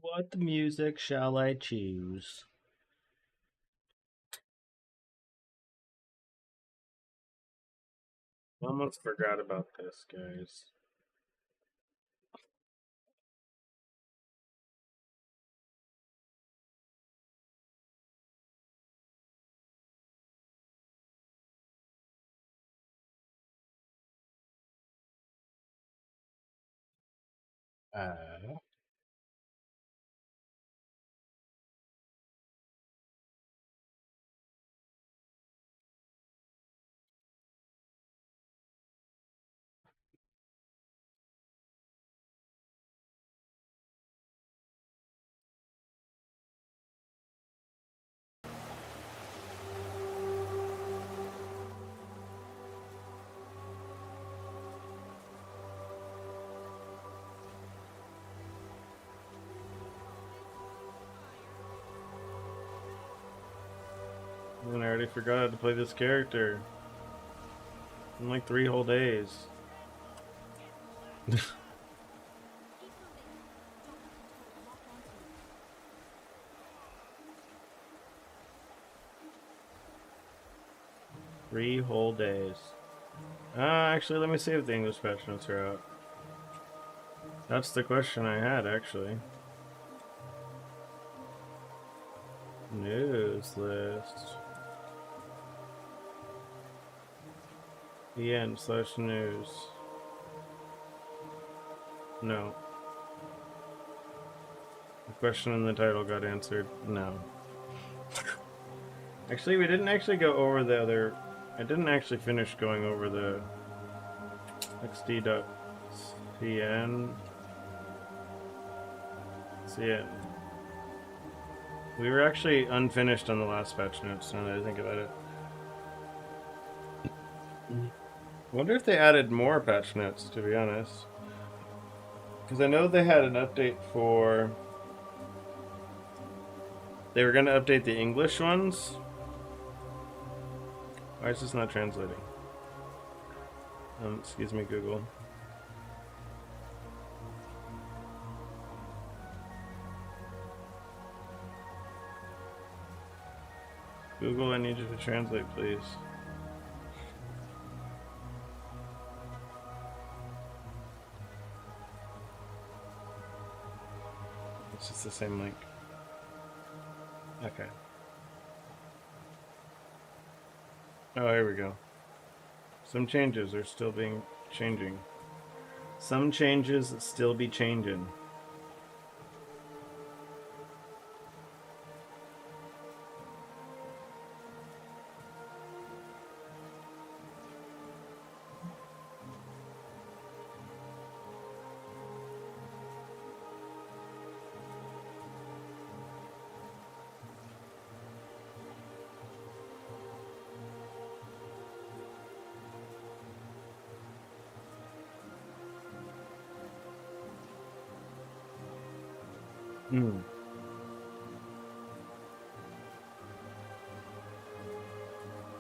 What music shall I choose? Almost forgot about this, guys. Uh, I already forgot how to play this character. In like 3 whole days. 3 whole days. Actually, let me see if the English patch notes are out. That's the question I had, actually. News list. EN/news. No. The question in the title got answered. No. Actually, we didn't actually go over the other... I didn't actually finish going over the xd.cn. CN. We were actually unfinished on the last patch notes, now that I think about it. I wonder if they added more patch notes, to be honest. Because I know they had an update for... They were going to update the English ones. Why is this not translating? Excuse me, Google. Google, I need you to translate, please. It's just the same link. Okay. Oh, here we go. Some changes are still changing. Some changes still be changing.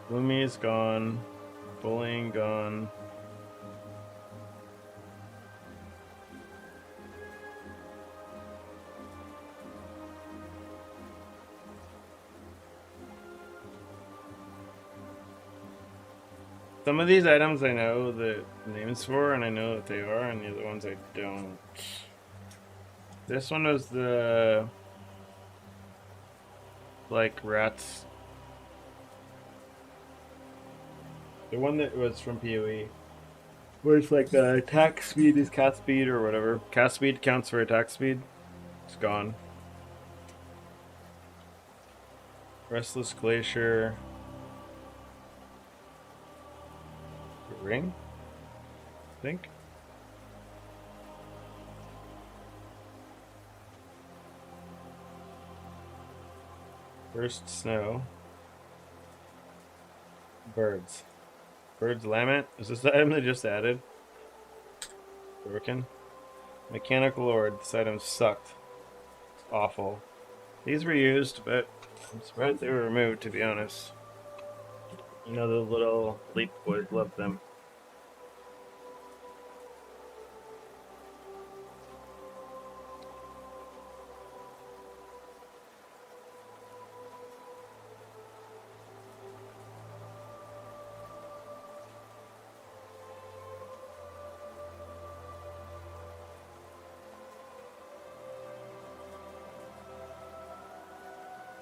Gloomy is gone. Bullying gone. Some of these items I know the names for, and I know that they are, and the other ones I don't. This one was the... like, rats. The one that was from PoE. Where it's like attack speed is cast speed or whatever. Cast speed counts for attack speed. It's gone. Restless Glacier. Ring? I think. First Snow. Birds. Bird's Lament? Is this the item they just added? Broken. Mechanical Lord. This item sucked. It's awful. These were used, but I'm surprised they were removed, to be honest. You know, the little leap boys love them.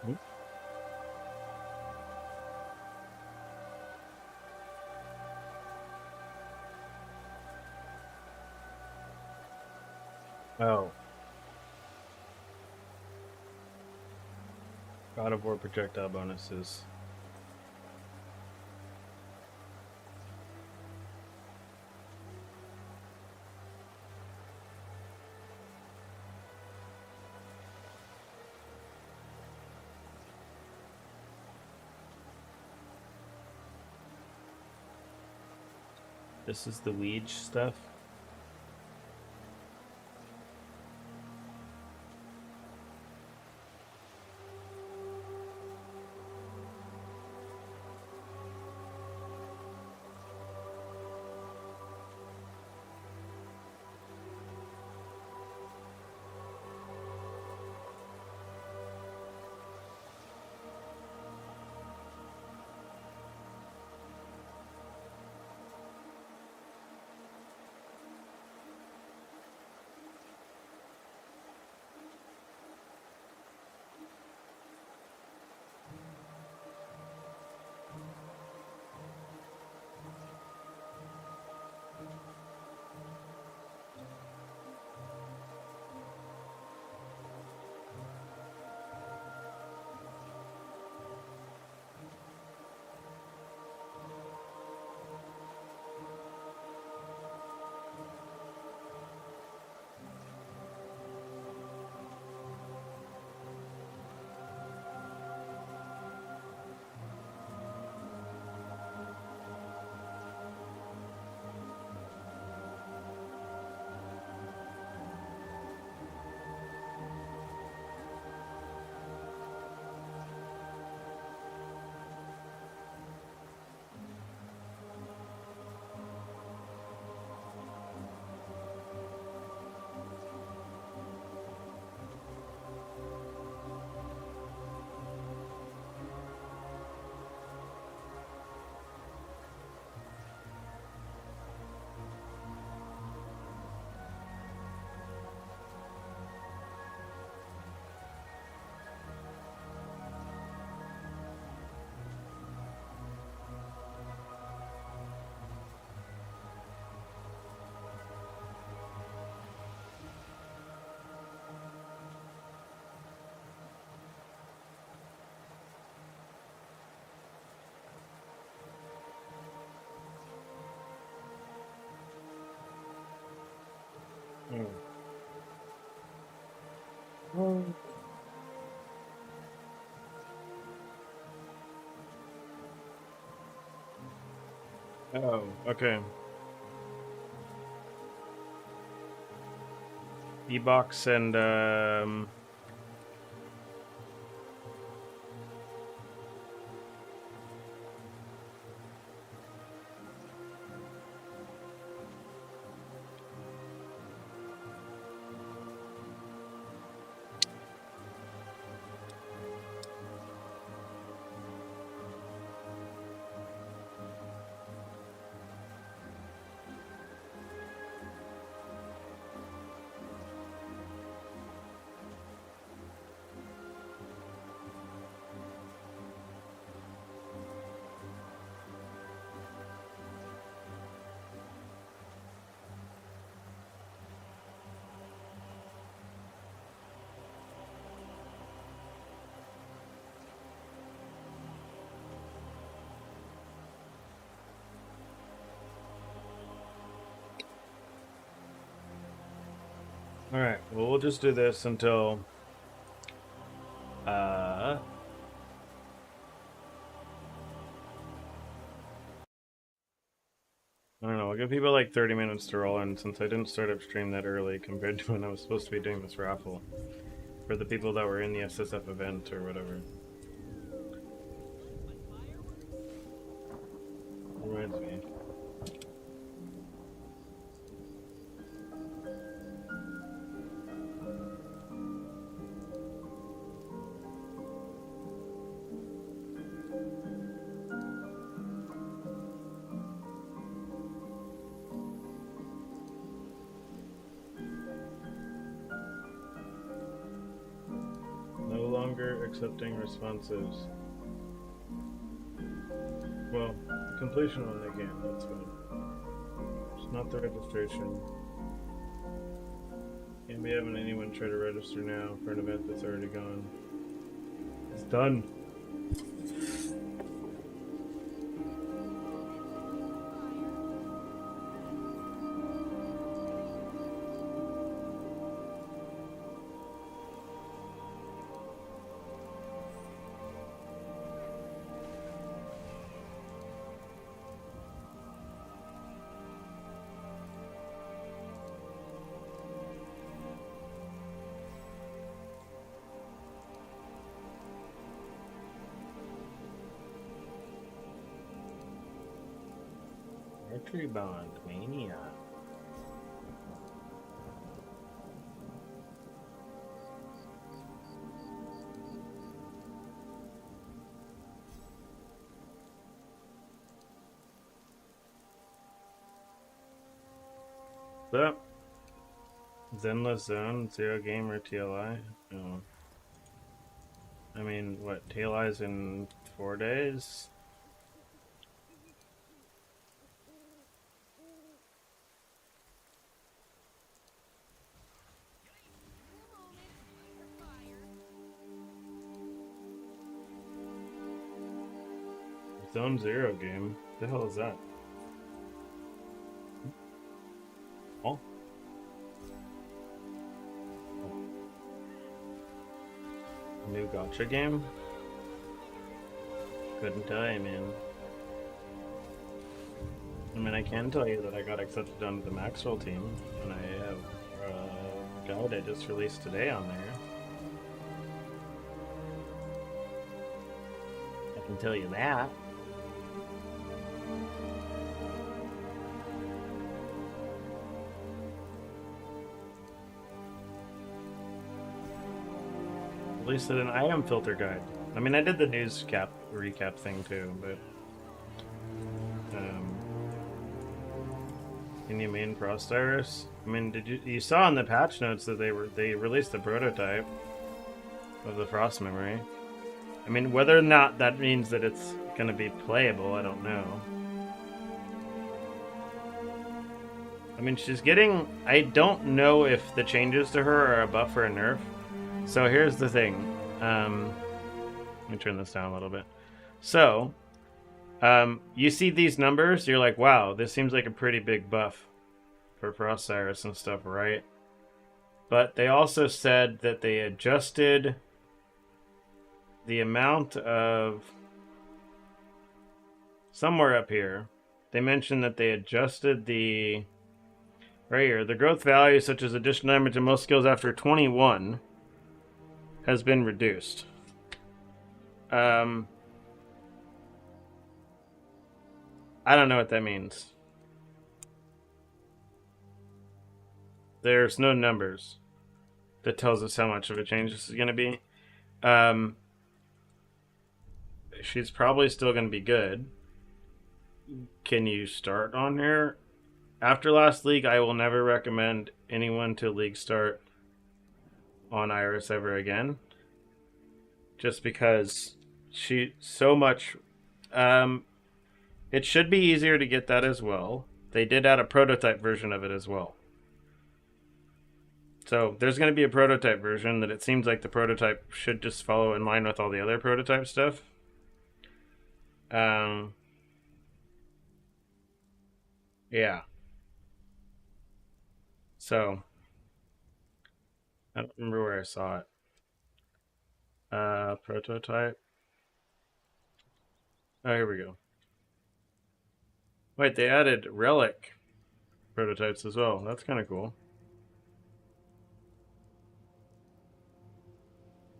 Oops. Oh. God of War projectile bonuses. This is the Weege stuff. Oh, okay. E-box and all right. Well, we'll just do this until I don't know. I'll give people like 30 minutes to roll in since I didn't start up stream that early compared to when I was supposed to be doing this raffle for the people that were in the SS5 event or whatever. Reminds me. No longer accepting responses. Well, the completion one they can, that's fine. It's not the registration. Can't be having anyone try to register now for an event that's already gone. It's done. Archery Bond Mania. So, Zenless Zone, Zero Game or TLI? No. I mean, what, TLI's in 4 days? Zone Zero game? What the hell is that? Oh. New gotcha game? Couldn't tell you, man. I mean, I can tell you that I got accepted onto the maxroll team, and I have a guide I just released today on there. I can tell you that. Released an item filter guide. I mean, I did the news recap thing too, but can you main Frost Iris? I mean, you saw in the patch notes that they released the prototype of the Frost memory. I mean, whether or not that means that it's going to be playable, I don't know. I mean, she's getting... I don't know if the changes to her are a buff or a nerf. So here's the thing. Let me turn this down a little bit. So, you see these numbers, you're like, wow, this seems like a pretty big buff for Frost Iris and stuff, right? But they also said that they adjusted the amount of... Somewhere up here, they mentioned that they adjusted the... Right here, the growth value, such as additional damage to most skills after 21... has been reduced. I don't know what that means. There's no numbers that tells us how much of a change this is going to be. She's probably still going to be good. Can you start on her? After last league, I will never recommend anyone to league start on Iris ever again, just because she so much it should be easier to get that as well. They did add a prototype version of it as well, so there's going to be a prototype version that it seems like the prototype should just follow in line with all the other prototype stuff. Yeah, so I don't remember where I saw it. Prototype. Oh, here we go. Wait, they added relic prototypes as well. That's kind of cool.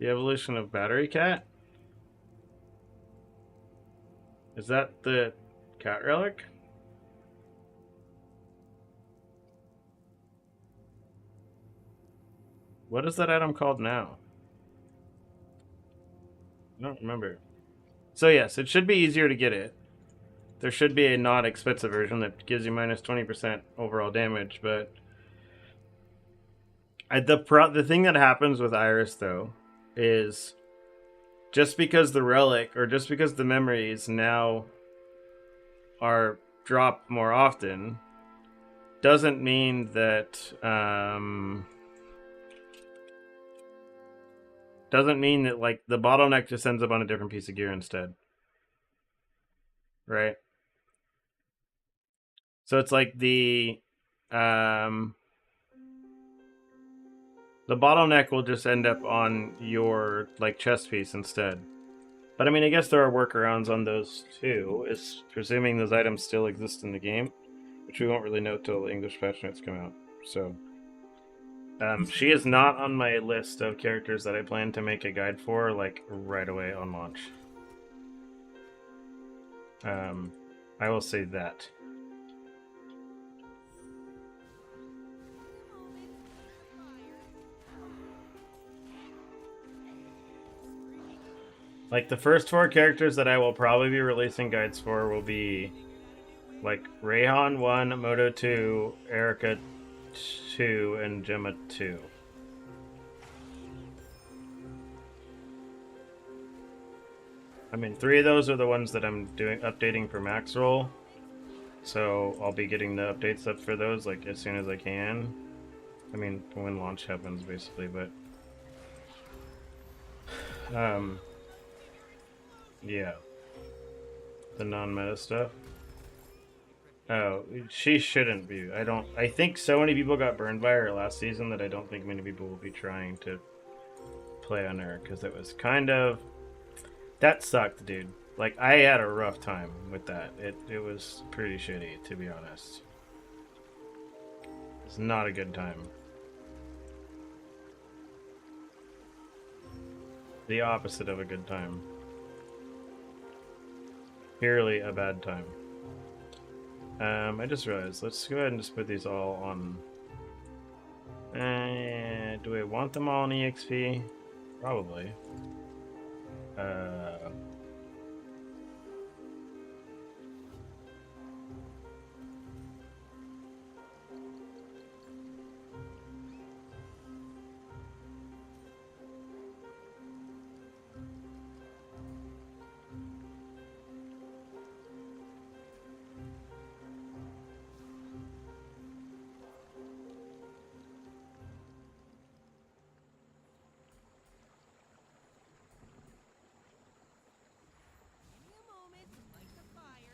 The evolution of Battery Cat? Is that the cat relic? What is that item called now? I don't remember. So yes, it should be easier to get it. There should be a not expensive version that gives you minus 20% overall damage, but the thing that happens with Iris though is just because the relic or just because the memories now are dropped more often doesn't mean that like the bottleneck just ends up on a different piece of gear instead, right? So it's like the bottleneck will just end up on your like chest piece instead. But I mean, I guess there are workarounds on those too. It's presuming those items still exist in the game, which we won't really know till the English patch notes come out. So, she is not on my list of characters that I plan to make a guide for, like, right away on launch. I will say that. Like, the first 4 characters that I will probably be releasing guides for will be, like, Rayhan 1, Moto 2, Erica 2, and Gemma 2. I mean, 3 of those are the ones that I'm updating for maxroll. So I'll be getting the updates up for those like as soon as I can. I mean, when launch happens, basically, but yeah, the non-meta stuff. Oh, she shouldn't be. I think so many people got burned by her last season that I don't think many people will be trying to play on her because it was kind of that sucked, dude. Like, I had a rough time with that. It was pretty shitty, to be honest. It's not a good time. The opposite of a good time. Purely a bad time. I just realized, let's go ahead and just put these all on... do I want them all in EXP? Probably.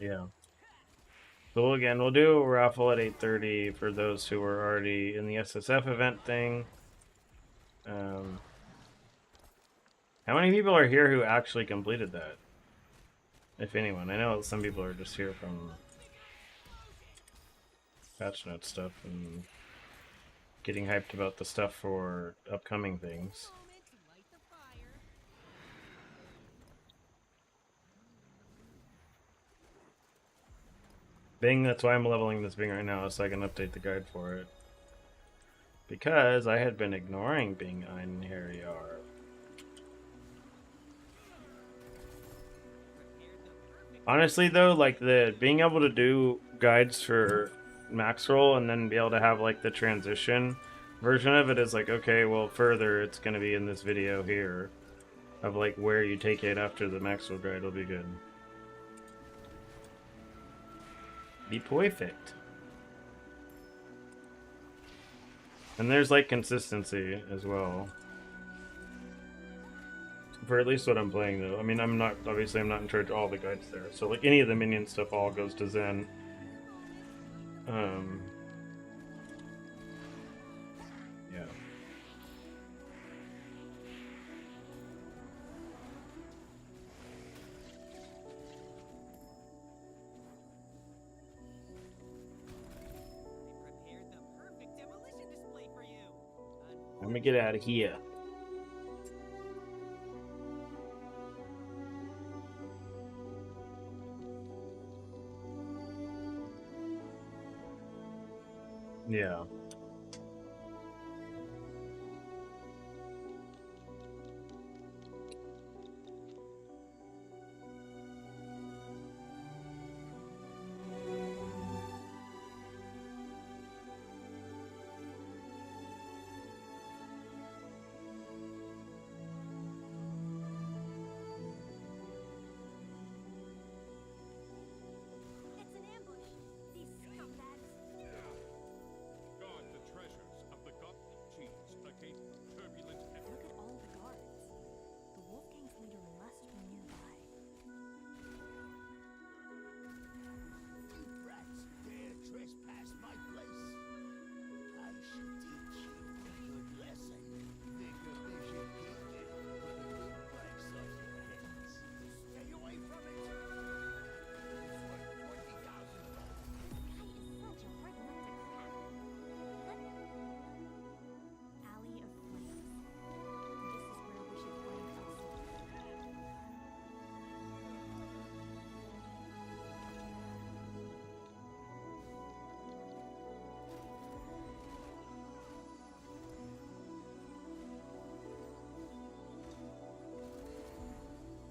Yeah. So again, we'll do a raffle at 8:30 for those who are already in the SSF event thing. How many people are here who actually completed that? If anyone. I know some people are just here from patch note stuff and getting hyped about the stuff for upcoming things. Bing, that's why I'm leveling this Bing right now, so I can update the guide for it. Because I had been ignoring Bing Ein Harryar. Honestly though, like the being able to do guides for maxroll and then be able to have like the transition version of it is like, okay, well further it's gonna be in this video here of like where you take it after the maxroll guide will be good. Be perfect. And there's like consistency as well. For at least what I'm playing though. I mean, I'm not in charge of all the guides there. So like any of the minion stuff all goes to Zen. Yeah. Let me get out of here. Yeah.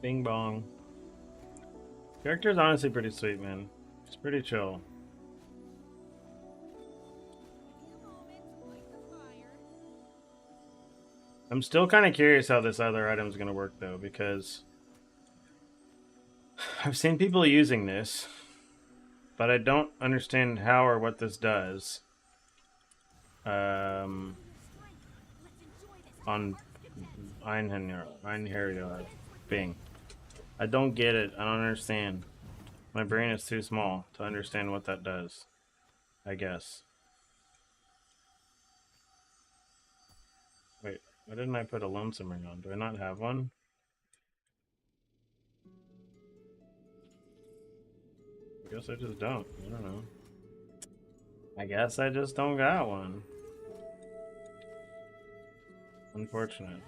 Bing bong. Character's honestly pretty sweet, man. It's pretty chill. I'm still kind of curious how this other item is going to work, though, because I've seen people using this, but I don't understand how or what this does. On Einherjar Bing. I don't get it. I don't understand. My brain is too small to understand what that does, I guess. Wait, why didn't I put a lonesome ring on? Do I not have one? I guess I just don't. I don't know. I guess I just don't got one. Unfortunate.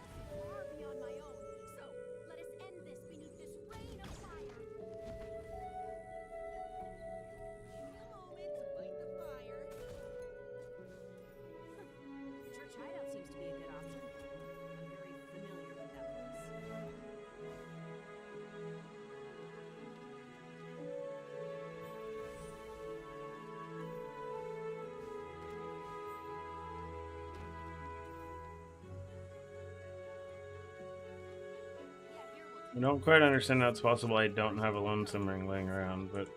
I don't quite understand how it's possible I don't have a lonesome ring laying around, but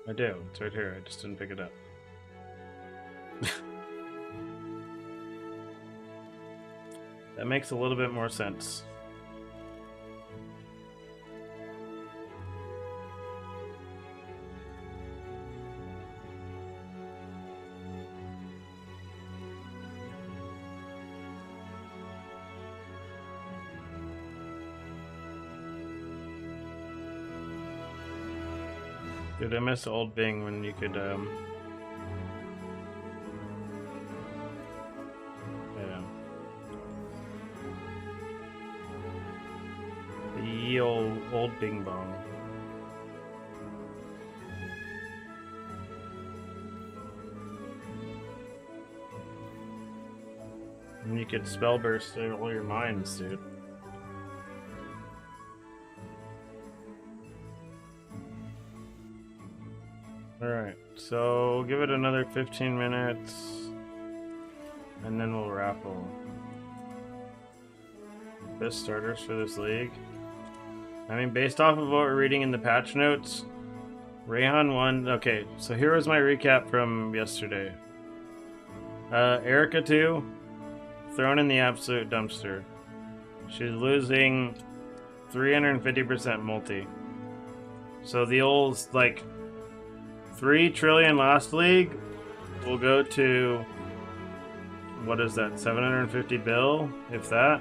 I do. It's right here. I just didn't pick it up. That makes a little bit more sense. Dude, I miss old Bing when you could, yeah. The old Bing Bong. And you could spell burst all your minds, dude. Alright, so give it another 15 minutes, and then we'll raffle. Best starters for this league. I mean, based off of what we're reading in the patch notes, Rayhan won. Okay, so here was my recap from yesterday. Erica 2, thrown in the absolute dumpster. She's losing 350% multi. So the old, like, 3 trillion last league will go to, what is that, 750 bill, if that?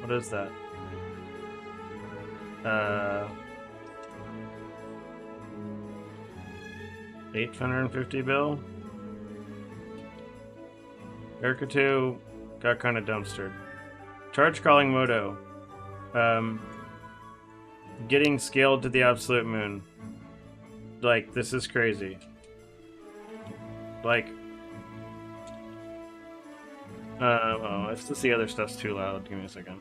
What is that? 850 bill? Erica 2 got kind of dumpstered. Charge calling Moto. Getting scaled to the absolute moon. Like, this is crazy. Like, oh, it's just the other stuff's too loud. Give me a second.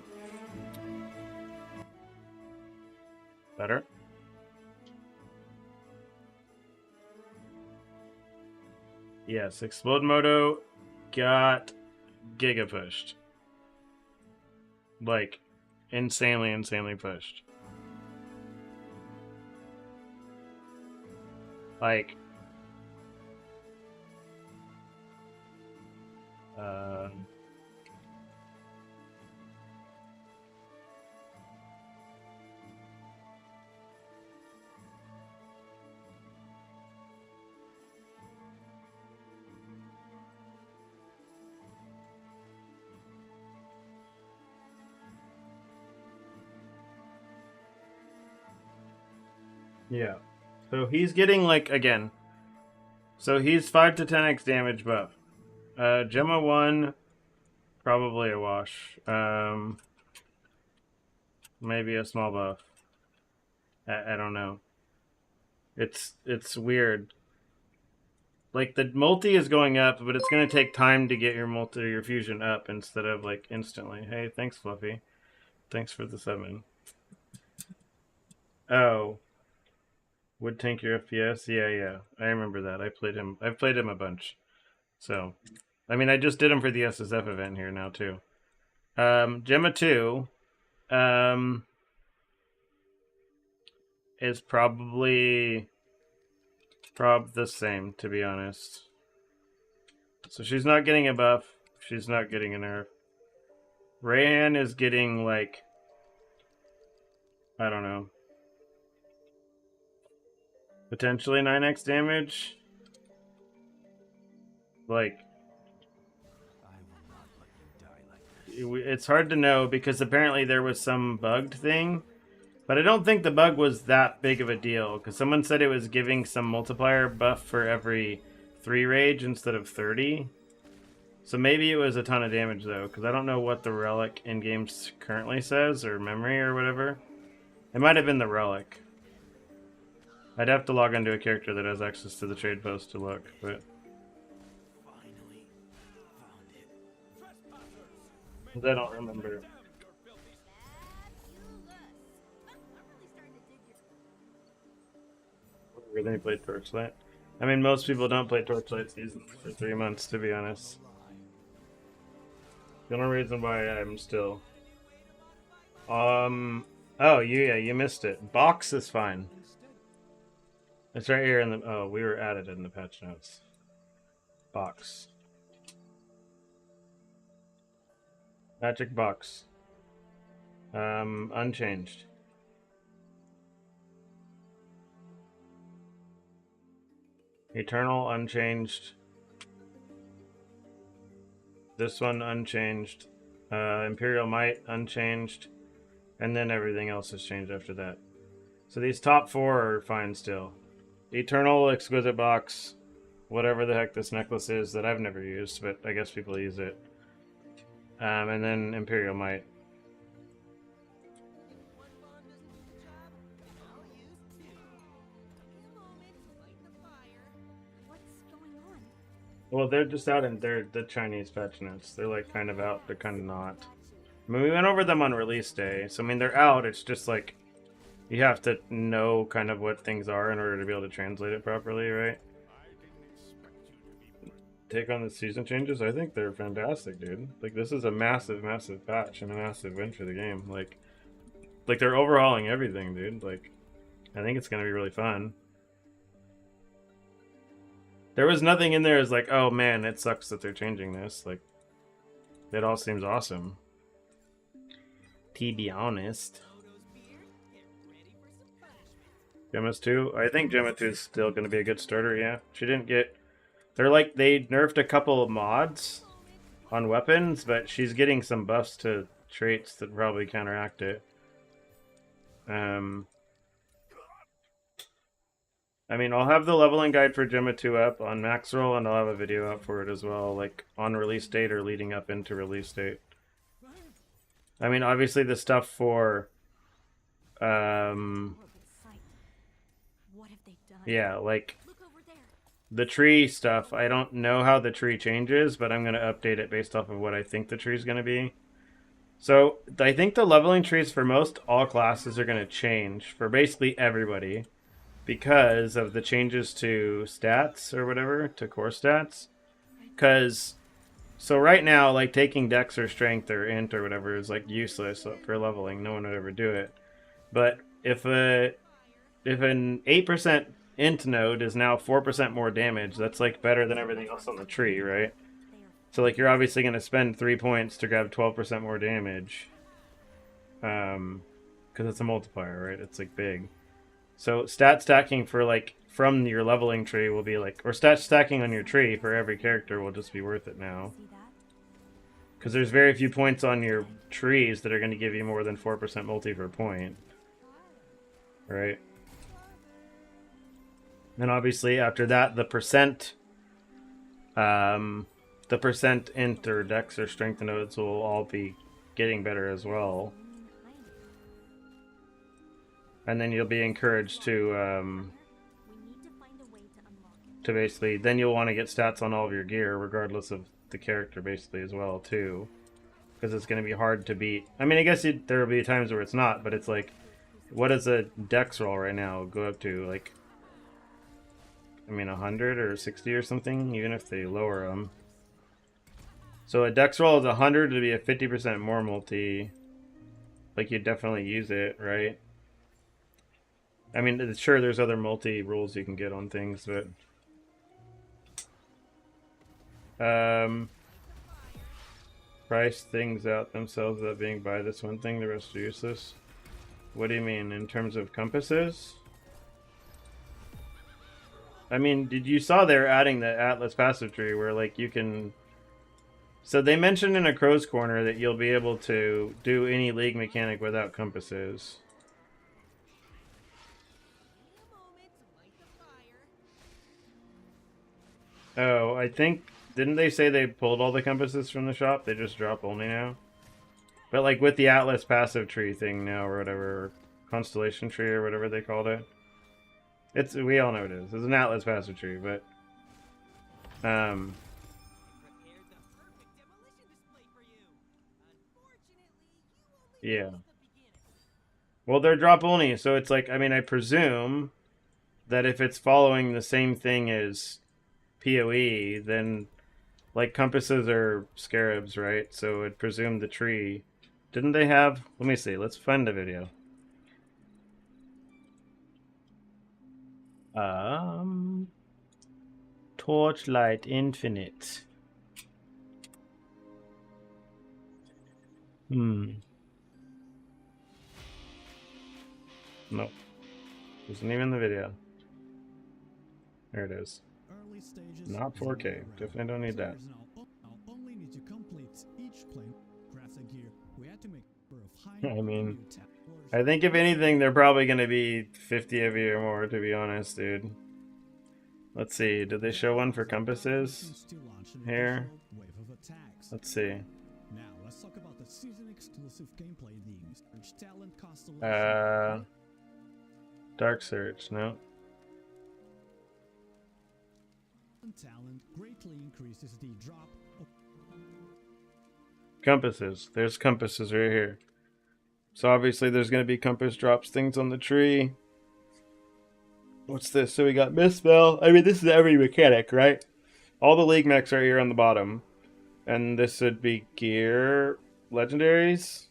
Better? Yes, Explode Moto got giga pushed. Like, insanely pushed. Like, yeah. So he's getting, like, again. So he's 5 to 10x damage buff. Gemma 1, probably a wash. Maybe a small buff. I don't know. It's weird. Like the multi is going up, but it's gonna take time to get your fusion up instead of like instantly. Hey, thanks, Fluffy. Thanks for the 7. Oh, would tank your FPS? Yeah. I remember that. I've played him a bunch. So, I mean, I just did him for the SSF event here now too. Gemma 2 is probably the same, to be honest. So she's not getting a buff. She's not getting a nerf. Rayhan is getting like, I don't know, potentially 9x damage. Like, it's hard to know because apparently there was some bugged thing, but I don't think the bug was that big of a deal because someone said it was giving some multiplier buff for every 3 rage instead of 30. So maybe it was a ton of damage though, because I don't know what the relic in games currently says or memory or whatever. It might have been the relic. I'd have to log into a character that has access to the trade post to look, but I don't remember. Really played Torchlight. I mean, most people don't play Torchlight seasons for 3 months, to be honest. The only reason why I'm still... Oh, yeah, you missed it. Box is fine. It's right here in the... Oh, we were added in the patch notes. Box. Magic box. Unchanged. Eternal, unchanged. This one, unchanged. Imperial Might, unchanged. And then everything else has changed after that. So these top 4 are fine still. Eternal, Exquisite Box, whatever the heck this necklace is that I've never used, but I guess people use it. And then Imperial Might. Well, they're just out in the Chinese patch notes. They're like kind of out, they're kind of not. I mean, we went over them on release day, so I mean, they're out. It's just like you have to know kind of what things are in order to be able to translate it properly, right? Take on the season changes. I think they're fantastic, dude. Like, this is a massive, massive patch and a massive win for the game. Like they're overhauling everything, dude. Like, I think it's gonna be really fun. There was nothing in there as like, oh man, it sucks that they're changing this. Like, it all seems awesome. To be honest. Gemma's 2? I think Gemma 2 is still going to be a good starter, yeah. She didn't get... They're like, they nerfed a couple of mods on weapons, but she's getting some buffs to traits that probably counteract it. I mean, I'll have the leveling guide for Gemma 2 up on maxroll, and I'll have a video up for it as well, like on release date or leading up into release date. I mean, obviously the stuff for... yeah, like... the tree stuff, I don't know how the tree changes, but I'm going to update it based off of what I think the tree is going to be. So, I think the leveling trees for most all classes are going to change for basically everybody because of the changes to stats or whatever, to core stats. Because, so right now, like taking dex or strength or int or whatever is like useless for leveling. No one would ever do it. But if an 8% int node is now 4% more damage, that's like better than everything else on the tree, right? So like you're obviously going to spend 3 points to grab 12% more damage. Because it's a multiplier, right? It's like big. So stat stacking for like from your leveling tree will be like, or stat stacking on your tree for every character will just be worth it now. Because there's very few points on your trees that are going to give you more than 4% multi per point. Right? And obviously after that, the percent int or dex or strength nodes will all be getting better as well. And then you'll be encouraged to to basically, then you'll want to get stats on all of your gear, regardless of the character, basically, as well, too. Because it's going to be hard to beat. I mean, I guess there will be times where it's not, but it's like, what does a dex roll right now go up to? Like, I mean, 100 or 60 or something, even if they lower them. So a dex roll is 100 to be a 50% more multi. Like, you definitely use it, right? I mean, sure, there's other multi rules you can get on things, but... price things out themselves without being by this one thing, the rest are useless. What do you mean, in terms of compasses? I mean, did you saw they're adding the Atlas passive tree where, like, you can... So they mentioned in a Crow's Corner that you'll be able to do any league mechanic without compasses. Oh, I think... Didn't they say they pulled all the compasses from the shop? They just drop only now? But, like, with the Atlas passive tree thing now, or whatever, Constellation tree, or whatever they called it. We all know it is. It's an Atlas passive tree, but... yeah. Well, they're drop only, so it's like, I mean, I presume that if it's following the same thing as PoE, then, like, compasses are scarabs, right? So I'd presume the tree... Didn't they have... Let me see, let's find the video. Torchlight Infinite. Nope. Wasn't even the video. There it is. Not 4K. Definitely don't need that. I mean, I think if anything, they're probably going to be 50 of you or more, to be honest, dude. Let's see. Did they show one for compasses? Here. Let's see. Now, let's talk about the season exclusive gameplay themes. Dark Search, no. Talent greatly increases the drop of compasses. There's compasses right here. So obviously there's going to be compass drops things on the tree. What's this? So we got Misspell. I mean, this is every mechanic, right? All the league mechs are here on the bottom. And this would be gear, legendaries,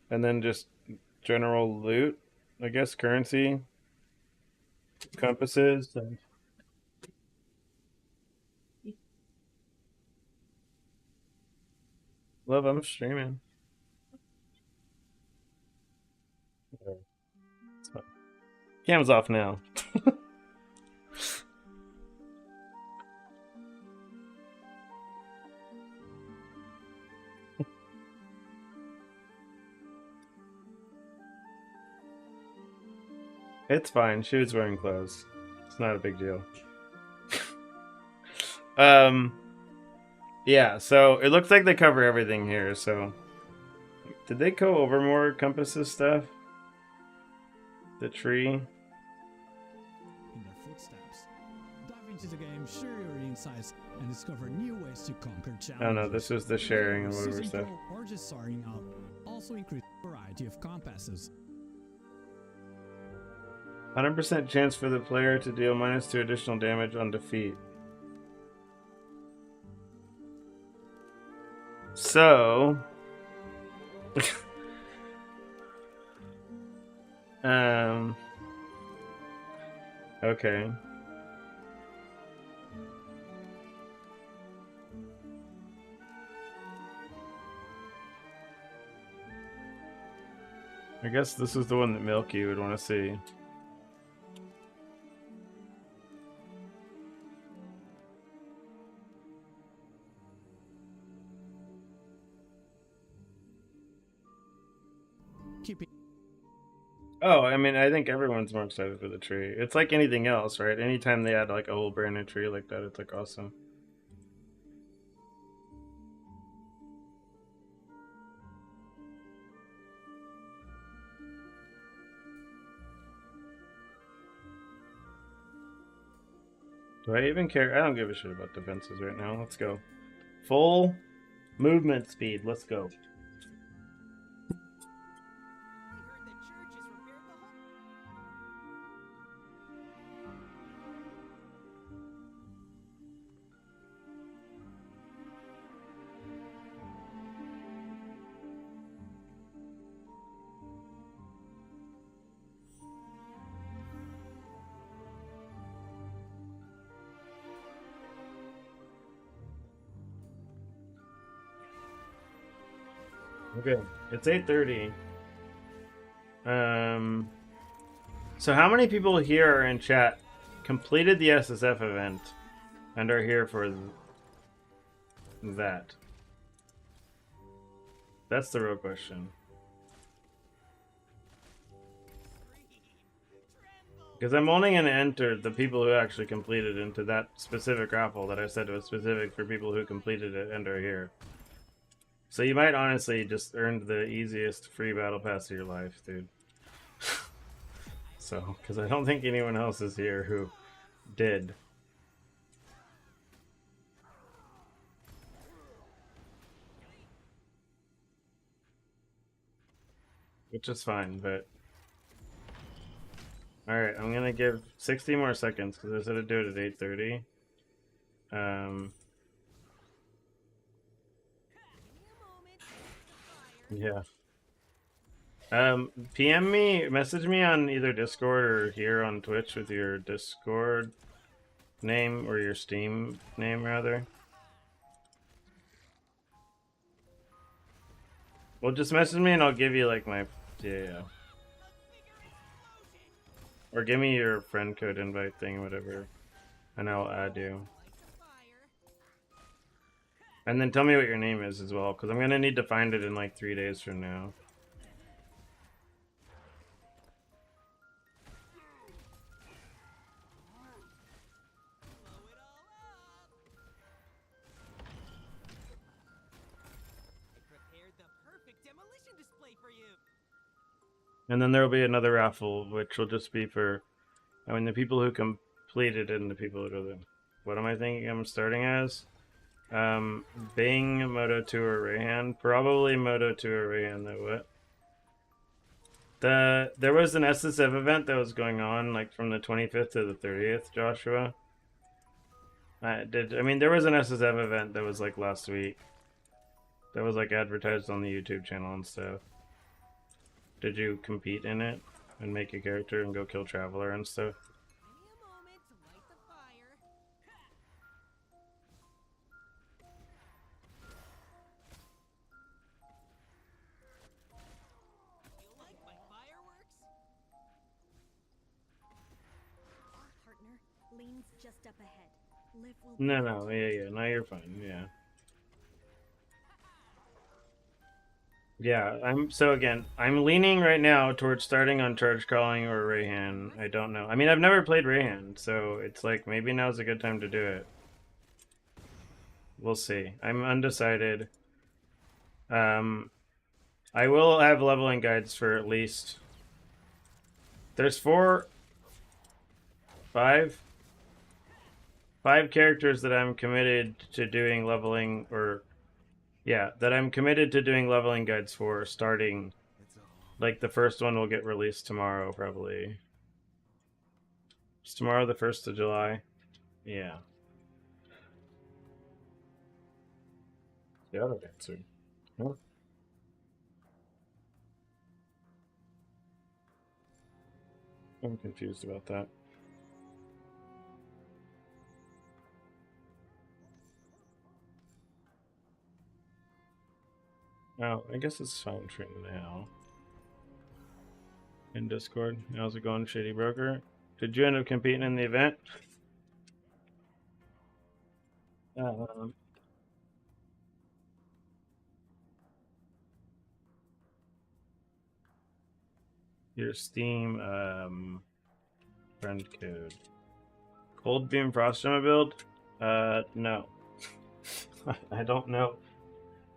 and then just general loot, I guess, currency, compasses. Love, I'm streaming. Cam's off now. It's fine. She was wearing clothes. It's not a big deal. Yeah, so it looks like they cover everything here, so... Did they go over more compasses stuff? The tree? In their footsteps. Dive into the game, share your insights, and discover new ways to conquer challenges. Oh no, this is the sharing and whatever stuff. Or just starting up. Also increase the variety of compasses. 100% chance for the player to deal -2 additional damage on defeat. So... okay. I guess this is the one that Milky would want to see. Oh, I mean, I think everyone's more excited for the tree. It's like anything else, right? Anytime they add like a whole brand new tree like that, it's like awesome. Do I even care? I don't give a shit about defenses right now. Let's go. Full movement speed. Let's go. Okay, it's 8:30. So how many people here are in chat completed the SSF event and are here for that? That's the real question. Because I'm only going to enter the people who actually completed into that specific raffle that I said was specific for people who completed it and are here. So you might honestly just earn the easiest free battle pass of your life, dude. So, because I don't think anyone else is here who did. Which is fine, but... Alright, I'm gonna give 60 more seconds, because I said I'd do it at 8:30. Yeah. PM me, message me on either Discord or here on Twitch with your Discord name, or your Steam name, rather. Well, just message me and I'll give you, like, my... Yeah. Or give me your friend code invite thing, whatever. And I'll add you. And then tell me what your name is as well, because I'm going to need to find it in, like, 3 days from now. And then there will be another raffle, which will just be for, I mean, the people who completed it and the people who didn't. What am I thinking I'm starting as? Bing, Moto 2, or Rayhan? Probably Moto 2 or Rayhan, though. What? There was an SSF event that was going on, like, from the 25th to the 30th, Joshua. I mean, there was an SSF event that was, like, last week. That was, like, advertised on the YouTube channel and stuff. Did you compete in it and make a character and go kill Traveler and stuff? Just up ahead. No, yeah. No, you're fine, yeah. Yeah, I'm leaning right now towards starting on Charge Calling or Rayhan. I don't know. I mean, I've never played Rayhan, so it's like maybe now's a good time to do it. We'll see. I'm undecided. I will have leveling guides for at least... There's 5 characters that I'm committed to doing leveling, or... Yeah, that I'm committed to doing leveling guides for, starting... Like, the first one will get released tomorrow, probably. Is tomorrow the 1st of July? Yeah. The other answer. Huh? I'm confused about that. Oh, I guess it's fine for now. In Discord. How's it going, Shady Broker? Did you end up competing in the event? Your Steam friend code. Cold Beam Frostjumma build? No. I don't know.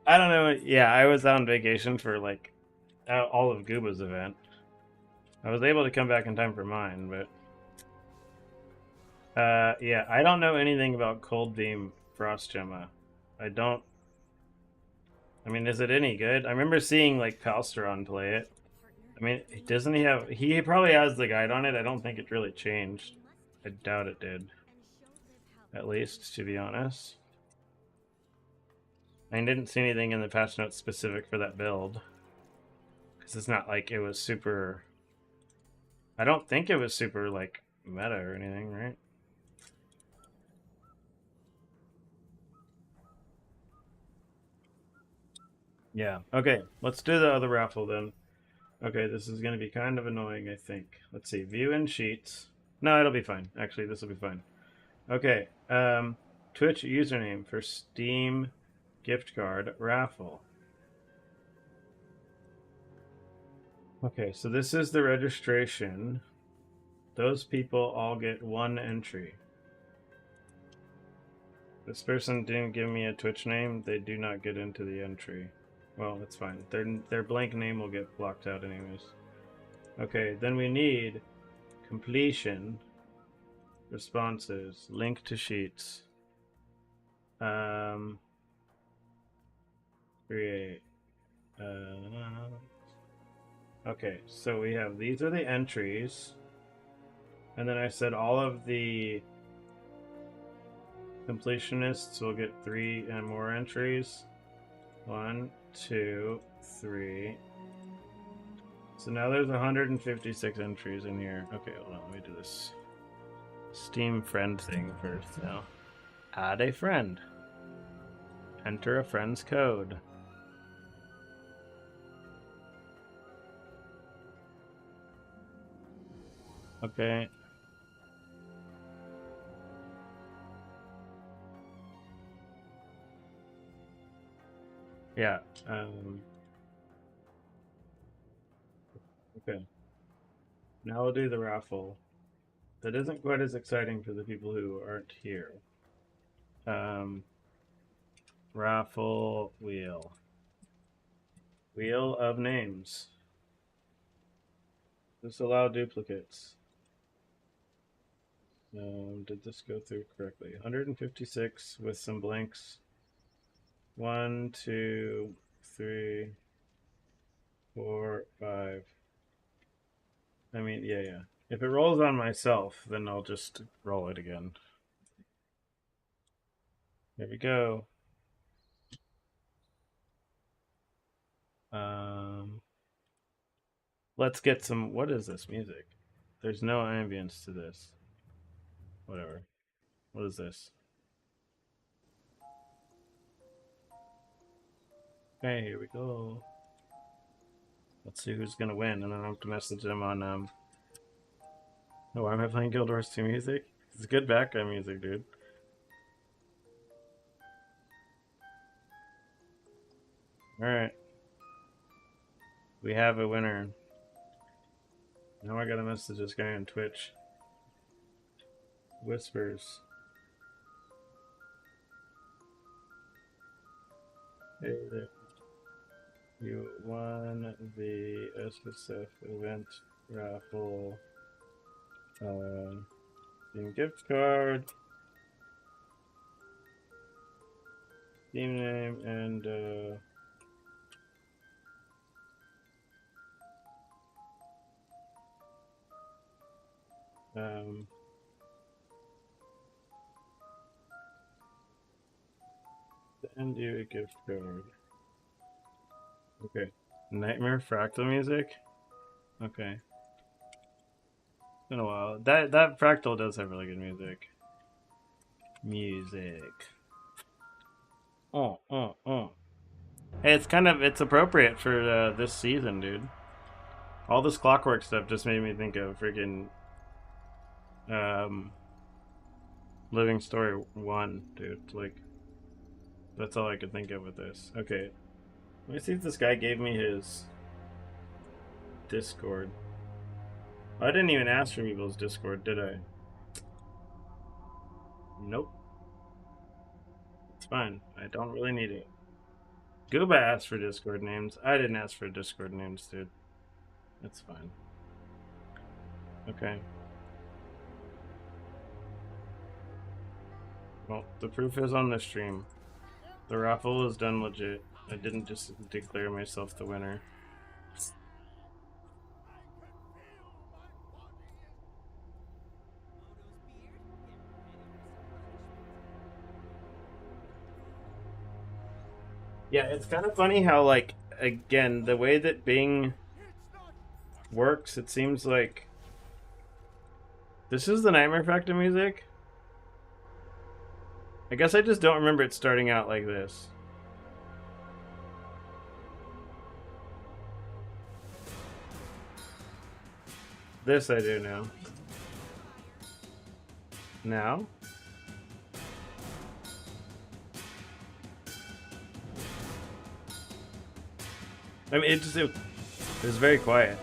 I don't know. Yeah, I was on vacation for like all of Gooba's event. I was able to come back in time for mine, but Yeah, I don't know anything about Cold Beam Frost Gemma. I don't. I mean, is it any good? I remember seeing like Palsteron play it. I mean, doesn't he have? He probably has the guide on it. I don't think it really changed. I doubt it did. At least, to be honest. I didn't see anything in the patch notes specific for that build. Because it's not like it was super... I don't think it was super, like, meta or anything, right? Yeah. Okay, let's do the other raffle then. Okay, this is going to be kind of annoying, I think. Let's see. View in sheets. No, it'll be fine. Actually, this will be fine. Okay. Twitch username for Steam gift card raffle. Okay, so this is the registration. Those people all get one entry. This person didn't give me a Twitch name. They do not get into the entry. Well, that's fine. Their blank name will get blocked out anyways. Okay, then we need completion, responses, link to sheets, create. Okay, so we have these are the entries, and then I said all of the completionists will get 3 and more entries. 1, 2, 3. So now there's 156 entries in here. Okay, hold on, let me do this Steam friend thing first now. Add a friend. Enter a friend's code. Okay. Yeah. Okay. Now we'll do the raffle. That isn't quite as exciting for the people who aren't here. Raffle wheel. Wheel of names. Disallow duplicates. Did this go through correctly? 156 with some blanks. 1, 2, 3, 4, 5. I mean, yeah. If it rolls on myself, then I'll just roll it again. There we go. Let's get some... What is this music? There's no ambience to this. Whatever. What is this? Okay, here we go. Let's see who's gonna win, and then I'll have to message them on, Oh, why am I playing Guild Wars 2 music? It's good background music, dude. Alright. We have a winner. Now I gotta message this guy on Twitch. Whispers. Hey there. You won the SS5 event raffle. Steam gift card. Steam name and send you a gift card. Okay. Nightmare Fractal music? Okay. It's been a while. That Fractal does have really good music. Hey, it's appropriate for this season, dude. All this clockwork stuff just made me think of freaking Living Story 1, dude. Like, that's all I could think of with this. Okay. Let me see if this guy gave me his Discord. I didn't even ask for people's Discord, did I? Nope. It's fine. I don't really need it. Gooba asked for Discord names. I didn't ask for Discord names, dude. That's fine. Okay. Well, the proof is on the stream. The raffle is done legit. I didn't just declare myself the winner. Yeah, it's kind of funny how, like, again, the way that Bing works, it seems like... This is the Nightmare Factor music? I guess I just don't remember it starting out like this. This I do know. Now? I mean, it was very quiet.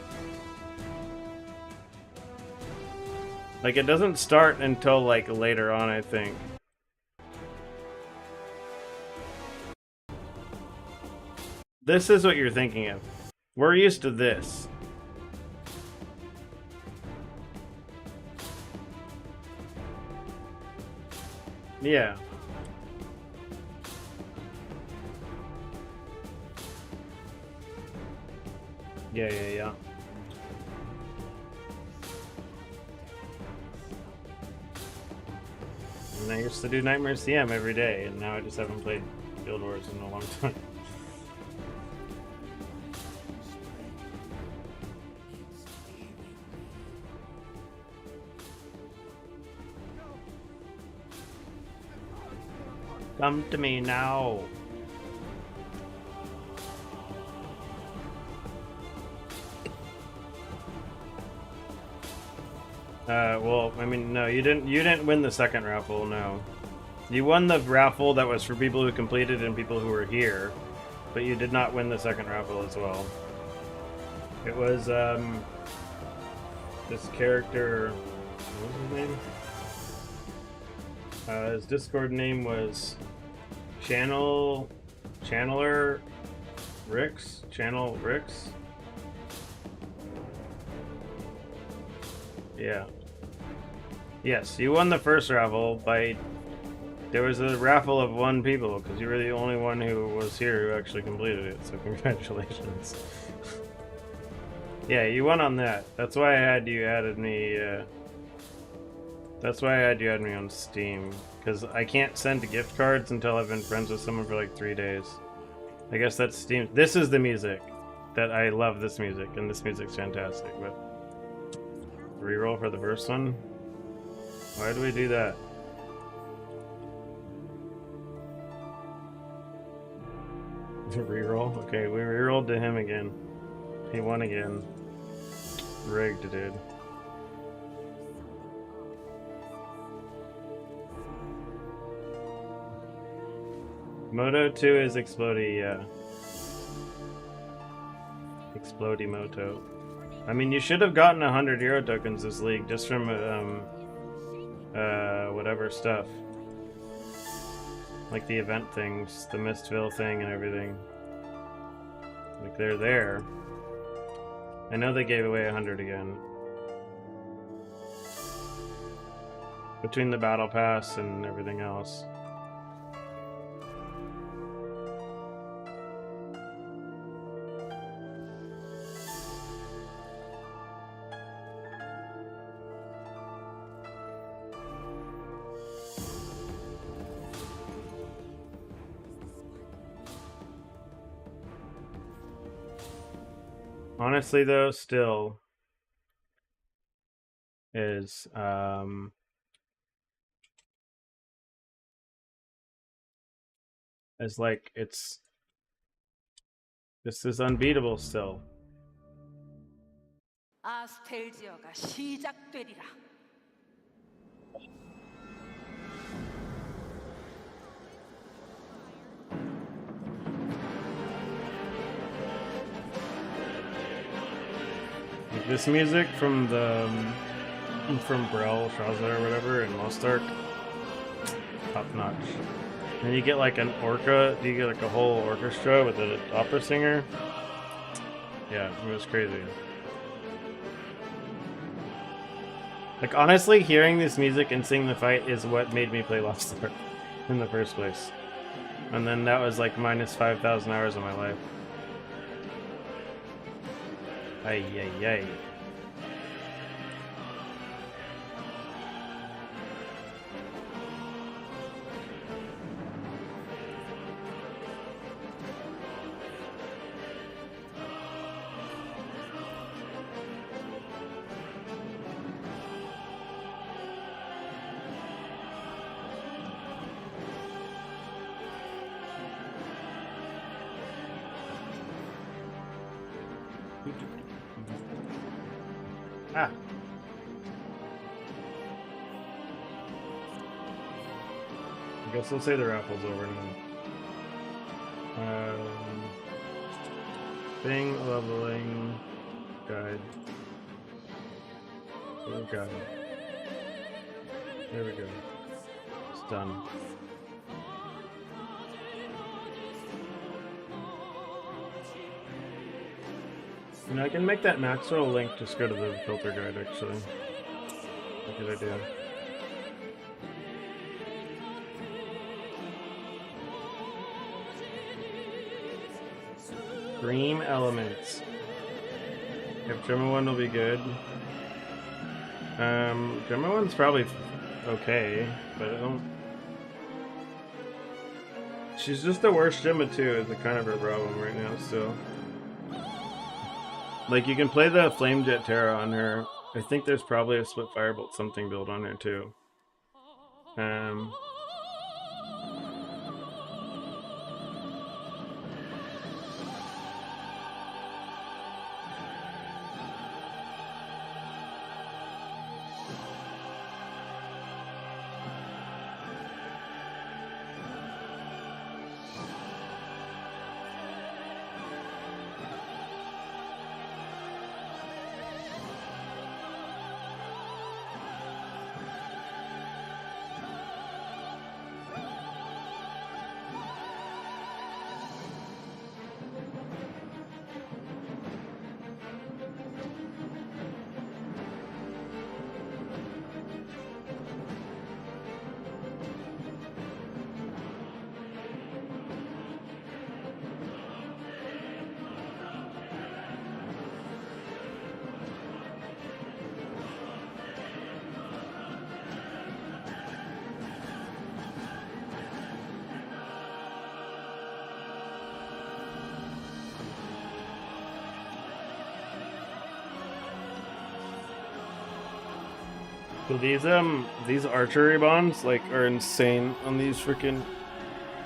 Like, it doesn't start until, like, later on, I think. This is what you're thinking of. We're used to this. Yeah. Yeah. And I used to do Nightmare CM every day, and now I just haven't played Guild Wars in a long time. Come to me now. Well, I mean, no, you didn't win the second raffle, no. You won the raffle that was for people who completed and people who were here, but you did not win the second raffle as well. It was, this character, what was his name? His Discord name was Channel Rix. Yeah. Yes, you won the first raffle by... There was a raffle of 1 people, because you were the only one who was here who actually completed it, so congratulations. Yeah, you won on that. That's why I had you added me, That's why I had you add me on Steam, because I can't send gift cards until I've been friends with someone for like 3 days. I guess that's Steam. This is the music. That I love this music, and this music's fantastic, but... Reroll for the first one? Why do we do that? Reroll? Okay, we rerolled to him again. He won again. Rigged, dude. Moto 2 is Explodey, yeah. Explodey Moto. I mean, you should have gotten 100 Euro tokens this league just from whatever stuff. Like the event things, the Mistville thing and everything. Like, they're there. I know they gave away 100 again. Between the battle pass and everything else. Honestly, though, still is like this is unbeatable still. 아스텔지어가 시작되리라. This music from Brel, Shazza or whatever, and Mostark, top notch. And you get like an orca, you get like a whole orchestra with an opera singer. Yeah, it was crazy. Like, honestly, hearing this music and seeing the fight is what made me play Lost Ark. in the first place. And then that was like minus 5,000 hours of my life. Ay, ay, ay. Ah. I guess I'll say the raffle's over now. Thing leveling guide. Oh god. There we go. It's done. And I can make that maxroll link just go to the filter guide actually. That's a good idea. Green elements. If Gemma 1 will be good. Gemma 1's probably okay, but I don't... She's just the worst Gemma 2 is a kind of her problem right now still. Like, you can play the Flame Jet Terra on her. I think there's probably a Split Firebolt something built on her too. So these archery bonds like are insane on these freaking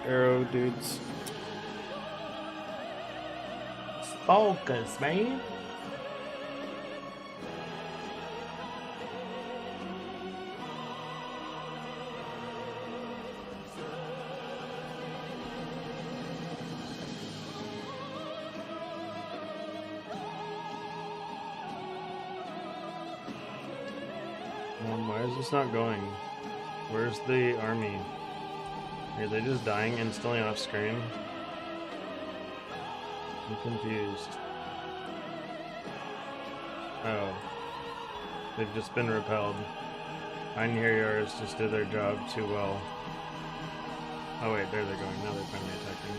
arrow dudes. Focus, man. Why is this not going? Where's the army? Are they just dying instantly off screen? I'm confused. Oh. They've just been repelled. Einherjars just did their job too well. Oh wait, there they're going. Now they're finally attacking.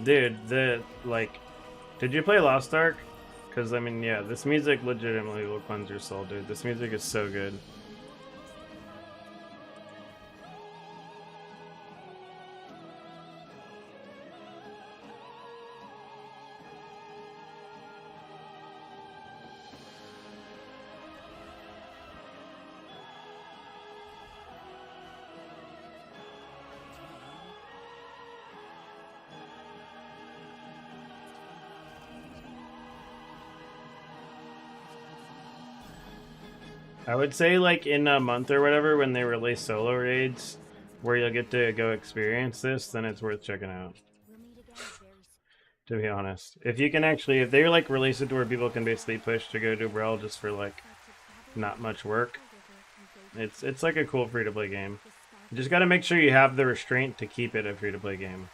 Dude, did you play Lost Ark? Because, I mean, yeah, this music legitimately will cleanse your soul, dude. This music is so good. I would say, like, in a month or whatever, when they release solo raids, where you'll get to go experience this, then it's worth checking out. We'll meet again very soon. To be honest. If you can actually, if they, like, release it to where people can basically push to go to Brawl just for, like, not much work. It's like a cool free-to-play game. You just gotta make sure you have the restraint to keep it a free-to-play game,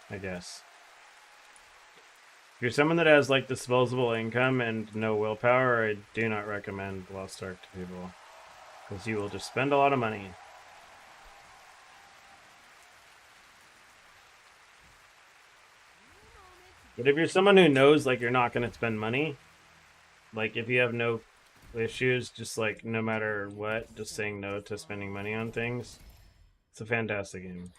I guess. If you're someone that has like disposable income and no willpower, I do not recommend Lost Ark to people, because you will just spend a lot of money. But if you're someone who knows like you're not going to spend money, like if you have no issues, just like no matter what, just saying no to spending money on things, it's a fantastic game.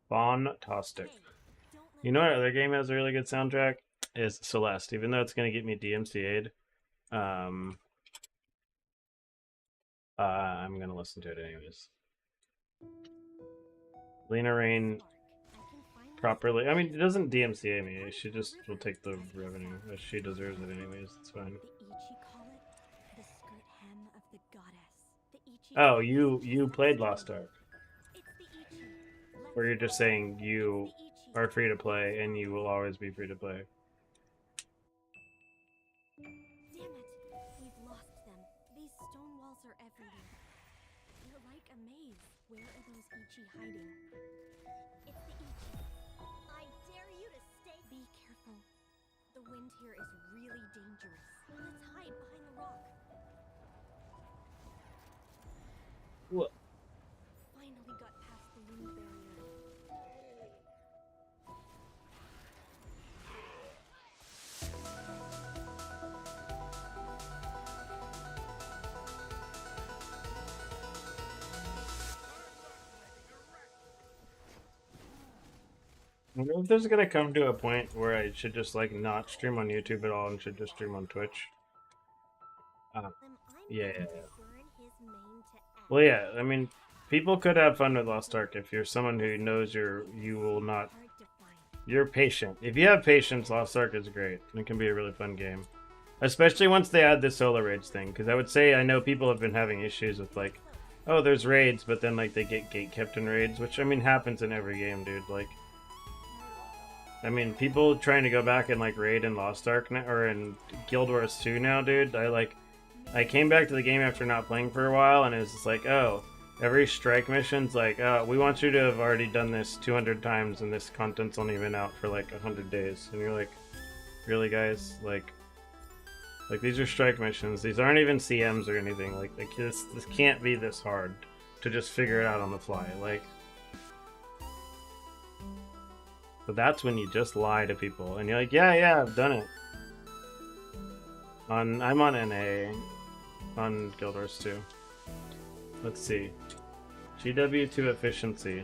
Fantastic. You know what other game has a really good soundtrack? Is Celeste, even though it's going to get me DMCA'd. I'm going to listen to it anyways. Lena Rain properly. I mean, it doesn't DMCA me. She just will take the revenue. She deserves it anyways. It's fine. Oh, you played Lost Ark. Or you're just saying you are free to play and you will always be free to play. Damn it! We've lost them. These stone walls are everywhere. They're like a maze. Where are those Ichi hiding? It's the Ichi. I dare you to stay. Be careful. The wind here is really dangerous. Let's hide behind the rock. What? Finally got past the wind barrier. I wonder if there's gonna come to a point where I should just like not stream on YouTube at all and should just stream on Twitch. Yeah. Well, yeah. I mean, people could have fun with Lost Ark if you're someone who knows you will not. You're patient. If you have patience, Lost Ark is great. It can be a really fun game, especially once they add the solo raids thing. Because I would say I know people have been having issues with like, oh, there's raids, but then like they get gatekept in raids, which I mean happens in every game, dude. Like. I mean, people trying to go back and like raid in Lost Ark now, or in Guild Wars 2 now, dude. I came back to the game after not playing for a while, and it was just like, oh, every strike mission's like, oh, we want you to have already done this 200 times, and this content's only been out for like 100 days. And you're like, really, guys? Like these are strike missions. These aren't even CMs or anything. Like this can't be this hard to just figure it out on the fly. Like. But that's when you just lie to people, and you're like, yeah, I've done it. I'm on NA, on Guild Wars 2. Let's see. GW2 efficiency.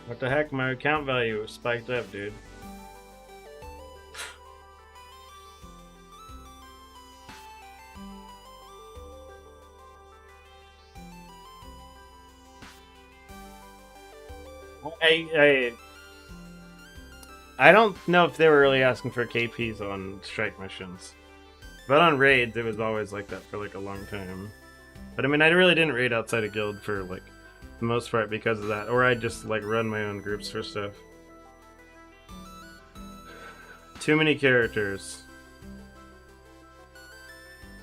What the heck? My account value spiked up, dude. I don't know if they were really asking for KPs on strike missions, but on raids it was always like that for like a long time. But I mean, I really didn't raid outside of guild for like the most part because of that, or I just like run my own groups for stuff. Too many characters.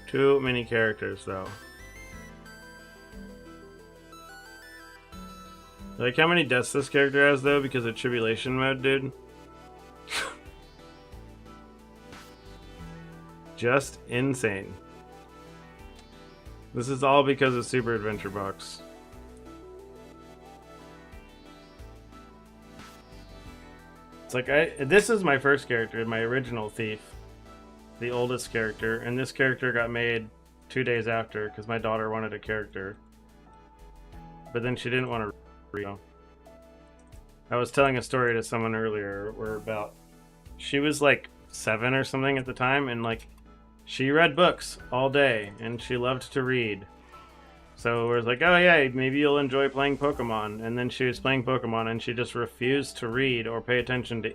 Too many characters though. Like how many deaths this character has though because of tribulation mode, dude. Just insane. This is all because of Super Adventure Box. It's like this is my first character, my original thief, the oldest character, and this character got made 2 days after because my daughter wanted a character, but then she didn't want to. I was telling a story to someone earlier where about she was like 7 or something at the time, and like she read books all day and she loved to read. So it was like, oh yeah, maybe you'll enjoy playing Pokemon. And then she was playing Pokemon and she just refused to read or pay attention to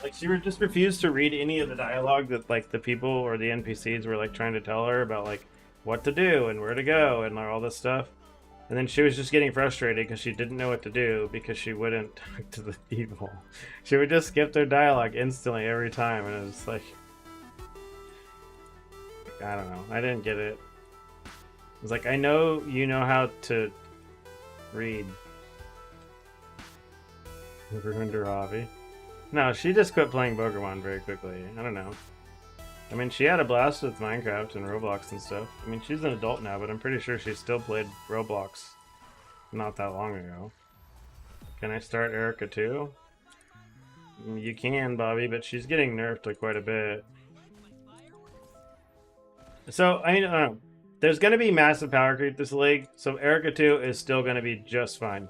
Like she just refused to read any of the dialogue that like the people or the NPCs were like trying to tell her about like what to do and where to go and like, all this stuff. And then she was just getting frustrated because she didn't know what to do because she wouldn't talk to the people. She would just skip their dialogue instantly every time, and it was like, I don't know. I didn't get it. It was like, I know you know how to read. Ruined her hobby. No, she just quit playing Pokemon very quickly. I don't know. I mean, she had a blast with Minecraft and Roblox and stuff. I mean, she's an adult now, but I'm pretty sure she still played Roblox not that long ago. Can I start Erica too? You can, Bobby, but she's getting nerfed like quite a bit. So, I don't know. There's going to be massive power creep this league, so Erica 2 is still going to be just fine,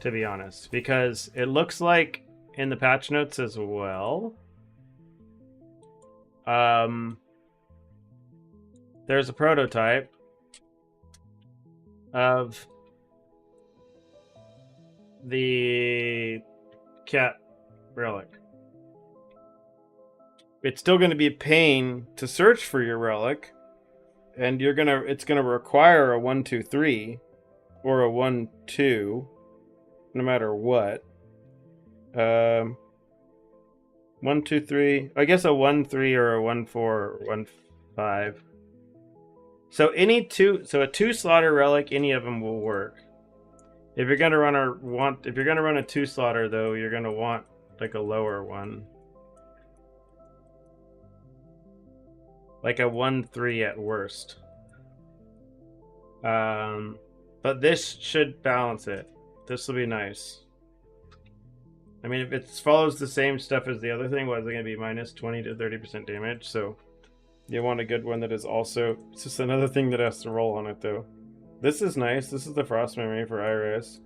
to be honest. Because it looks like in the patch notes as well, there's a prototype of the cat relic. It's still going to be a pain to search for your relic, and it's gonna require a 1, 2, 3 or a 1, 2 no matter what. 1, 2, 3, I guess a 1, 3 or a 1, 4 or 1, 5. So a 2 slaughter relic, any of them will work. If you're gonna run a 2 slaughter though, you're gonna want like a lower one. Like a 1, 3 at worst. But this should balance it. This will be nice. I mean, if it follows the same stuff as the other thing, was it going to be minus 20 to 30% damage? So you want a good one that is also... It's just another thing that has to roll on it, though. This is nice. This is the Frost Memory for Iris.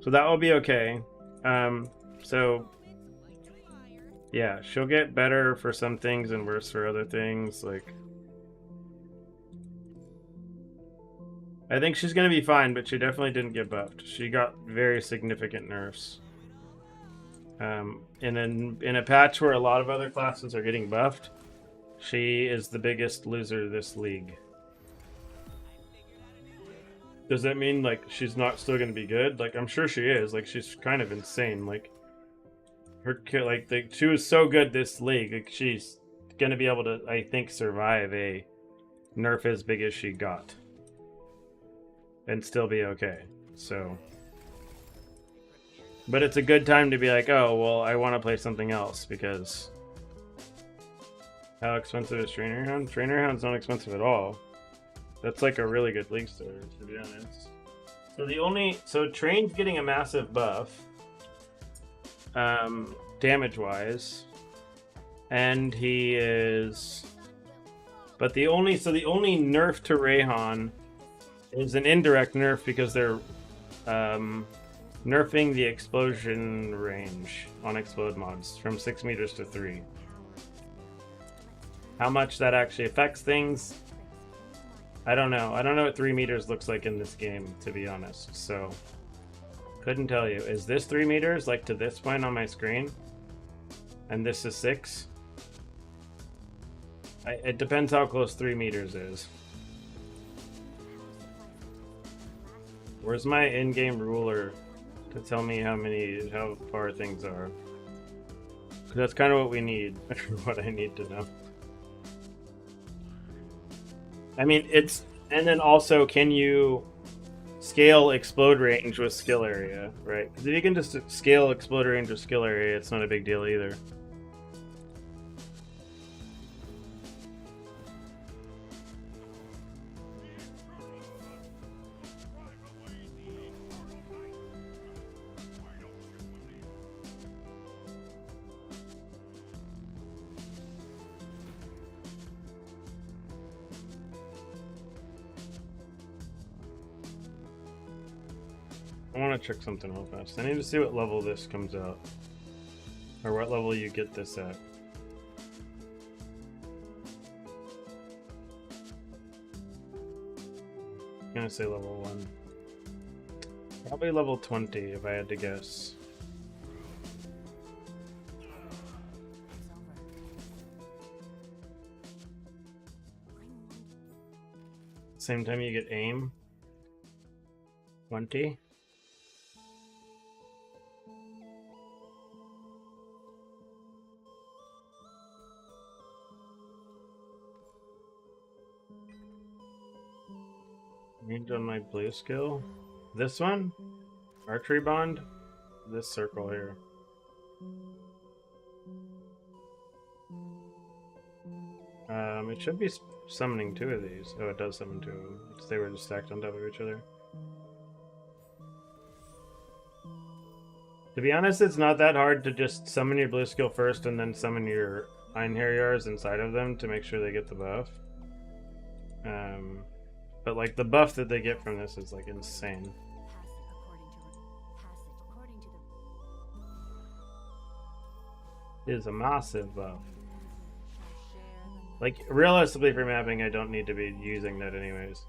So that will be okay. So... yeah, she'll get better for some things and worse for other things. Like, I think she's gonna be fine, but she definitely didn't get buffed. She got very significant nerfs. In a patch where a lot of other classes are getting buffed, she is the biggest loser this league. Does that mean like she's not still gonna be good? Like, I'm sure she is. Like, she's kind of insane. Like, she was so good this league. Like, she's gonna be able to, I think, survive a nerf as big as she got and still be okay. So, but it's a good time to be like, oh well, I want to play something else, because how expensive is Trainer Hound? Trainer Hound's not expensive at all. That's like a really good league starter, to be honest. So Train's getting a massive buff. Damage wise, and he is, but the only nerf to Rayhan is an indirect nerf, because they're nerfing the explosion range on explode mods from 6 meters to 3. How much that actually affects things, I don't know. I don't know what 3 meters looks like in this game, to be honest, so couldn't tell you. Is this 3 meters, like to this point on my screen? And this is 6? It depends how close 3 meters is. Where's my in-game ruler to tell me how far things are? Because that's kind of what we need, what I need to know. I mean, and then also, can you scale explode range with skill area, right? Because if you can just scale explode range with skill area, it's not a big deal either. I want to check something real fast. I need to see what level this comes out. Or what level you get this at. I'm gonna say level 1. Probably level 20 if I had to guess. Same time you get aim. 20. Range on my blue skill. This one? Archery bond? This circle here. It should be summoning 2 of these. Oh, it does summon 2 of them. They were just stacked on top of each other. To be honest, it's not that hard to just summon your blue skill first and then summon your Einherjars inside of them to make sure they get the buff. But like the buff that they get from this is like insane. It is a massive buff. Like, realistically for mapping, I don't need to be using that anyways.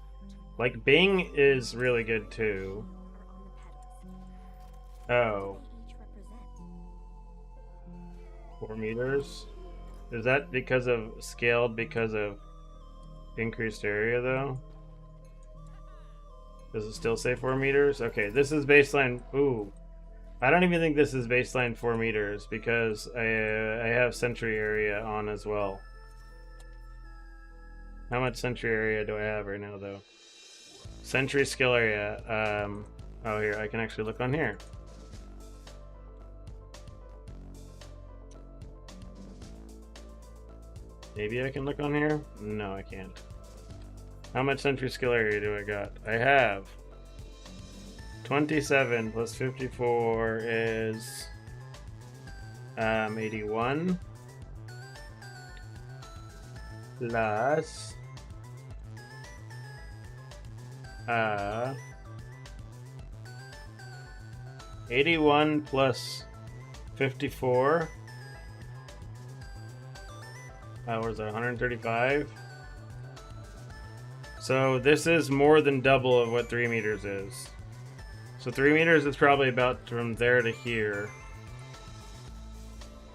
Like, Bing is really good too. Oh. 4 meters? Is that because of scaled because of increased area though? Does it still say 4 meters? Okay, this is baseline. Ooh. I don't even think this is baseline 4 meters because I have sentry area on as well. How much sentry area do I have right now, though? Sentry skill area. Oh, here. I can actually look on here. Maybe I can look on here? No, I can't. How much sentry skill area do I got? I have 27 plus 54 is 81 plus 81 plus 54. What is that? 135. So this is more than double of what 3 meters is. So 3 meters is probably about from there to here.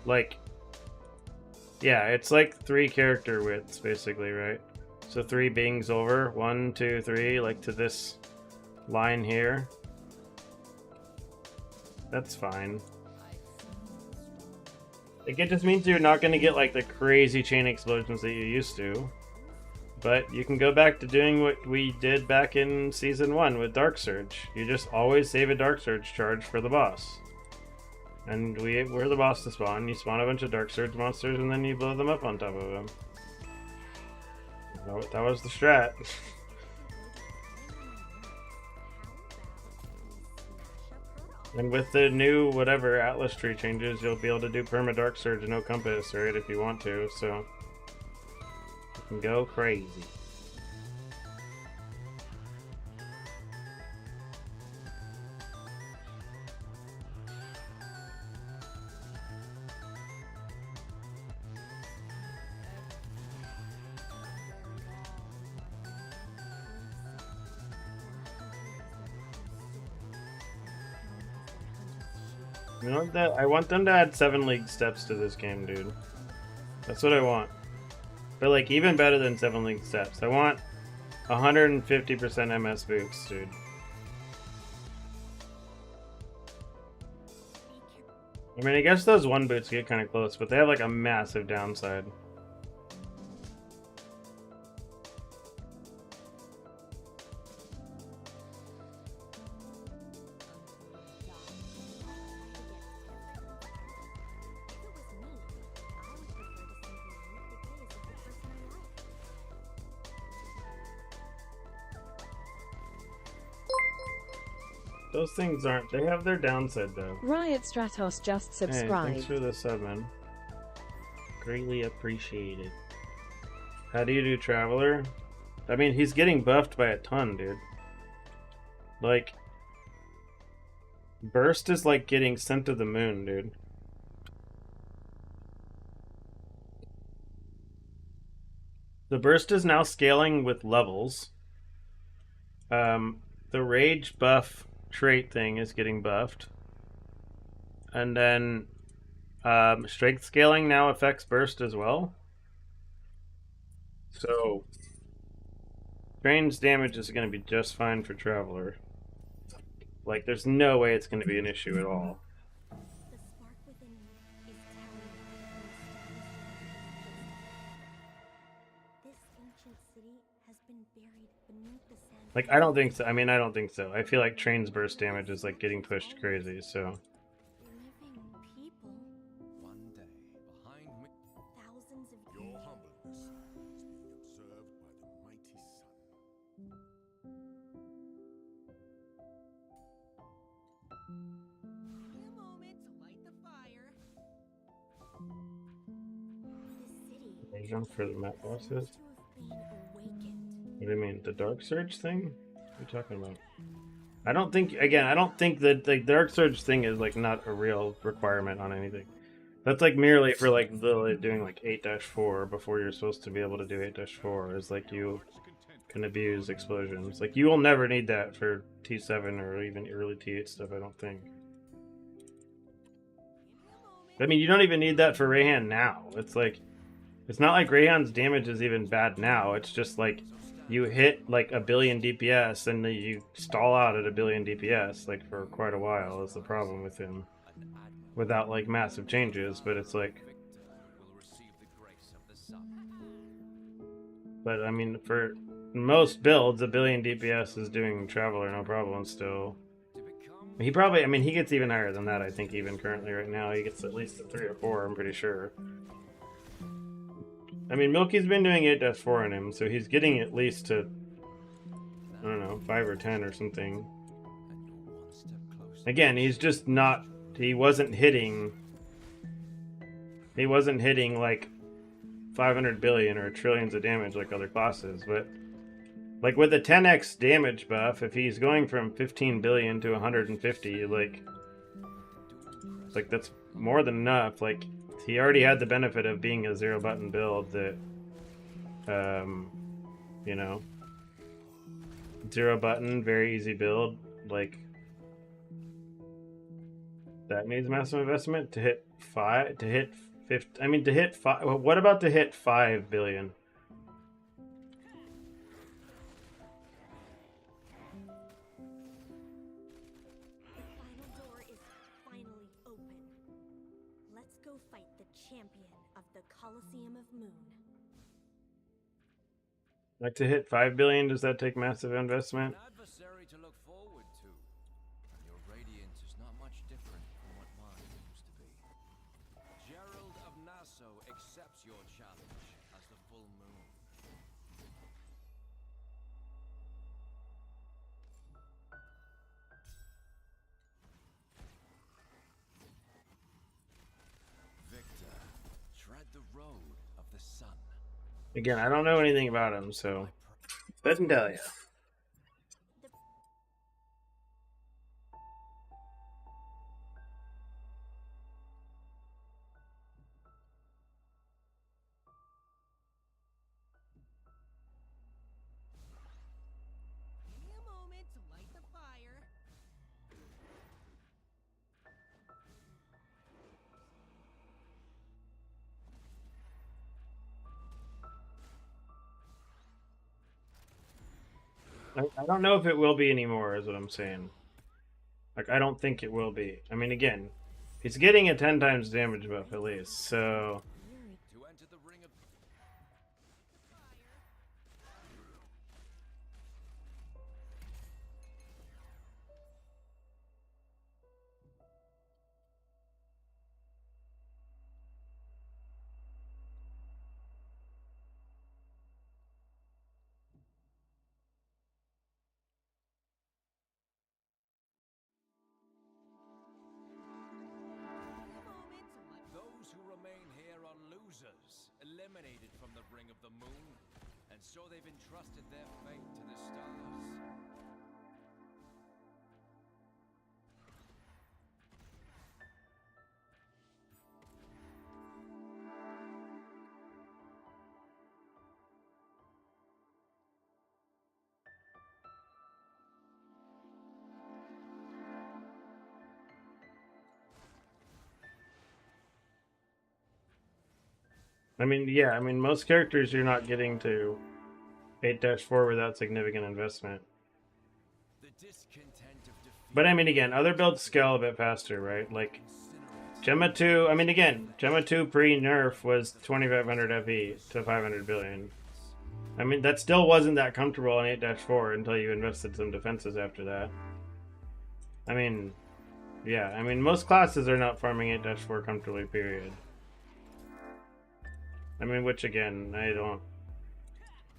Like, yeah, it's like 3 character widths basically, right? So 3 bings over, 1, 2, 3, like to this line here. That's fine. Like, it just means you're not going to get like the crazy chain explosions that you used to. But you can go back to doing what we did back in Season 1 with Dark Surge. You just always save a Dark Surge charge for the boss. And we're the boss to spawn. You spawn a bunch of Dark Surge monsters and then you blow them up on top of them. That was the strat. And with the new whatever Atlas tree changes, you'll be able to do perma Dark Surge and no compass, right, if you want to, so you can go crazy. You know what? I want them to add 7 league steps to this game, dude. That's what I want. But like even better than 7 league steps. I want 150% MS boosts, dude. I mean, I guess those 1 boots get kind of close, but they have like a massive downside. Those things aren't. They have their downside though. Riot Stratos just subscribed. Hey, thanks for the sub, man. Greatly appreciated. How do you do Traveler? I mean, he's getting buffed by a ton, dude. Like, Burst is like getting sent to the moon, dude. The Burst is now scaling with levels. The Rage buff trait thing is getting buffed. And then strength scaling now affects burst as well. So Train's damage is going to be just fine for Traveler. Like, there's no way it's going to be an issue at all. The spark within me is telling me this ancient city has been buried beneath the sand. Like, I don't think so. I mean, I don't think so. I feel like Train's burst damage is, like, getting pushed crazy, so... Living people, One day, behind me, thousands of Your years. humbleness is being observed by the mighty sun. A moment to light the fire. This city Version for the map bosses? seems to have been awakened. What do you mean? The Dark Surge thing? What are you talking about? I don't think, again, I don't think that the Dark Surge thing is, like, not a real requirement on anything. That's, like, merely for, like, literally doing, like, 8-4 before you're supposed to be able to do 8-4, is, like, you can abuse explosions. Like, you will never need that for T7 or even early T8 stuff, I don't think. I mean, you don't even need that for Rayhan now. It's, like, it's not like Rayhan's damage is even bad now. It's just, like, you hit like 1 billion DPS and then you stall out at 1 billion DPS like for quite a while is the problem with him. Without like massive changes, but it's like... will receive the grace of the sun. But I mean, for most builds, 1 billion DPS is doing Traveler no problem still. To become He probably, I mean, he gets even higher than that, I think, even currently right now. He gets at least a 3 or 4, I'm pretty sure. I mean, Milky's been doing 8-4 on him, so he's getting at least to, I don't know, 5 or 10 or something. and you're one step closer. Again, he's just not, he wasn't hitting like 500 billion or trillions of damage like other classes, but like with a 10x damage buff, if he's going from 15 billion to 150, like that's more than enough. Like, he already had the benefit of being a 0 button build that, you know, 0 button, very easy build. Like, that needs massive investment to hit 5, to hit 50. I mean, to hit 5. What about to hit 5 billion? The final door is finally open. Let's go fight the champion of the Colosseum of Moon. Like, to hit 5 billion, does that take massive investment? An adversary to look forward to. And your radiance is not much different from what mine used to be. Gerald of Nassau accepts your challenge as the full moon. Victor, tread the road of the sun. Again, I don't know anything about him, so doesn't tell you. Give me a moment to light the fire. I don't know if it will be anymore, is what I'm saying. Like, I don't think it will be. I mean, again, he's getting a 10 times damage buff at least, so... To enter the ring of those who remain here are losers, eliminated from the ring of the moon, and so they've entrusted their fate to the stars. I mean, yeah, I mean, most characters you're not getting to 8-4 without significant investment. The discontent of defeat. But I mean, again, other builds scale a bit faster, right? Like Gemma 2, I mean, again, Gemma 2 pre-nerf was 2500 FE to 500 billion. I mean, that still wasn't that comfortable on 8-4 until you invested some defenses after that. I mean, yeah, I mean, most classes are not farming 8-4 comfortably, period. I mean, which again, I don't.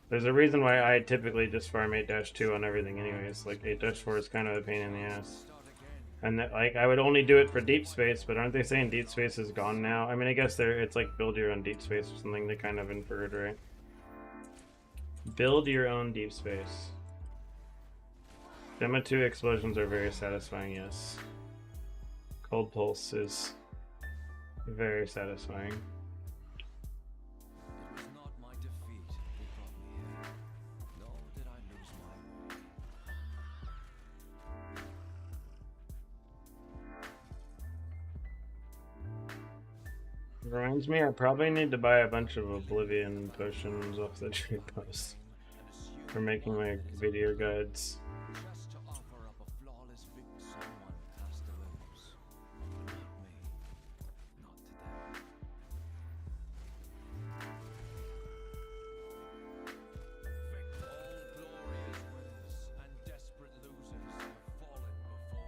There's a reason why I typically just farm 8-2 on everything anyways. Like 8-4 is kind of a pain in the ass. And that, like, I would only do it for deep space, but aren't they saying deep space is gone now? I mean, I guess it's like build your own deep space or something they kind of inferred, right? Build your own deep space. Gemma 2 explosions are very satisfying, yes. Cold Pulse is very satisfying. It was not my defeat that brought me here, nor did I lose my way. Reminds me, I probably need to buy a bunch of Oblivion potions off the trade post for making my video guides. Just to offer up a flawless victory. Someone has to lose. Not me. Not today. All glorious winners and desperate losers have fallen before me.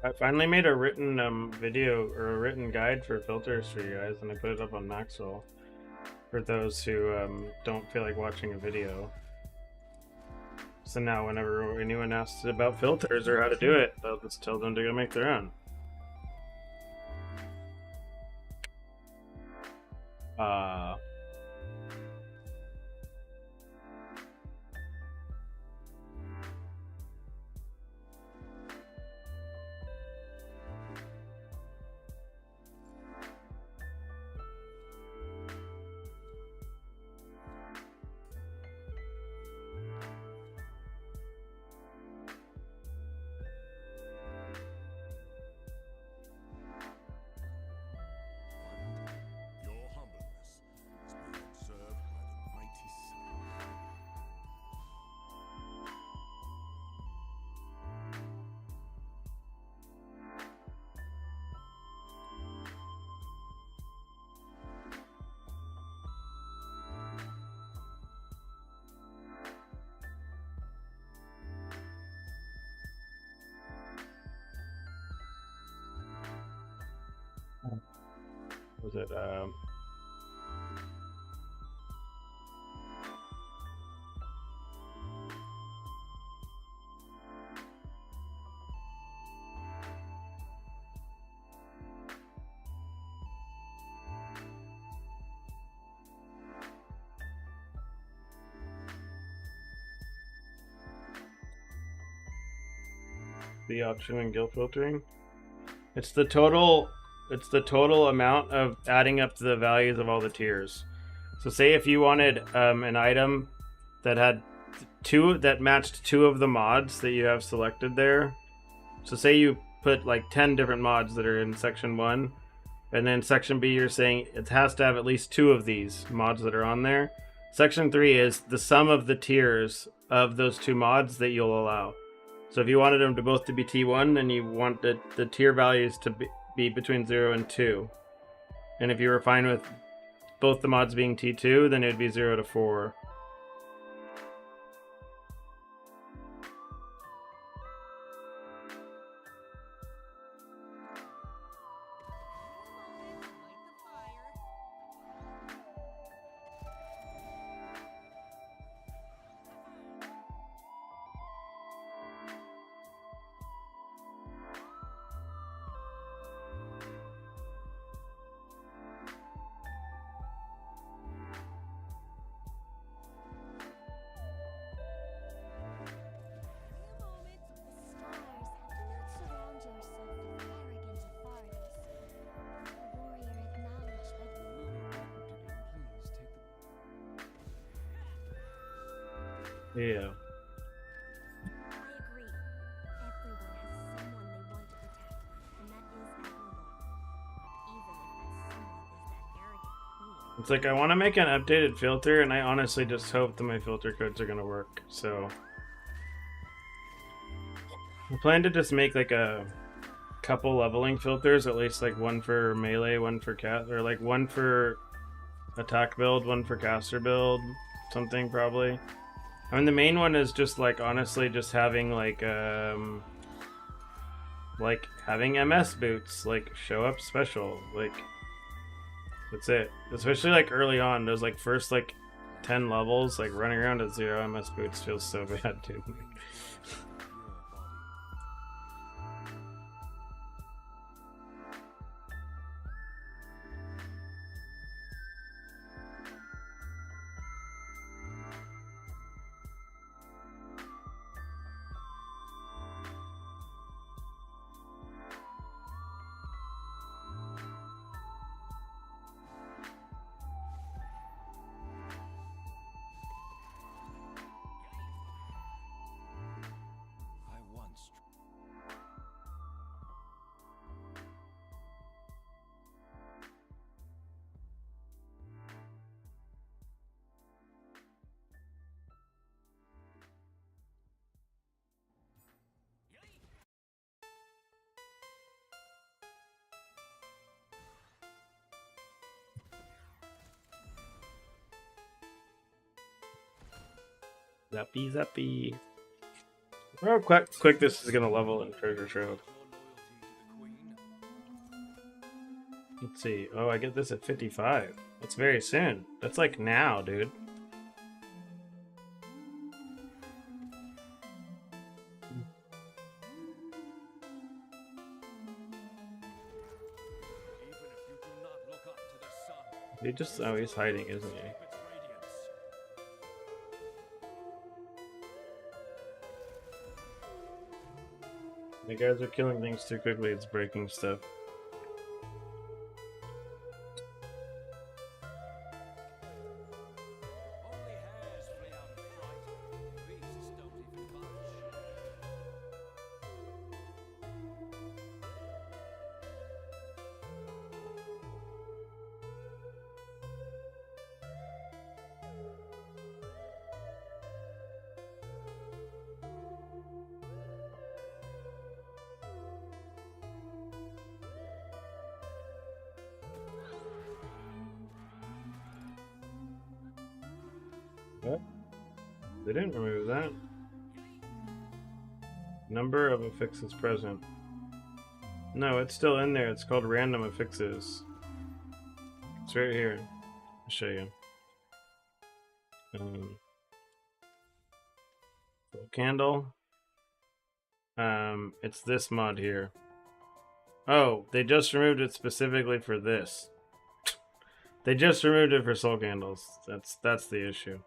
I finally made a written video or a written guide for filters for you guys, and I put it up on maxroll for those who don't feel like watching a video. So now whenever anyone asks about filters or how to do it, they'll just tell them to go make their own. Your humbleness is being observed by the mighty sun. Was it the option in guild filtering? It's the total amount of adding up the values of all the tiers. So say if you wanted an item that had that matched 2 of the mods that you have selected there. So say you put like 10 different mods that are in section 1, and then section B you're saying it has to have at least 2 of these mods that are on there. Section 3 is the sum of the tiers of those 2 mods that you'll allow. So if you wanted them to both to be T1, then you want the tier values to be between 0 and 2. And if you were fine with both the mods being T2, then it would be 0 to 4. Yeah. I agree. Everyone has someone they want to protect, and that is admirable. Even if that someone It's like I want to make an updated filter, and I honestly just hope that my filter codes are gonna work. So I plan to just make like a couple leveling filters, at least like one for melee, one for cast, or like one for attack build, one for caster build, something probably. I mean, the main one is just like honestly just having like having MS boots, like show up special, like that's it. Especially like early on, those like first like 10 levels, like running around at 0 MS boots feels so bad, dude. I once. Zappy zappy. How quick this is gonna level in Treasure Trove. Let's see. Oh, I get this at 55. That's very soon. That's like now, dude. He just, oh, he's hiding, isn't he? The guys are killing things too quickly, it's breaking stuff. Only hares flee out of fright. Beasts don't even budge. What? They didn't remove that. Number of affixes present. No, it's still in there. It's called random affixes. It's right here. I'll show you. Full candle. It's this mod here. Oh, they just removed it specifically for this. They just removed it for soul candles. That's the issue.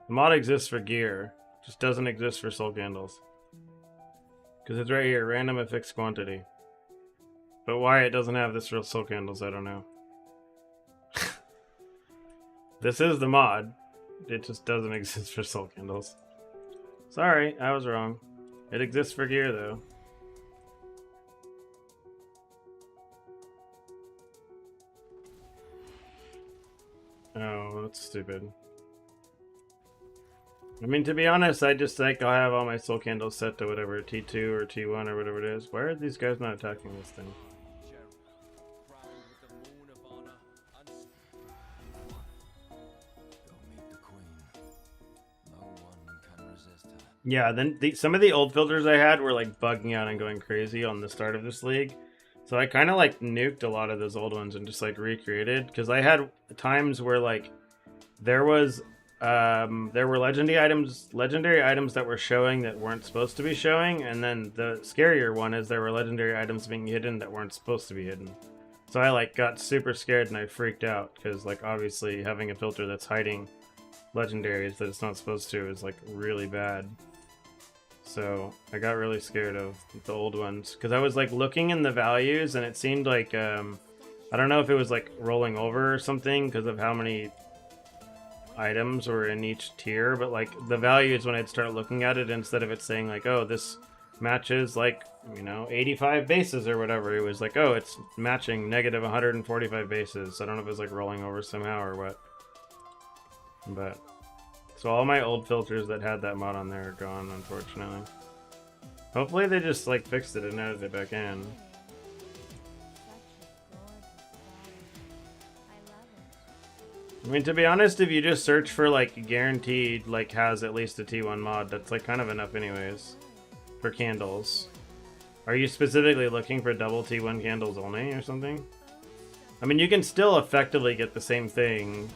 The mod exists for gear, just doesn't exist for soul candles. Because it's right here, random affixed quantity. But why it doesn't have this for soul candles, I don't know. This is the mod. It just doesn't exist for soul candles. Sorry, I was wrong. It exists for gear though. Oh, that's stupid. I mean, to be honest, I just like I'll have all my soul candles set to whatever, T2 or T1 or whatever it is. Why are these guys not attacking this thing? Crowned with the moon of honor and don't meet the queen. No one can resist her. Yeah, then some of the old filters I had were like bugging out and going crazy on the start of this league. So I kind of like nuked a lot of those old ones and just like recreated. Because I had times where like there were legendary items that were showing that weren't supposed to be showing, and then the scarier one is there were legendary items being hidden that weren't supposed to be hidden. So I like got super scared and I freaked out because like obviously having a filter that's hiding legendaries that it's not supposed to is like really bad. So I got really scared of the old ones because I was like looking in the values and it seemed like I don't know if it was like rolling over or something because of how many items were in each tier, but like the values when I'd start looking at it, instead of it saying like, oh, this matches like, you know, 85 bases or whatever. It was like, oh, it's matching negative 145 bases. I don't know if it's like rolling over somehow or what. But so all my old filters that had that mod on there are gone, unfortunately. Hopefully they just like fixed it and added it back in. I mean, to be honest, if you just search for like guaranteed, like has at least a T1 mod, that's like kind of enough anyways for candles. Are you specifically looking for double T1 candles only or something? I mean, you can still effectively get the same thing.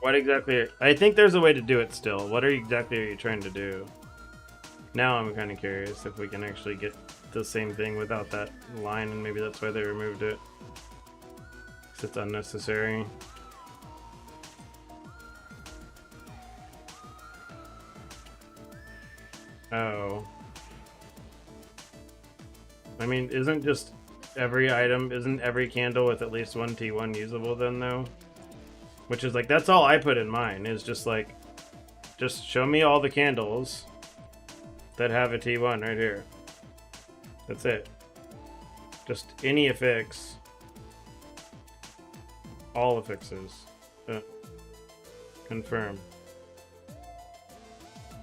What exactly? I think there's a way to do it still. What exactly are you trying to do? Now I'm kind of curious if we can actually get the same thing without that line, and maybe that's why they removed it. 'Cause it's unnecessary. Oh. I mean, isn't every candle with at least one T1 usable then, though? Which is like, that's all I put in mine, is just like, just show me all the candles that have a T1 right here. That's it. Just any affix. All affixes. Confirm.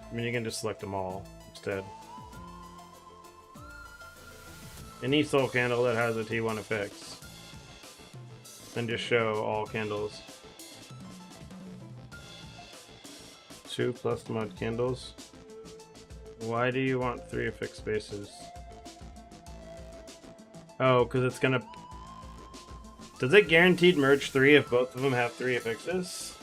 I mean, you can just select them all instead. Any soul candle that has a T1 affix. Then just show all candles. 2 plus mod candles. Why do you want 3 affixed spaces? Oh, because it's gonna... Does it guaranteed merge 3 if both of them have 3 affixes?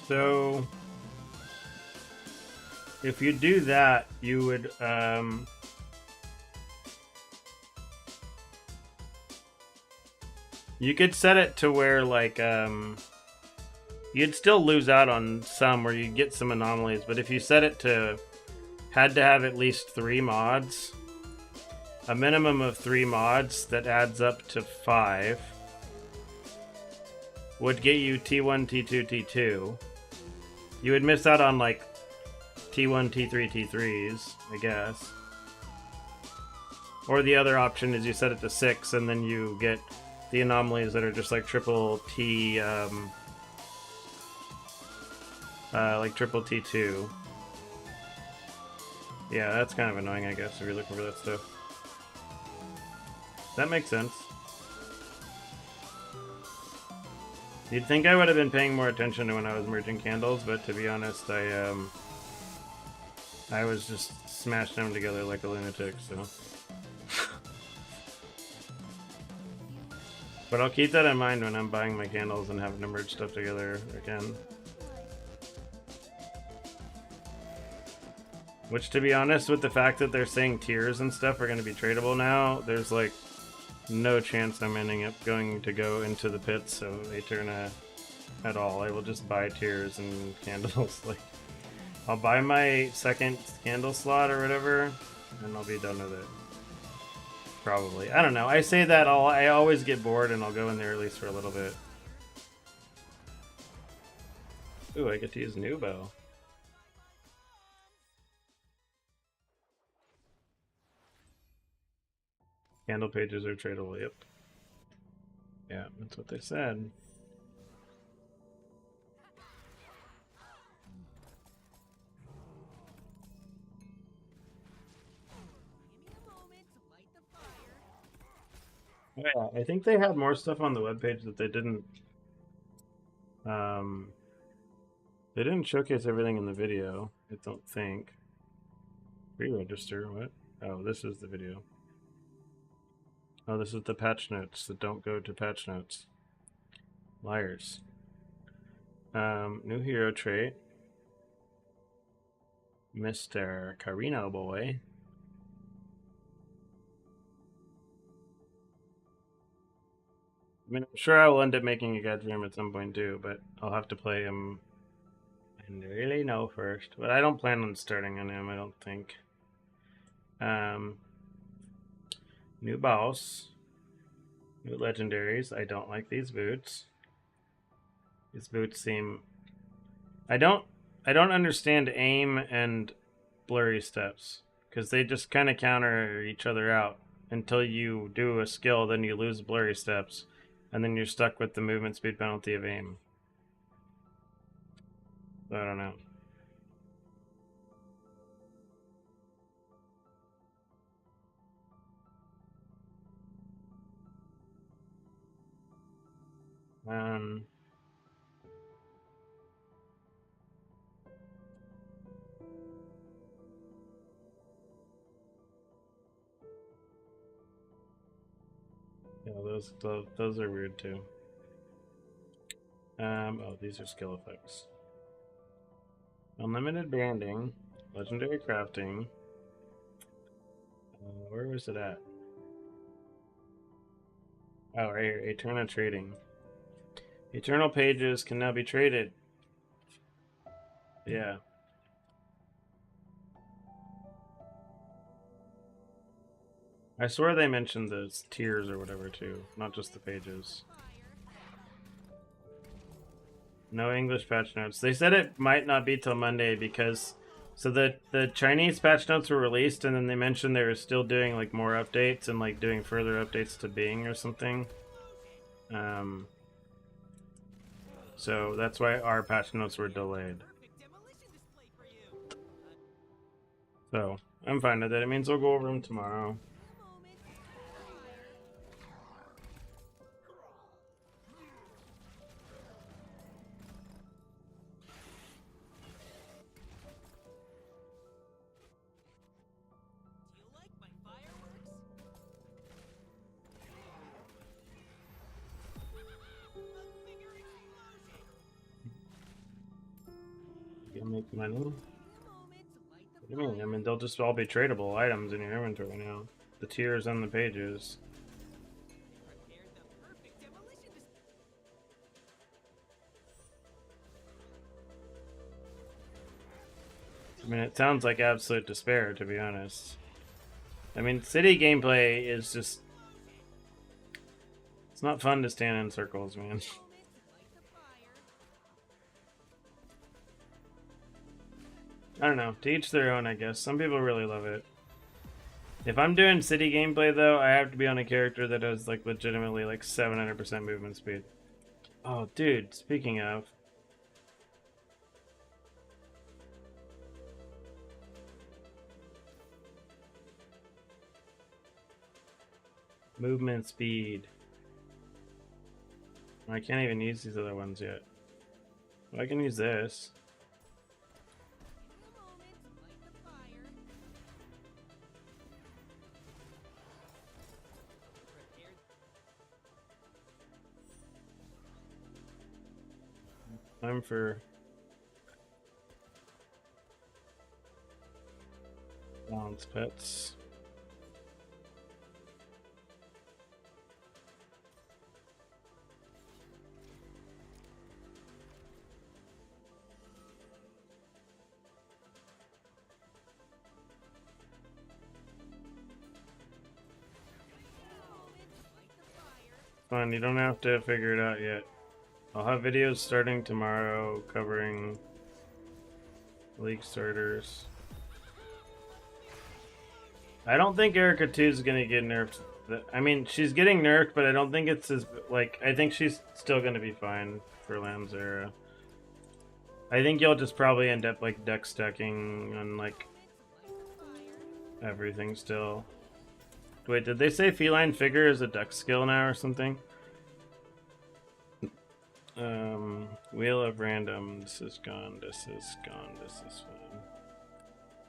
So... if you do that, you would, you could set it to where, like, you'd still lose out on some where you'd get some anomalies, but if you set it to, had to have at least 3 mods, a minimum of 3 mods that adds up to 5, would get you T1, T2, T2. You would miss out on, like, T1, T3, T3s, I guess. Or the other option is you set it to 6 and then you get the anomalies that are just like triple T, like triple T2. Yeah, that's kind of annoying, I guess, if you're looking for that stuff. That makes sense. You'd think I would have been paying more attention to when I was merging candles, but to be honest, I was just smashing them together like a lunatic, so. But I'll keep that in mind when I'm buying my candles and having to merge stuff together again. Which, to be honest, with the fact that they're saying tiers and stuff are going to be tradable now, there's like no chance I'm ending up going into the pits of Aeterna at all. I will just buy tiers and candles. Like, I'll buy my second candle slot or whatever, and I'll be done with it. Probably. I don't know. I say that I always get bored and I'll go in there at least for a little bit. Ooh, I get to use Nubo. Candle pages are tradable, yep. Yeah, that's what they said. Yeah, I think they had more stuff on the webpage that they didn't showcase everything in the video, I don't think. Pre-register, what? Oh, this is the video. Oh, this is the patch notes that don't go to patch notes. Liars. New hero trait. Mr. Carino boy. I mean, I'm sure I will end up making a guide for him at some point too, but I'll have to play him and really know first. But I don't plan on starting on him, I don't think. New boss. New legendaries. I don't like these boots. These boots seem... I don't understand aim and blurry steps, because they just kind of counter each other out until you do a skill, then you lose blurry steps, and then you're stuck with the movement speed penalty of aim. So I don't know. Yeah, those are weird too. Oh, these are skill effects. Unlimited branding, legendary crafting. Where was it at? Oh, right here. Eternal trading. Eternal pages can now be traded. Yeah. I swear they mentioned the tiers or whatever too, not just the pages. No English patch notes. They said it might not be till Monday because... So the Chinese patch notes were released, and then they mentioned they were still doing like more updates and like doing further updates to Bing or something. So that's why our patch notes were delayed. So I'm fine with it. It means we'll go over them tomorrow. Make money. What do you mean? I mean, they'll just all be tradable items in your inventory now. The tiers and the pages. I mean, it sounds like absolute despair, to be honest. I mean, city gameplay is just... It's not fun to stand in circles, man. I don't know. To each their own, I guess. Some people really love it. If I'm doing city gameplay, though, I have to be on a character that has, like, legitimately, like, 700% movement speed. Oh, dude, speaking of... Movement speed. I can't even use these other ones yet. Well, I can use this. Time for balance pets. Fine, you don't have to figure it out yet. I'll have videos starting tomorrow covering League starters. I don't think Erica 2 is gonna get nerfed. I mean, she's getting nerfed, but I don't think it's as... Like, I think she's still gonna be fine for Lanzera. I think you'll just probably end up, like, deck stacking on, like, everything still. Wait, did they say Feline Figure is a deck skill now or something? Wheel of Random. This is gone. This is gone. This is fine.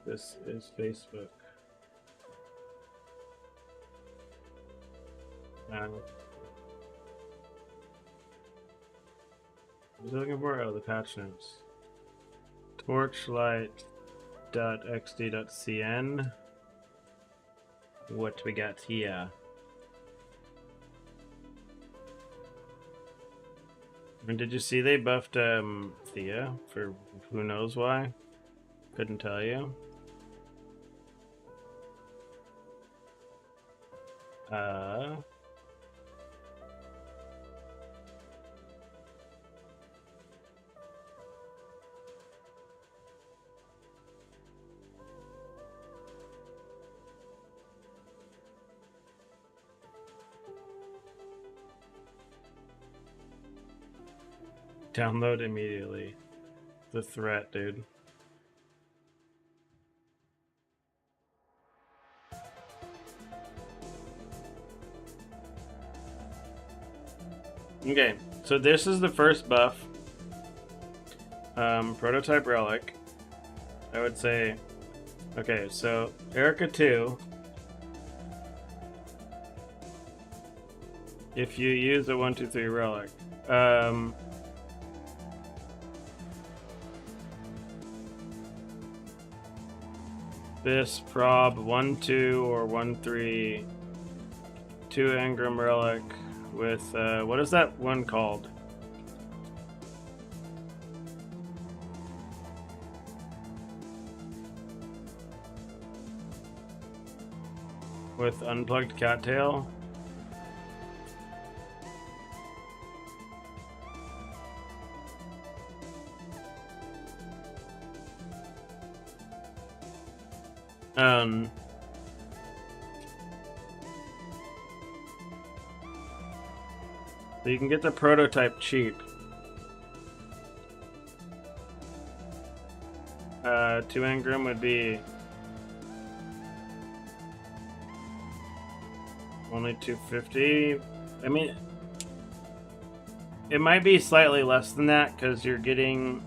This is Facebook. What was I looking for? Oh, the patch notes. Torchlight.xd.cn. What we got here? And did you see they buffed Thea for who knows why? Couldn't tell you. Download immediately. The threat, dude. Okay, so this is the first buff. Prototype relic. I would say, okay, so Erica 2. If you use a 1, 2, 3 relic, this prob 1, 2 or 1, 3, 2 engram relic with what is that one called? With unplugged cattail. So you can get the prototype cheap. 2 engram would be only 250. I mean, it might be slightly less than that because you're getting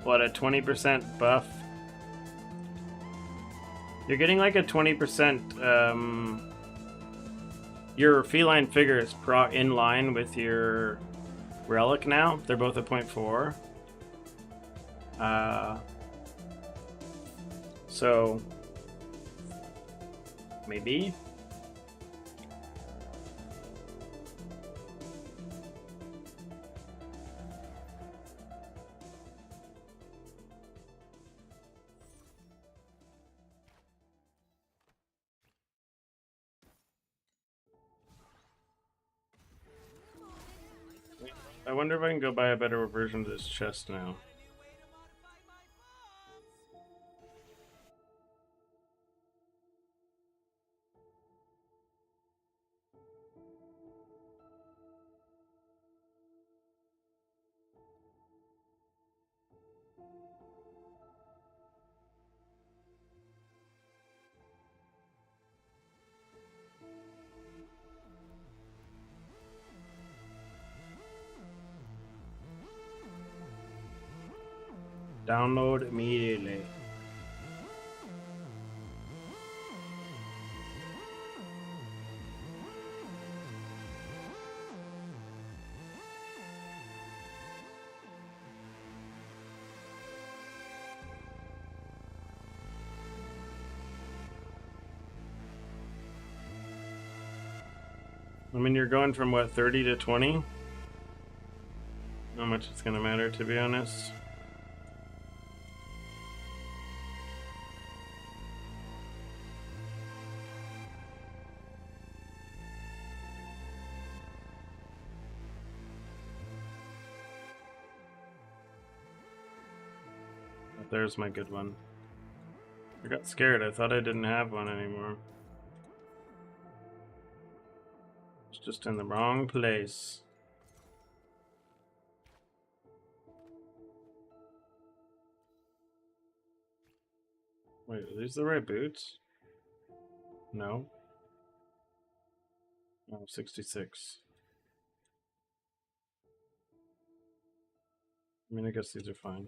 what, a 20% buff. You're getting like a 20%. Your feline figure is in line with your relic now. They're both at 0.4. So maybe. I wonder if I can go buy a better version of this chest now. Download immediately. I mean, you're going from what, 30 to 20? Not much it's gonna matter, to be honest. There's my good one. I got scared. I thought I didn't have one anymore. It's just in the wrong place. Wait, are these the right boots? No. Oh, 66. I mean, I guess these are fine.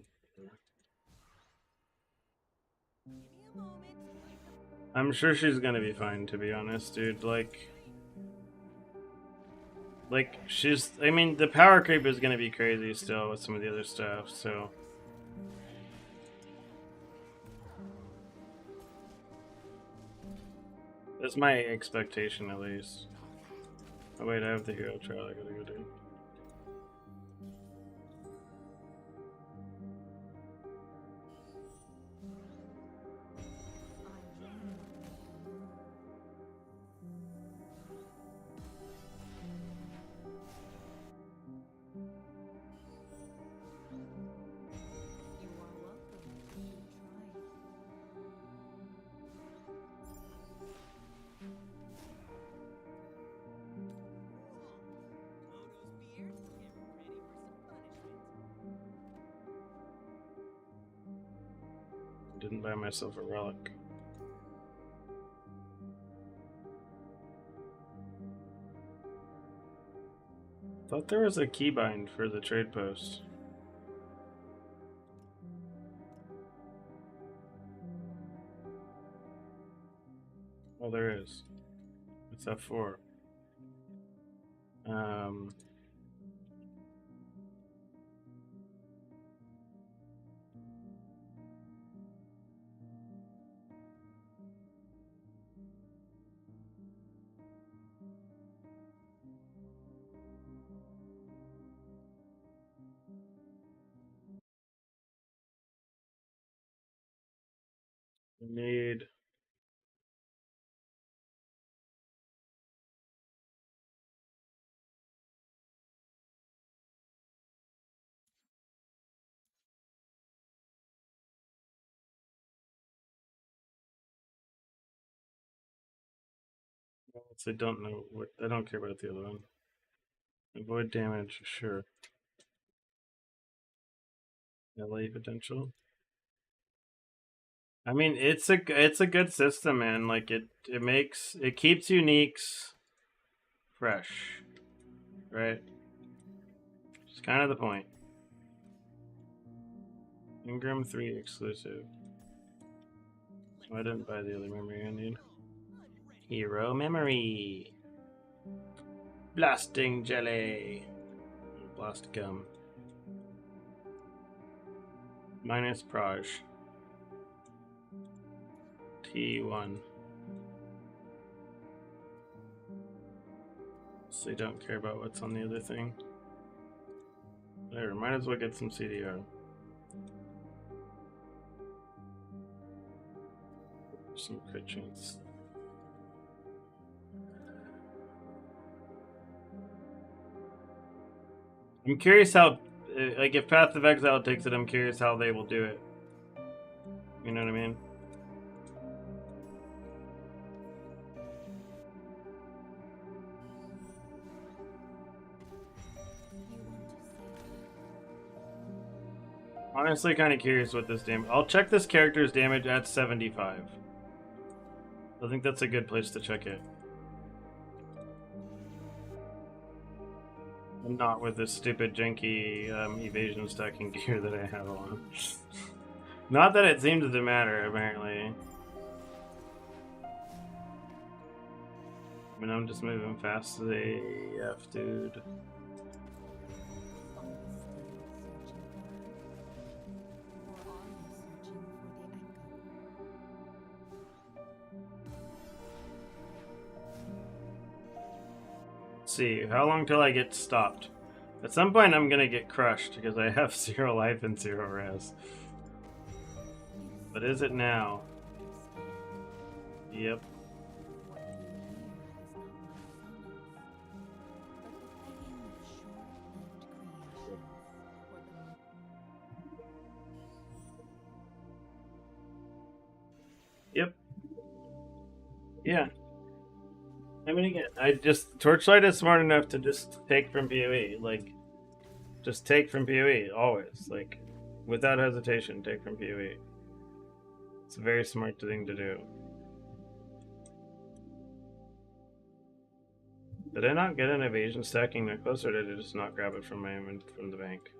I'm sure she's gonna be fine, to be honest, dude. Like, she's... I mean, the power creep is gonna be crazy still with some of the other stuff, so... That's my expectation, at least. Oh wait, I have the hero trial I gotta go do. didn't buy myself a relic. Thought there was a keybind for the trade post. Oh, there is. It's F4. We need I don't know what I don't care about the other one. Avoid damage, sure. LA potential. I mean, it's a good system, man. Like it keeps uniques fresh, right? It's kind of the point. Ingram 3 exclusive. Oh, I didn't buy the other memory I need. Hero memory. Blasting jelly. Blast gum. Minus Proj. T1. So you don't care about what's on the other thing. There, might as well get some CDR. Some crit chance. I'm curious how, like, if Path of Exile takes it, I'm curious how they will do it. You know what I mean? Honestly, kind of curious what this damage. I'll check this character's damage at 75. I think that's a good place to check it. Not with this stupid janky evasion stacking gear that I have on. Not that it seems to matter, apparently. I mean, I'm just moving fast as AF, dude. See, how long till I get stopped? At some point I'm gonna get crushed because I have 0 life and 0 res. But is it now? Yep. Yep. Yeah. I mean, again, Torchlight is smart enough to just take from PoE. Like, just take from PoE, always. Like, without hesitation, take from PoE. It's a very smart thing to do. Did I not get an evasion stacking necklace, or did I just not grab it from from the bank?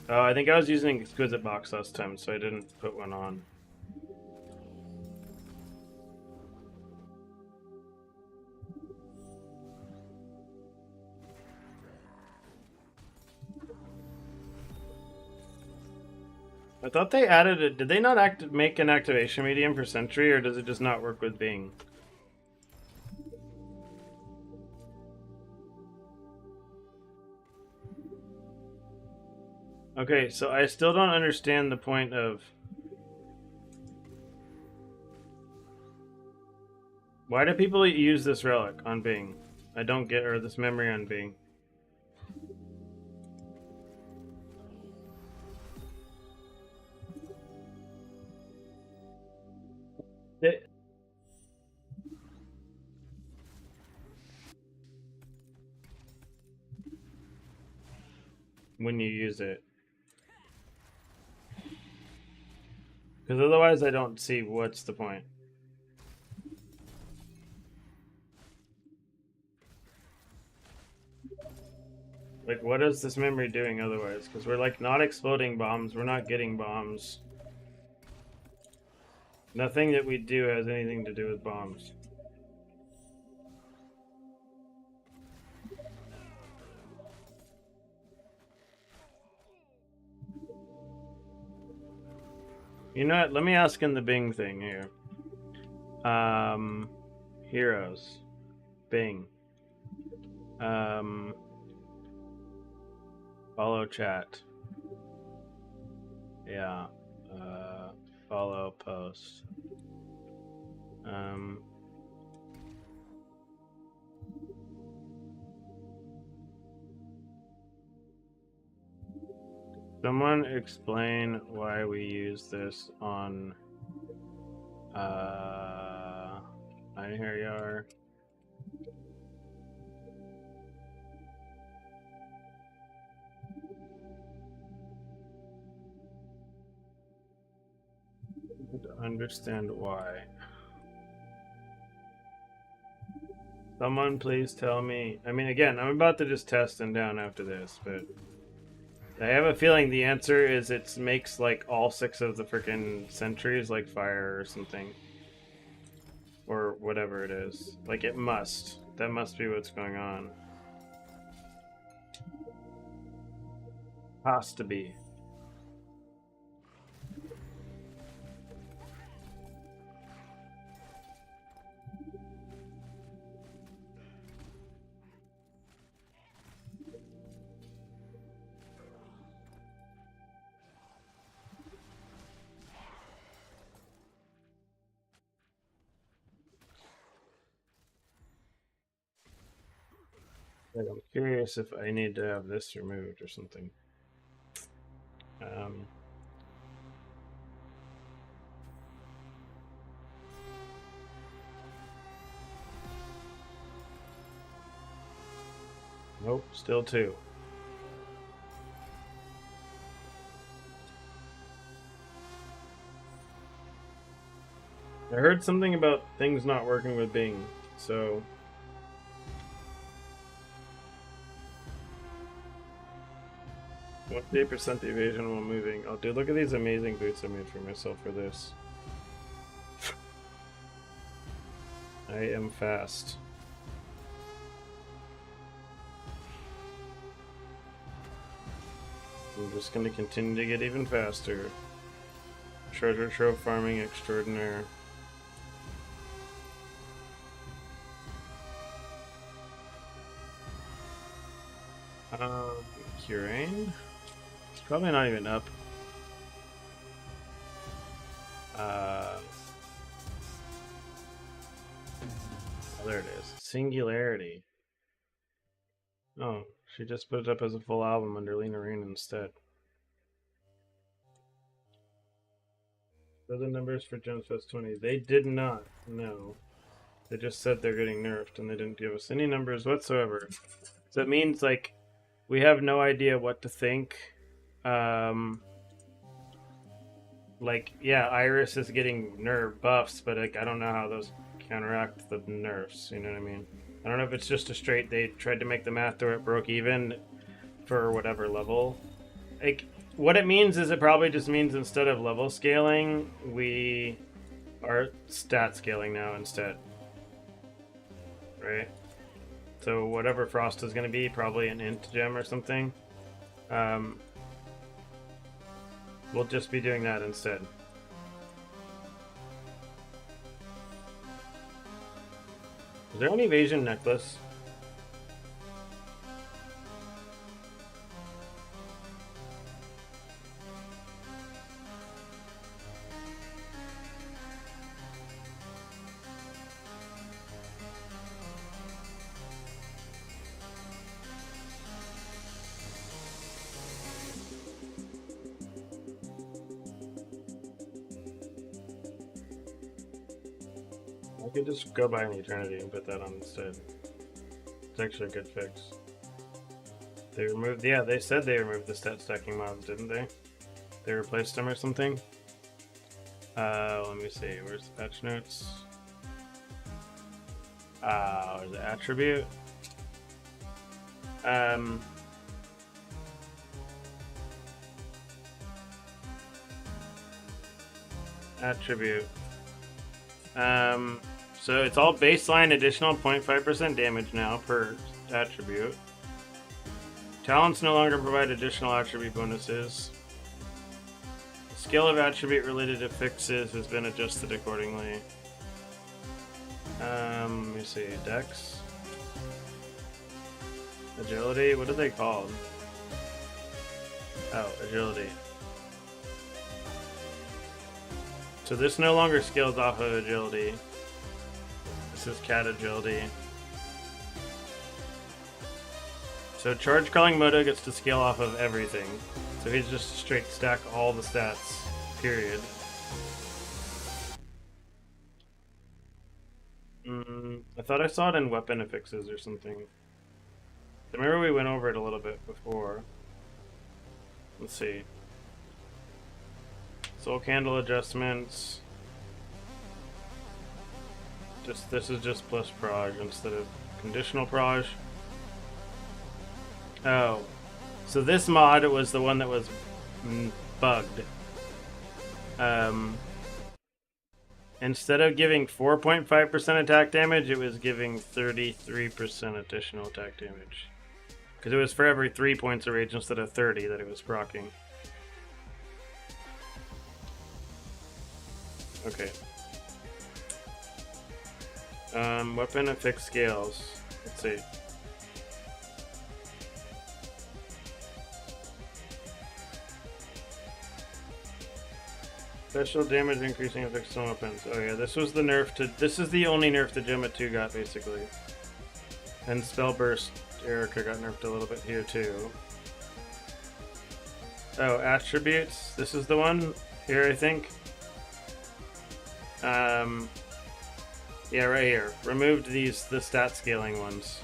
Oh, I think I was using Exquisite Box last time, so I didn't put one on. I thought they added it. Did they not make an activation medium for Sentry, or does it just not work with Bing? Okay, so I still don't understand the point of... Why do people use this relic on Bing? I don't get, or this memory on Bing. When you use it. Because otherwise I don't see what's the point. Like, what is this memory doing otherwise? Because we're, like, not exploding bombs. We're not getting bombs. Nothing that we do has anything to do with bombs. You know what? Let me ask in the Bing thing here. Heroes. Bing. Follow chat. Yeah. Follow post. Someone explain why we use this on here you are. Understand why. Someone please tell me. I mean, again, I'm about to just test and down after this, but I have a feeling the answer is it makes like all 6 of the freaking sentries like fire or something. Or whatever it is. Like it must. That must be what's going on. Has to be. I'm curious if I need to have this removed or something. Nope, still 2. I heard something about things not working with Bing, so... What 8% evasion while moving? Oh, dude, look at these amazing boots I made for myself for this. I am fast. I'm just gonna continue to get even faster. Treasure trove farming extraordinaire. Curane? It's probably not even up. Oh, there it is. Singularity. Oh, she just put it up as a full album under Lena Rain instead. What are the numbers for Gems Fest 20? They did not know. They just said they're getting nerfed and they didn't give us any numbers whatsoever. So it means, like, we have no idea what to think. Like, yeah, Iris is getting nerf buffs, but like I don't know how those counteract the nerfs, you know what I mean? I don't know if it's just a straight, they tried to make the math where it broke even for whatever level. Like, what it means is it probably just means instead of level scaling, we are stat scaling now instead. Right? So whatever Frost is going to be, probably an int gem or something. We'll just be doing that instead. Is there an evasion necklace? I could just go buy an Eternity and put that on instead. It's actually a good fix. They removed, yeah, they said they removed the stat stacking mods, didn't they? They replaced them or something? Let me see. Where's the patch notes? Where's the attribute? Attribute. So it's all baseline additional 0.5% damage now per attribute. Talents no longer provide additional attribute bonuses. Skill of attribute related to fixes has been adjusted accordingly. Let me see. Dex. Agility? What are they called? Oh, agility. So this no longer scales off of agility. This is cat agility. So charge calling Moto gets to scale off of everything. So he's just straight stack all the stats, period. I thought I saw it in weapon affixes or something. I remember we went over it a little bit before. Let's see. Soul candle adjustments. This is just plus proj instead of conditional proj. Oh, so this mod was the one that was bugged. Instead of giving 4.5% attack damage, it was giving 33% additional attack damage. Because it was for every 3 points of rage instead of 30 that it was proccing. Okay. Weapon affix scales. Let's see. Special damage increasing affixed on weapons. Oh yeah, this was the nerf to. This is the only nerf that Gemma 2 got basically. And Spell Burst, Erica got nerfed a little bit here too. Oh, attributes. This is the one here, I think. Yeah, right here. Removed the stat scaling ones.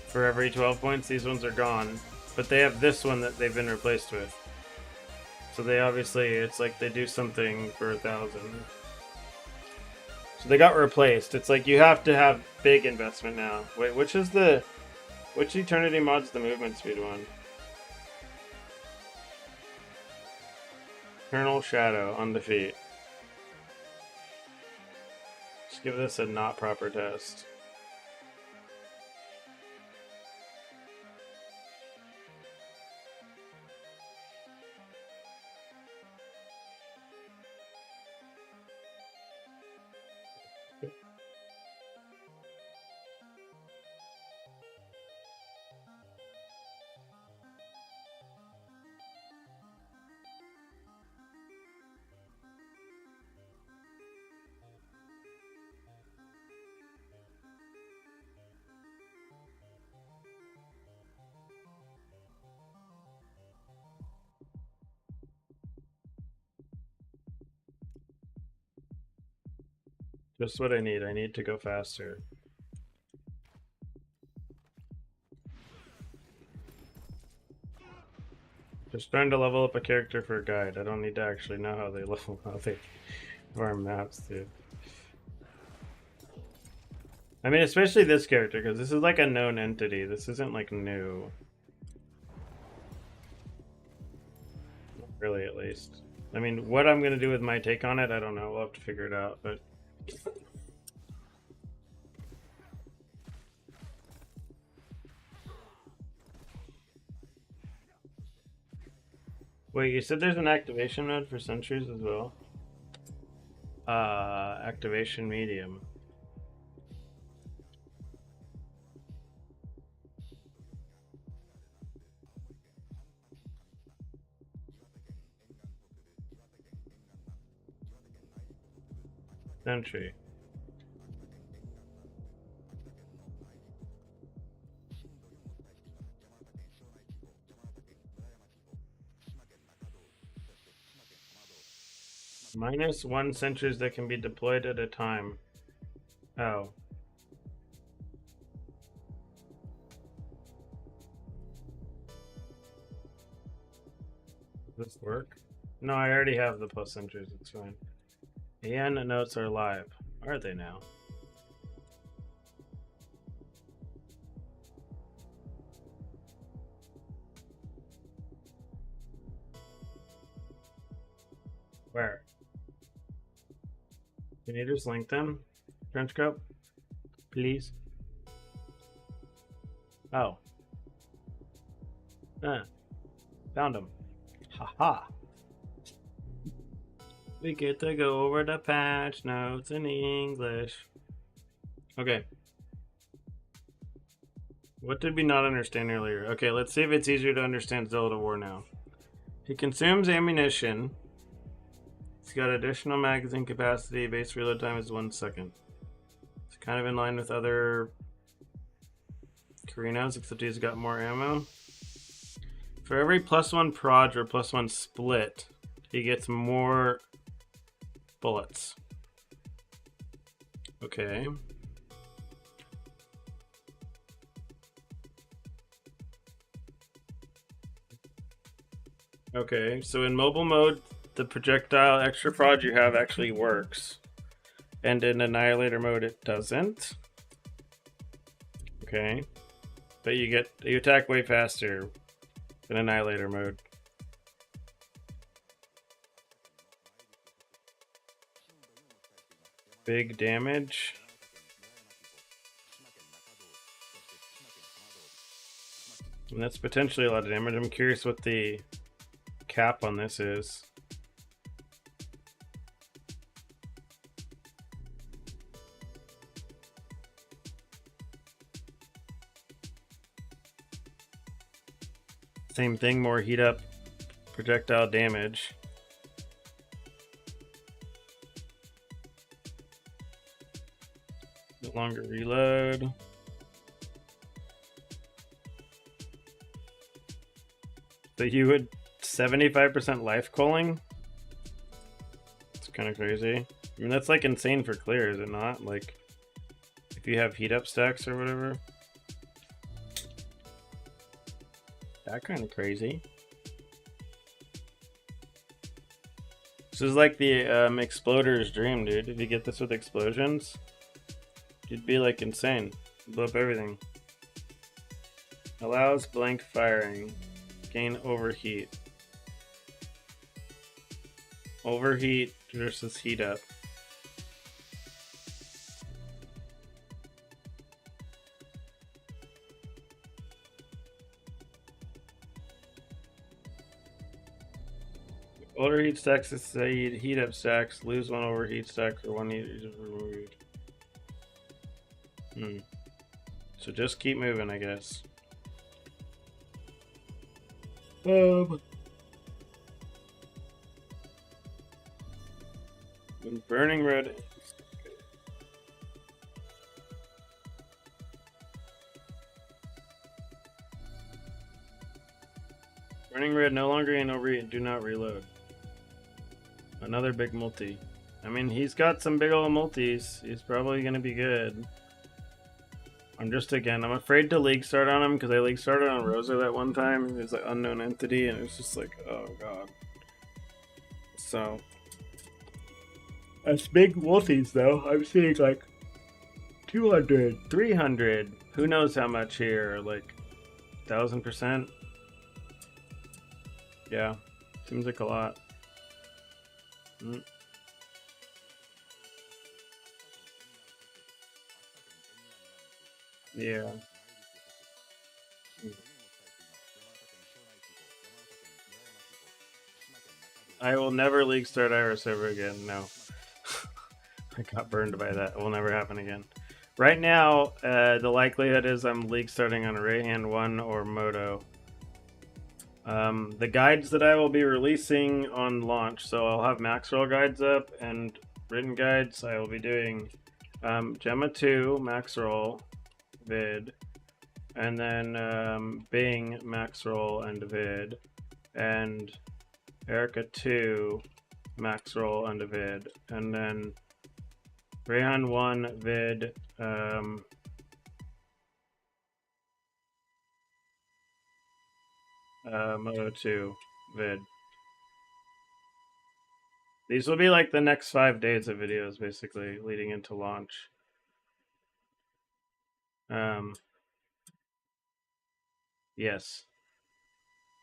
For every 12 points, these ones are gone. But they have this one that they've been replaced with. So they obviously, it's like they do something for 1,000. So they got replaced. It's like you have to have big investment now. Wait, which Eternity mod's the movement speed one? Eternal Shadow on defeat. Just give this a not proper test. Just what I need. I need to go faster. Just trying to level up a character for a guide. I don't need to actually know how they level, how they farm maps, dude. I mean, especially this character, because this is like a known entity. This isn't like new. Not really, at least. I mean, what I'm going to do with my take on it, I don't know. We'll have to figure it out, but... Wait, you said there's an activation mode for sentries as well? Activation medium. Sentry. -1 sentries that can be deployed at a time. Oh. Does this work? No, I already have the plus sentries, it's fine. And notes are live. Are they now? Where? Can you just link them? Trench coat? Please? Oh. Found them. Haha. We get to go over the patch notes in English. Okay. What did we not understand earlier? Okay, let's see if it's easier to understand Zelda War now. He consumes ammunition. He's got additional magazine capacity. Base reload time is 1 second. It's kind of in line with other Karinos, except he's got more ammo. For every +1 proj or +1 split, he gets more bullets. Okay. Okay, so in mobile mode, the projectile extra proj you have actually works. And in Annihilator mode, it doesn't. Okay. But you attack way faster in Annihilator mode. Big damage. And that's potentially a lot of damage. I'm curious what the cap on this is. Same thing, more heat up projectile damage. No longer reload. So you would 75% life culling? It's kind of crazy. I mean, that's like insane for clear, is it not? Like, if you have heat up stacks or whatever. That kind of crazy. This is like the exploder's dream, dude. If you get this with explosions, you'd be like insane. Blow up everything. Allows blank firing. Gain overheat. Overheat versus heat up. Overheat stacks is say heat up stacks. Lose 1 overheat stack or 1 heat is removed. So just keep moving, I guess. When burning red. Burning red no longer in overheat. Do not reload. Another big multi. I mean, he's got some big old multis. He's probably gonna be good. I'm afraid to league start on him because I league started on Rosa that one time. It was an unknown entity, and it was just like, oh god. So that's big multis though. I'm seeing like 200, 300. Who knows how much here? Like 1000%. Yeah, seems like a lot. Yeah. I will never league start Iris ever again. No. I got burned by that. It will never happen again. Right now, the likelihood is I'm league starting on Rayhan 1 or Moto. The guides that I will be releasing on launch, so I'll have maxroll guides up and written guides. I will be doing Gemma 2 maxroll vid, and then Bing maxroll and vid, and Erica 2 maxroll and vid, and then Rayhan 1 vid, Moto 2 vid. These will be like the next 5 days of videos, basically, leading into launch. Yes.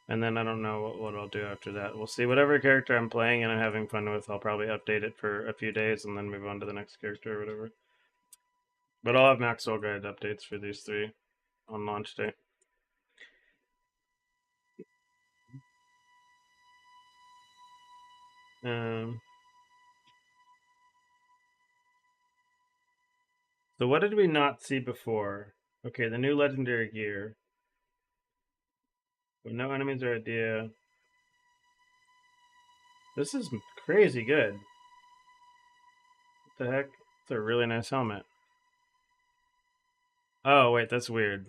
And then I don't know what I'll do after that. We'll see. Whatever character I'm playing and I'm having fun with, I'll probably update it for a few days and then move on to the next character or whatever. But I'll have maxroll guide updates for these 3 on launch day. So what did we not see before? Okay, the new legendary gear. But no enemies or idea. This is crazy good. What the heck? It's a really nice helmet. Oh, wait, that's weird.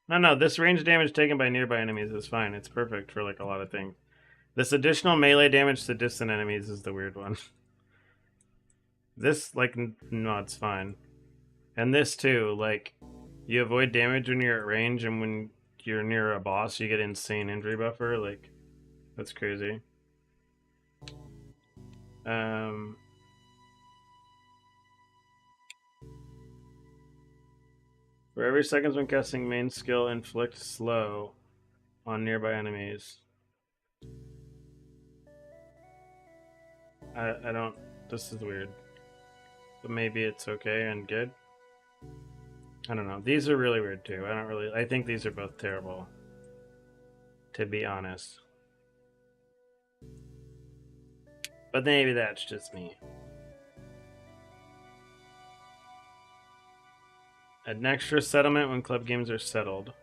No, this range damage taken by nearby enemies is fine. It's perfect for like a lot of things. This additional melee damage to distant enemies is the weird one. This, like, no, it's fine. And this too, like, you avoid damage when you're at range, and when you're near a boss, you get insane injury buffer. Like, that's crazy. For every seconds when casting main skill, inflict slow on nearby enemies. I don't. This is weird. But maybe it's okay and good. I don't know. These are really weird too. I think these are both terrible. To be honest. But maybe that's just me. An extra settlement when club games are settled.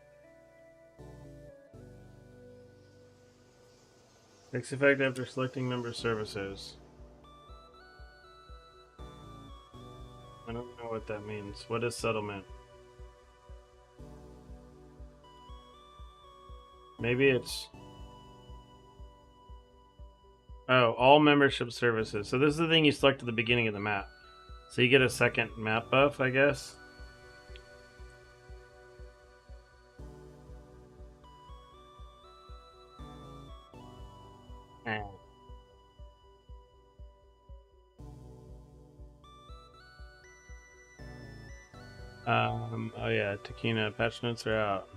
Takes effect after selecting member services. I don't know what that means. What is settlement? Maybe it's... Oh, all membership services. So this is the thing you select at the beginning of the map. So you get a second map buff, I guess. Oh yeah, Takina, patch notes are out.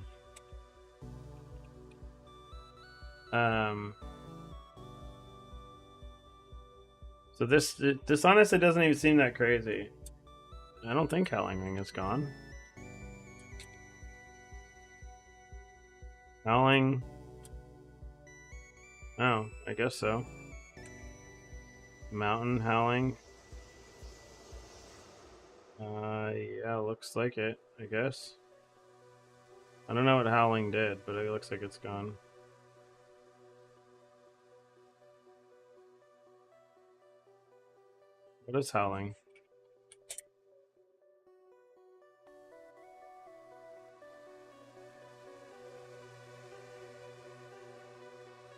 So this honestly doesn't even seem that crazy. I don't think Howling Ring is gone. Howling. Oh, I guess so. Mountain Howling. Yeah, looks like it, I guess. I don't know what Howling did, but it looks like it's gone. What is Howling?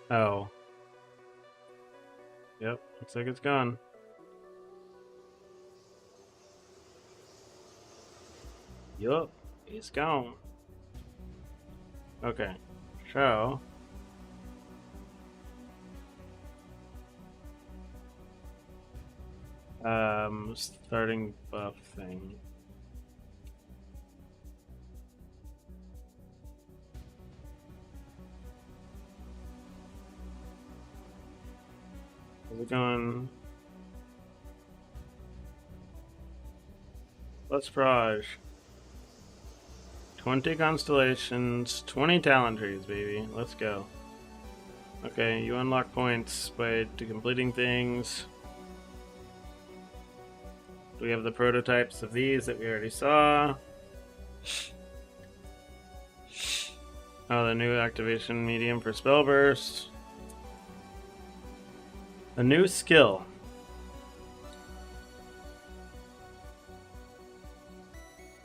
Oh. Yep, looks like it's gone. Yup, it's gone. Okay, so... starting buff thing. How's it going? Let's Proj. 20 constellations, 20 talent trees, baby. Let's go. Okay, you unlock points by completing things. We have the prototypes of these that we already saw. Oh, the new activation medium for spell burst. A new skill.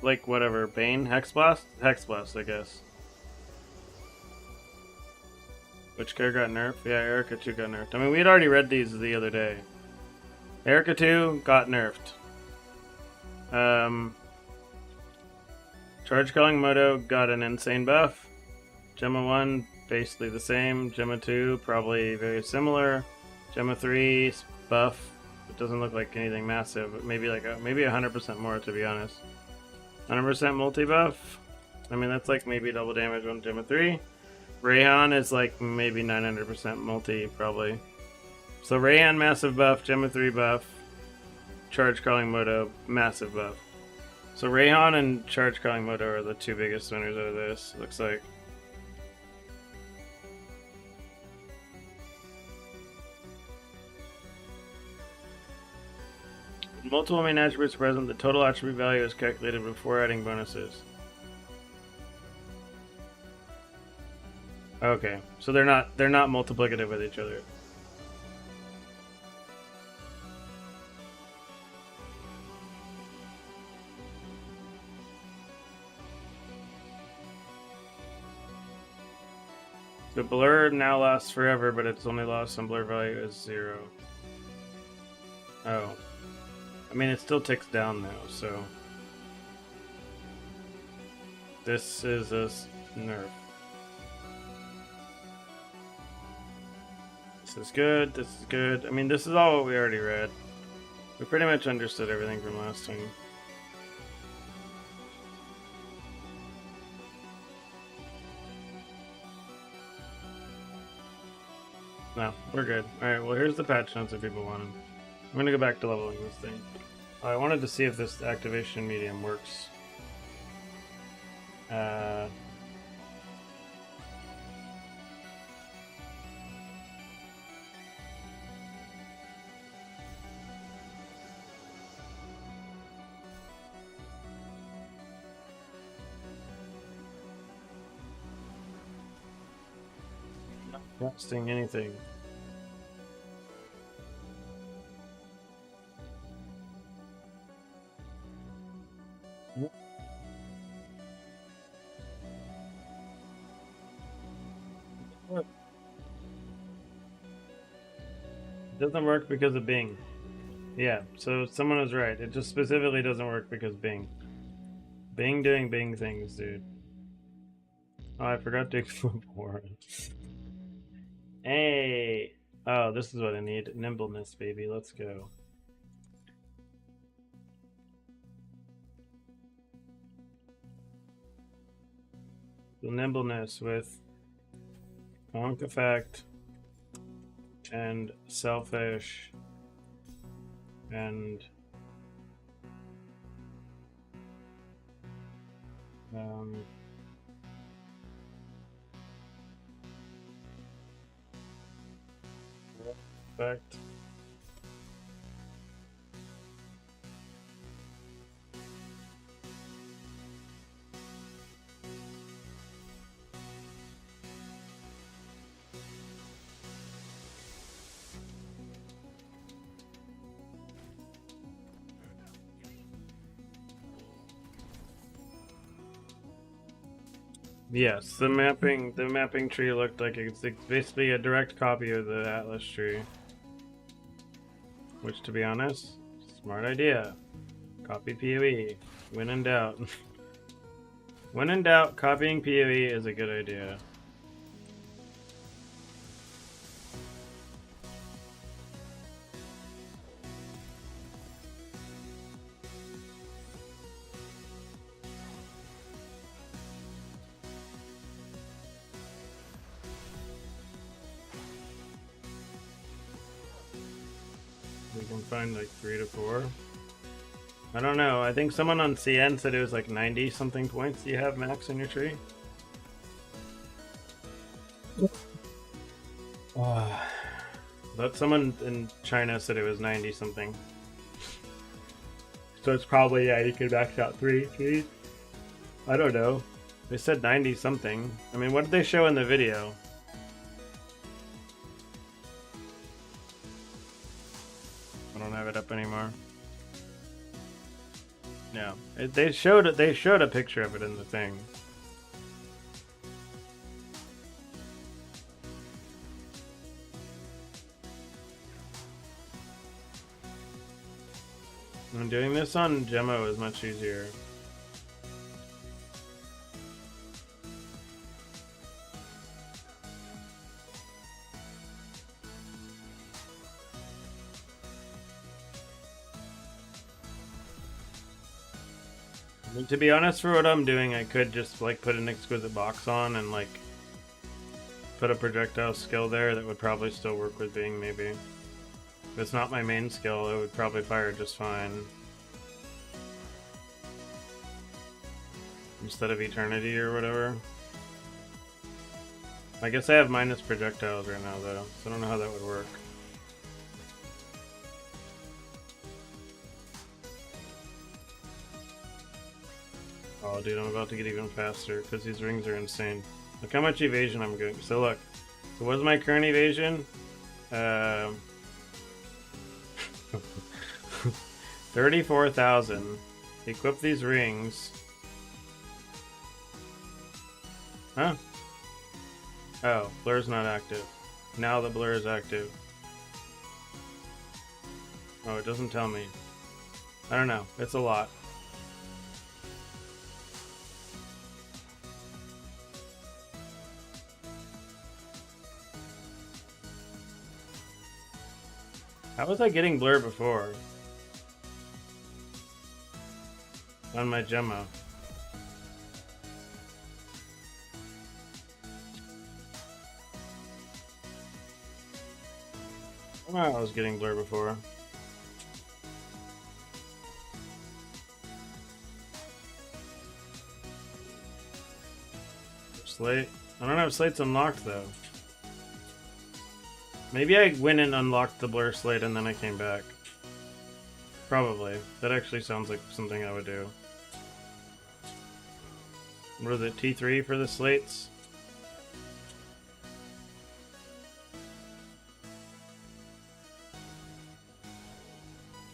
Like whatever, Bane, Hexblast? Hexblast, I guess. Which character got nerfed? Yeah, Erica 2 got nerfed. I mean, we had already read these the other day. Erica 2 got nerfed. Charge Calling Moto got an insane buff. Gemma 1, basically the same. Gemma 2, probably very similar. Gemma 3, buff. It doesn't look like anything massive, but maybe like maybe 100% more, to be honest. 100% multi buff. I mean, that's like maybe double damage on Gemma 3. Rayhan is like maybe 900% multi, probably. So Rayhan massive buff, Gemma 3 buff, Charge Calling Moto massive buff. So Rayhan and Charge Calling Moto are the two biggest winners out of this, looks like. Multiple main attributes present, the total attribute value is calculated before adding bonuses. Okay, so they're not multiplicative with each other. The blur now lasts forever, but its only loss on blur value is 0. Oh. I mean, it still ticks down though, so... This is a nerf. This is good, this is good. I mean, this is all what we already read. We pretty much understood everything from last time. No, we're good. Alright, well here's the patch notes if people want them. I'm gonna go back to leveling this thing. I wanted to see if this activation medium works. Not casting anything. It doesn't work because of Bing. Yeah, so someone was right. It just specifically doesn't work because Bing. Bing doing Bing things, dude. Oh, I forgot to explode more. Hey! Oh, this is what I need. Nimbleness, baby. Let's go. The nimbleness with Honk Effect and Selfish and effect. Yes, the mapping tree looked like it's basically a direct copy of the Atlas tree. Which, to be honest, smart idea. Copy PoE. When in doubt. When in doubt, copying PoE is a good idea. We can find like 3 to 4. I don't know. I think someone on CN said it was like 90 something points you have max in your tree. But someone in China said it was 90 something. So it's probably, yeah, you could max out 3 trees. I don't know. They said 90 something. I mean, what did they show in the video? I don't have it up anymore. Yeah, they showed a picture of it in the thing. And doing this on Gemmo is much easier. I mean, to be honest, for what I'm doing, I could just like put an exquisite box on and like put a projectile skill there that would probably still work with Bing, maybe. If it's not my main skill, it would probably fire just fine. Instead of Eternity or whatever. I guess I have minus projectiles right now, though, so I don't know how that would work. Oh, dude, I'm about to get even faster because these rings are insane. Look how much evasion I'm getting. So look, so what's my current evasion? 34,000. Equip these rings. Huh? Oh, blur's not active. Now the blur is active. Oh, it doesn't tell me. I don't know. It's a lot. How was I getting blur before? On my Gemma. I don't know how I was getting blur before. Slate? I don't have slates unlocked though. Maybe I went and unlocked the blur slate and then I came back. Probably. That actually sounds like something I would do. What is it, T3 for the slates?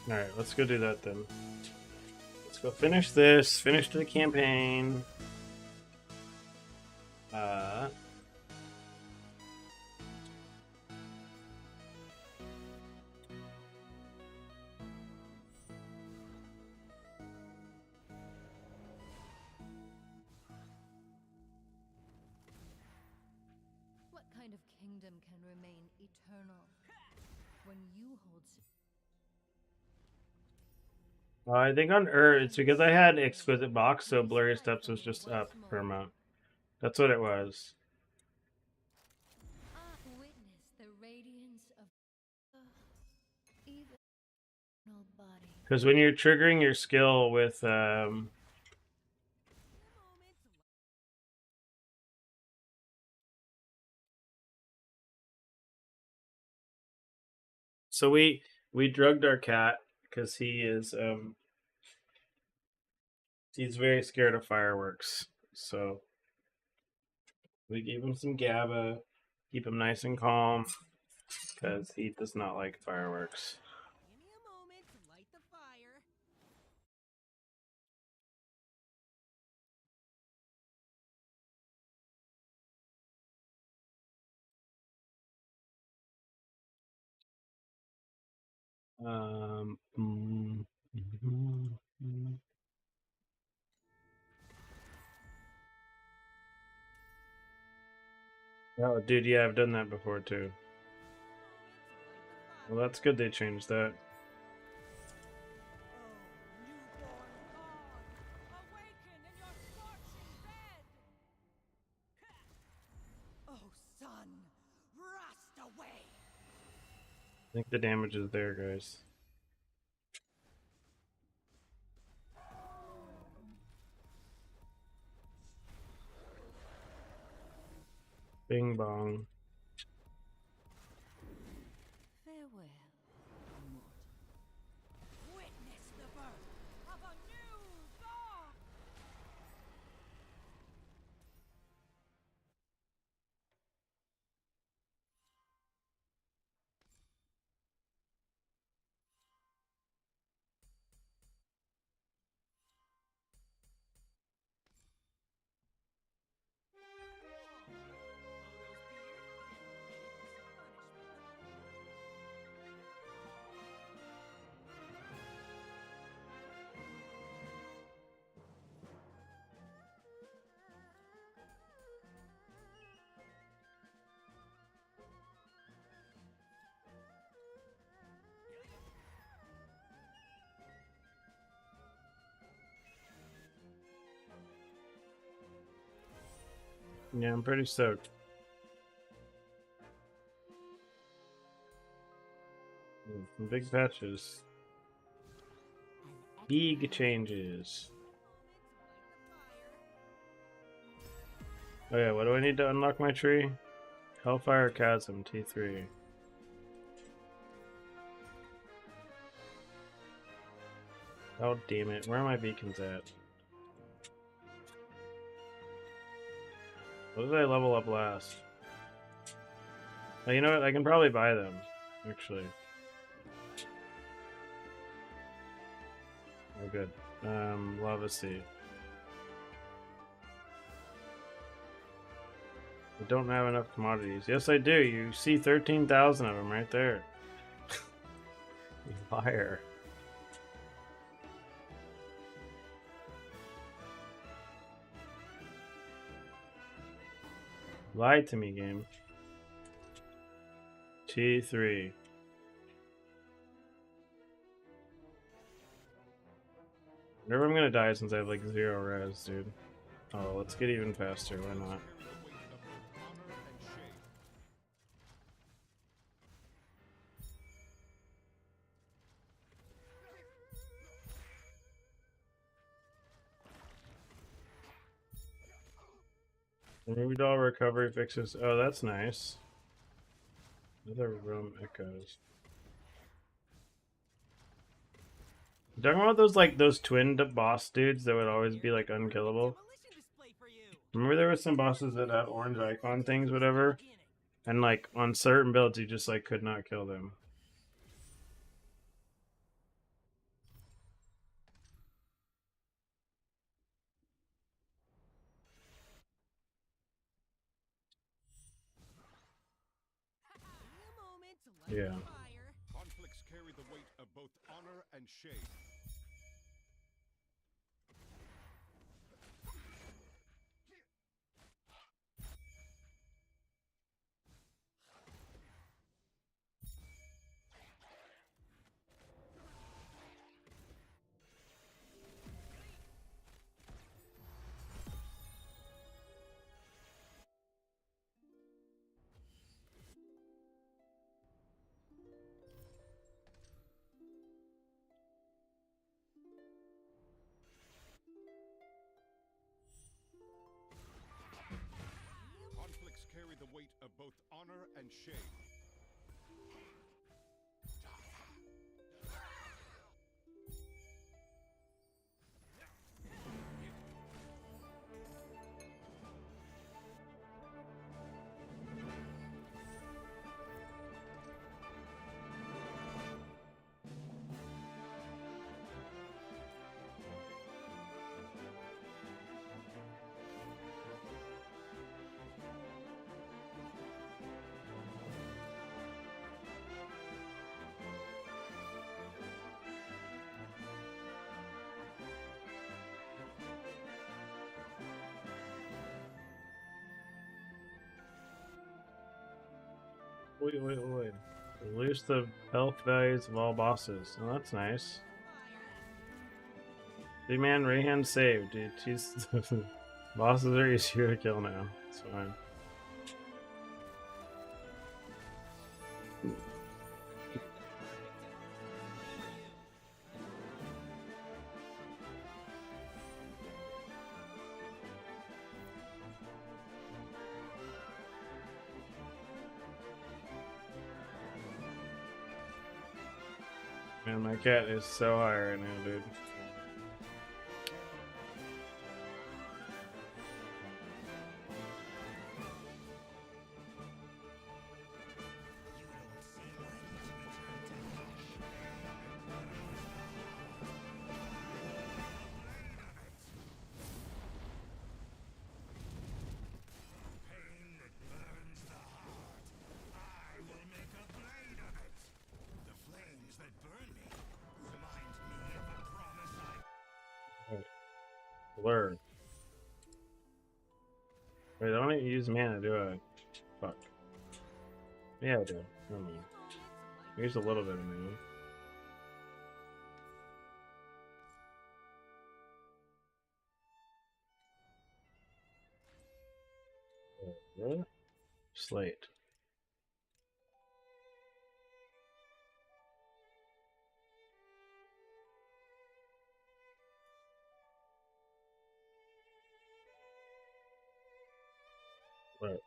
Alright, let's go do that then. Let's go finish this, finish the campaign. What kind of kingdom can remain eternal when you hold I think on Earth, it's because I had Exquisite Box, so Blurry Steps was just up per amount. That's what it was. witness the radiance of even body? Because when you're triggering your skill with so we drugged our cat because he is he's very scared of fireworks. So we gave him some GABA, keep him nice and calm, because he does not like fireworks. Give me a moment to light the fire. Oh, dude, yeah, I've done that before too. Well, that's good they changed that. Oh, son, rust away. I think the damage is there, guys. Bing bong. Farewell, mortal. Witness the birth of a new dawn. Yeah, I'm pretty stoked. Some big patches. Big changes. Oh yeah, what do I need to unlock my tree? Hellfire Chasm, T3. Oh damn it, where are my beacons at? What did I level up last? Oh, you know what, I can probably buy them, actually. Oh good. Lava Sea. I don't have enough commodities. Yes, I do. You see 13,000 of them right there. You liar. Lied to me, game. T3. Whenever I'm gonna die since I have like 0 res, dude. Oh, let's get even faster. Why not? Removed all recovery fixes. Oh, that's nice. Another room echoes. You talking about those like those twin boss dudes that would always be like unkillable? Remember there were some bosses that had orange icon things, whatever, and like on certain builds you just like could not kill them. Yeah. Conflicts carry the weight of both honor and shame. Conflicts carry the weight of both honor and shame. Wait. Reduce the health values of all bosses. Oh, that's nice. 3-man Rayhan saved, dude. She's bosses are easier to kill now. It's fine. Man, my cat is so high right now, dude. Blur. Wait, I don't use mana, do I? Fuck. Yeah, I do. Never mind. I used a little bit of mana. What? Slate. What?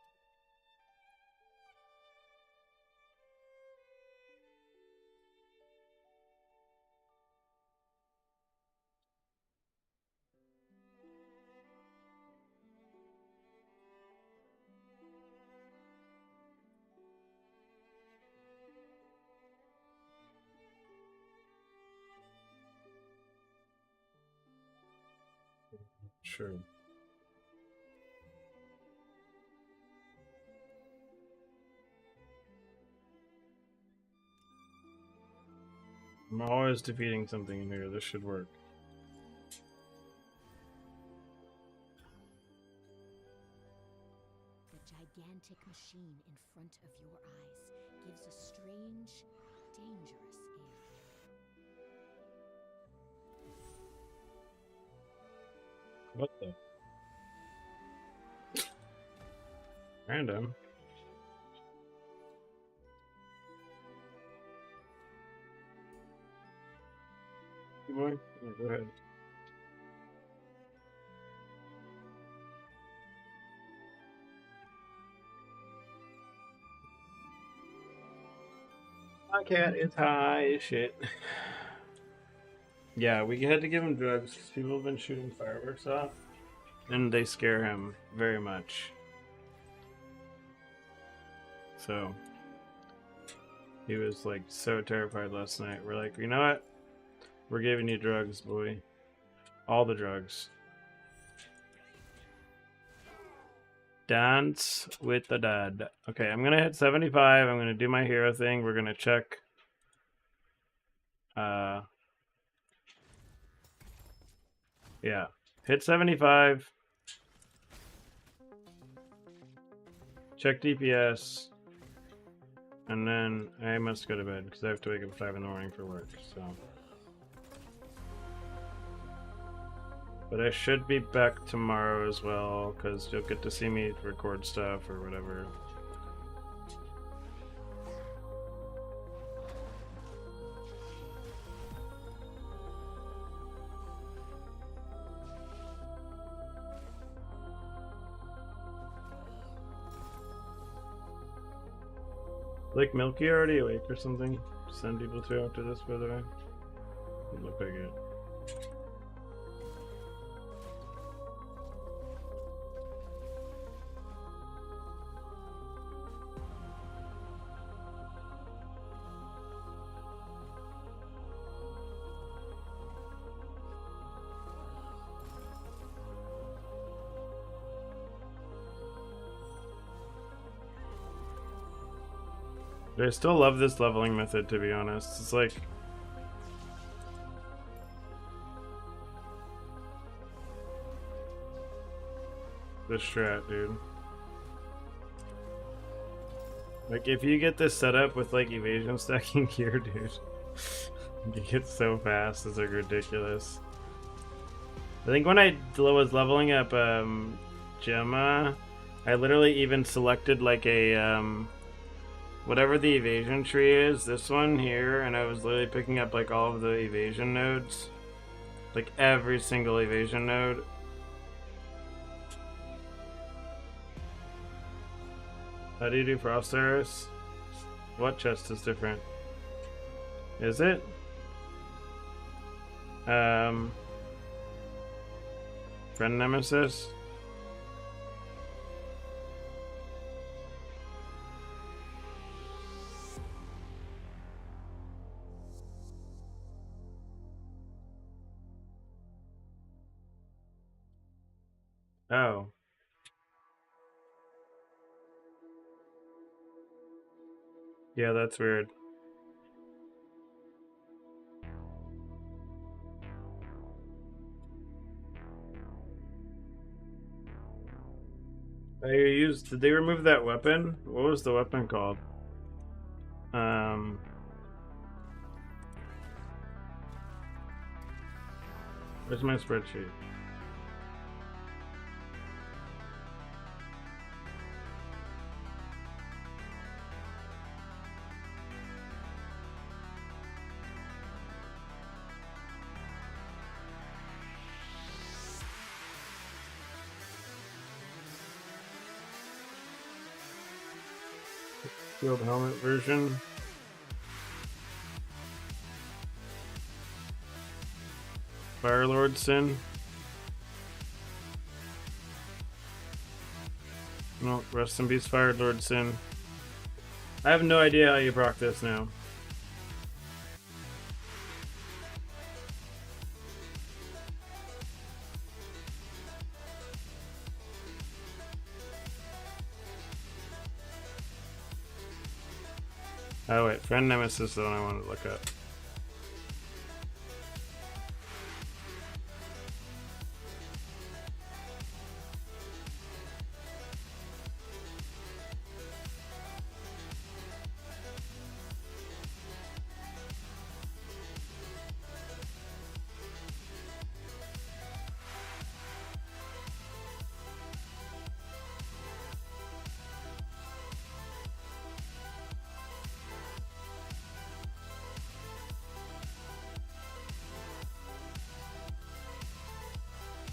Sure. I'm always defeating something in here. This should work. The gigantic machine in front of your eyes gives a strange, dangerous air. What the? Random. Good boy. Yeah, go ahead. My cat is high as shit. Yeah, we had to give him drugs because people have been shooting fireworks off, and they scare him very much. So he was like so terrified last night. We're like, you know what? We're giving you drugs, boy. All the drugs. Dance with the dad. Okay, I'm gonna hit 75. I'm gonna do my hero thing. We're gonna check. Yeah. Hit 75. Check DPS. And then I must go to bed because I have to wake up at 5 in the morning for work, so. But I should be back tomorrow as well because you'll get to see me record stuff or whatever. Like Milky already awake or something? Send people to after this, by the way. Doesn't look like it. I still love this leveling method, to be honest. It's like... the strat, dude. Like, if you get this set up with, like, evasion stacking here, dude, you get so fast, it's, like, ridiculous. I think when I was leveling up, Gemma, I literally even selected, like, a, whatever the evasion tree is, this one here, and I was literally picking up like all of the evasion nodes. Like every single evasion node. How do you do Frost Terrace? What chest is different? Is it? Friend Nemesis? Oh. Yeah, that's weird. Did they remove that weapon? What was the weapon called? Where's my spreadsheet? Field helmet version. Firelord Sin. No, rest in peace, Firelord Sin. I have no idea how you proc this now. Oh wait, Friend Nemesis is the one I wanted to look up.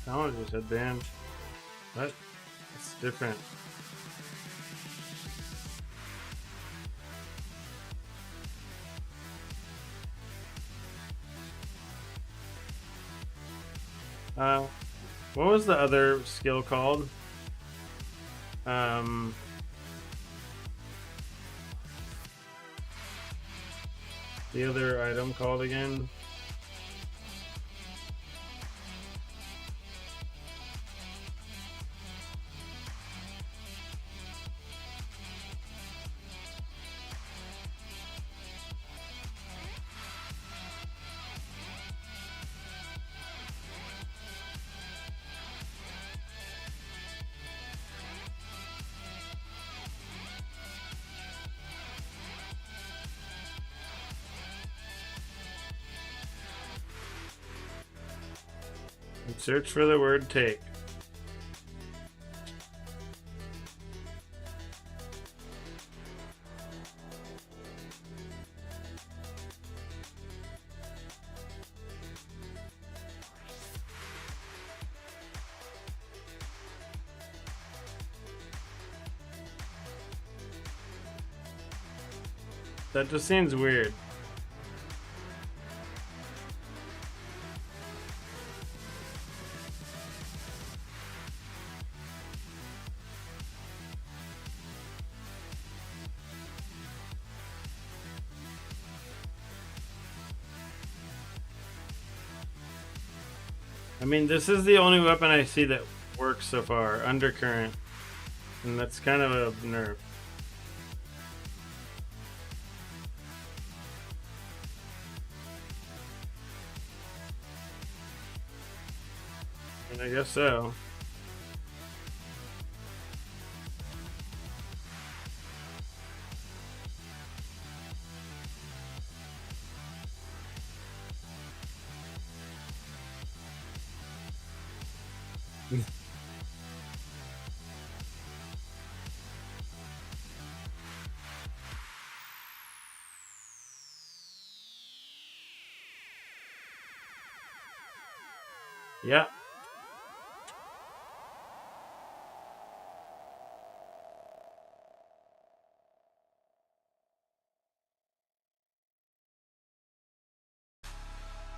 Technologies headband. What? It's different. What was the other skill called? The other item called again? Search for the word take. That just seems weird. I mean, this is the only weapon I see that works so far, Undercurrent. And that's kind of a nerf. And I guess so. Yeah.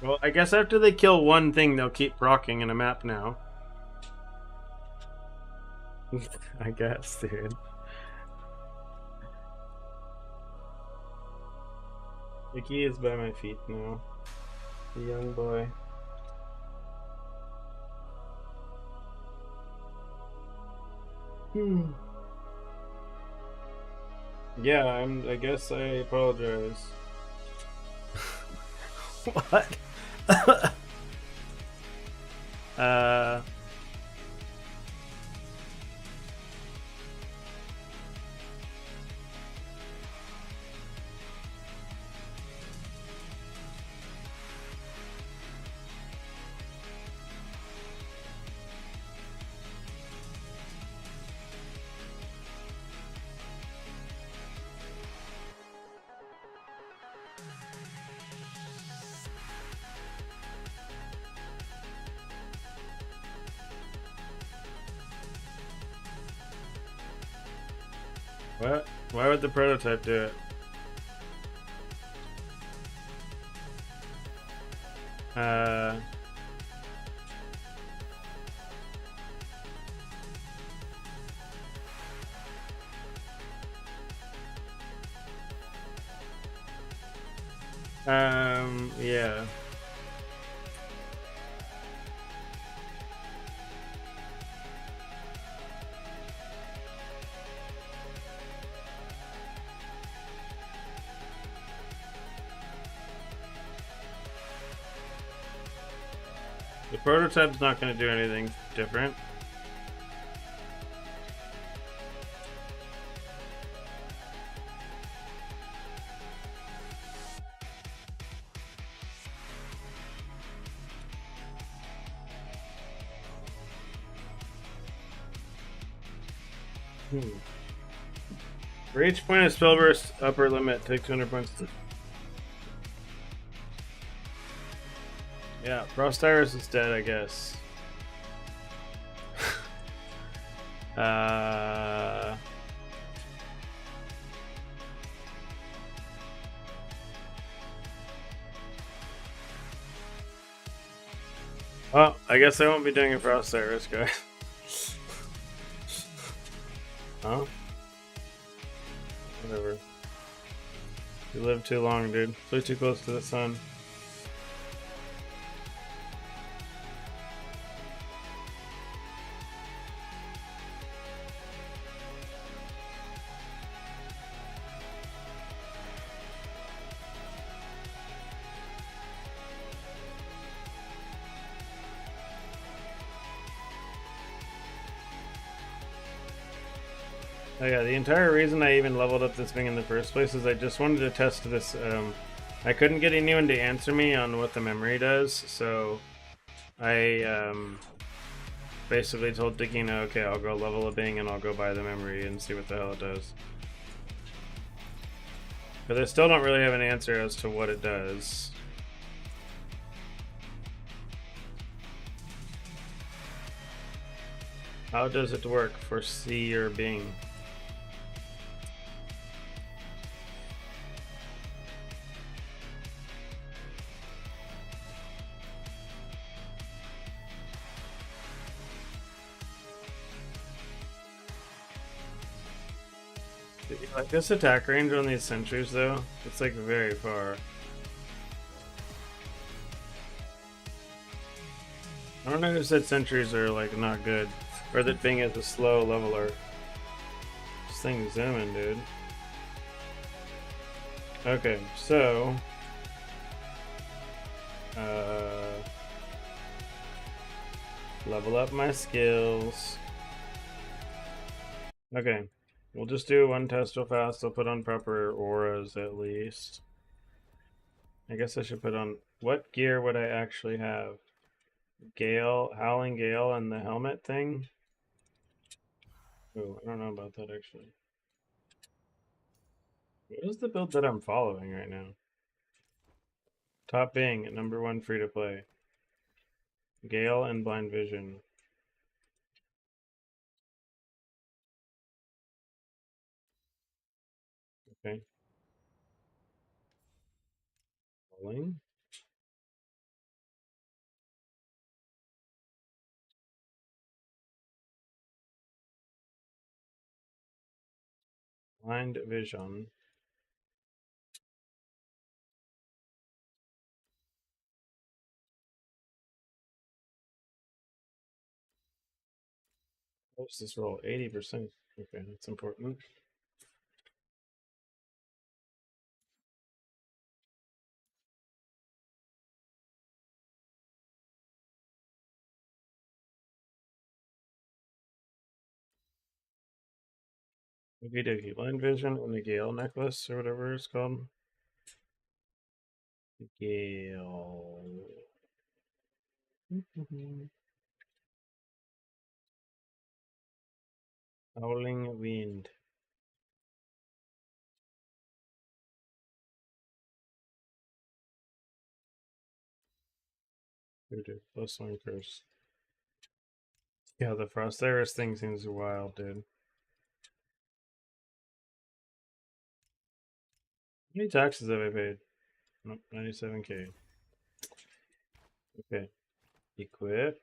Well, I guess after they kill one thing, they'll keep rocking in a map now. I guess, dude. The key is by my feet now. The young boy. Yeah, I guess I apologize. What? What? Why would the prototype do it? Yeah. The prototype's not going to do anything different. For each point of spellburst upper limit, take 200 points. Yeah, Frost Iris is dead, I guess. Well, I guess I won't be doing a Frost Iris, guys. Huh? Whatever. You live too long, dude. Flew too close to the sun. Oh yeah, the entire reason I even leveled up this thing in the first place is I just wanted to test this. I couldn't get anyone to answer me on what the memory does, so I basically told Dikino, okay, I'll go level a Bing and I'll go buy the memory and see what the hell it does. But I still don't really have an answer as to what it does. How does it work for C or Bing? Like this attack range on these sentries though, it's like very far. I don't know who said sentries are like not good, or that Bing is a slow leveler. This thing's zooming, dude. Okay, so level up my skills. Okay, we'll just do one test real fast. I'll put on proper auras at least. I guess I should put on, what gear would I actually have? Gale, Howling Gale, and the helmet thing? Oh, I don't know about that actually. What is the build that I'm following right now? Top Bing at #1 free to play. Gale and Blind Vision. Okay. Rolling. Blind Vision. What's this roll? 80%. Okay, that's important. Okie dokie. Blind Vision and the Gale necklace or whatever it's called. Gale. Howling Wind. +1 curse. Yeah, the Frost Iris thing seems wild, dude. many taxes have I paid? Nope, 97K. Okay. Equip.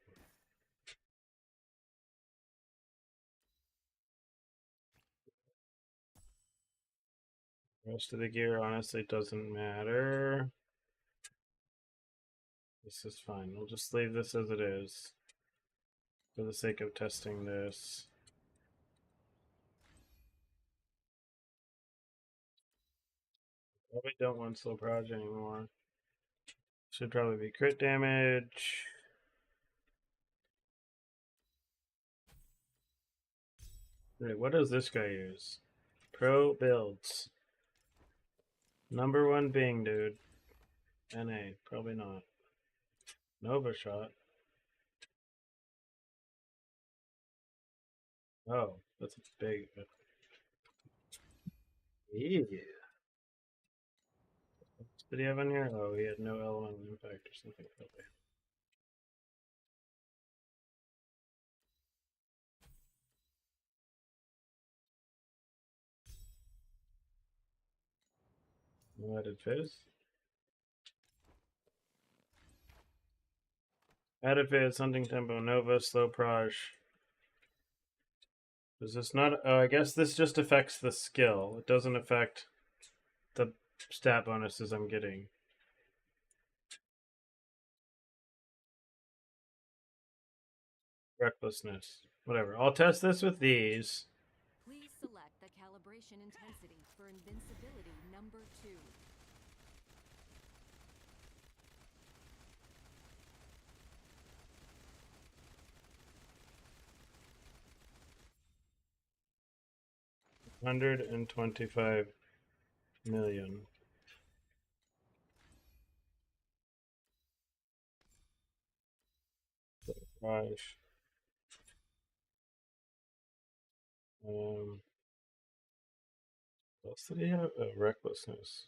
Rest of the gear honestly doesn't matter. This is fine. We'll just leave this as it is for the sake of testing this. Probably don't want slow proj anymore. Should probably be crit damage. Wait, what does this guy use? Pro builds. Number one Bing, dude. NA, probably not. Nova shot. Oh, that's a big. Yeah. What did he have on here? Oh, he had no elemental impact or something. Okay. No added fizz. Added fizz, hunting tempo, Nova, slow proj. Does this not? Oh, I guess this just affects the skill. It doesn't affect the stat bonuses I'm getting. Recklessness. Whatever. I'll test this with these. Please select the calibration intensity for invincibility number 2. $125 million. Gosh. What else did he have? Recklessness.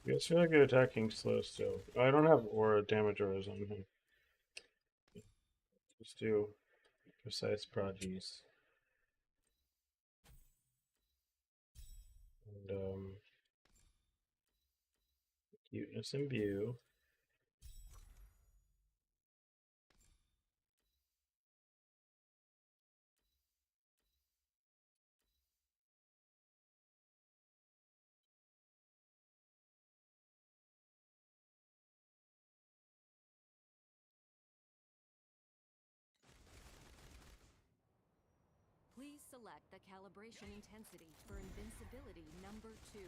I guess you're like attacking slow still. I don't have aura damage auras on him. Let's do precise prodigies. And cuteness imbue. Please select the calibration intensity for invincibility number 2.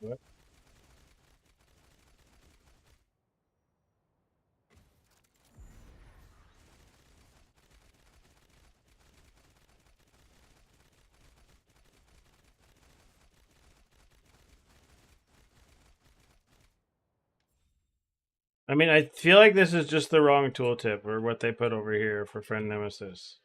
What? I mean, I feel like this is just the wrong tooltip, or what they put over here for Friend Nemesis.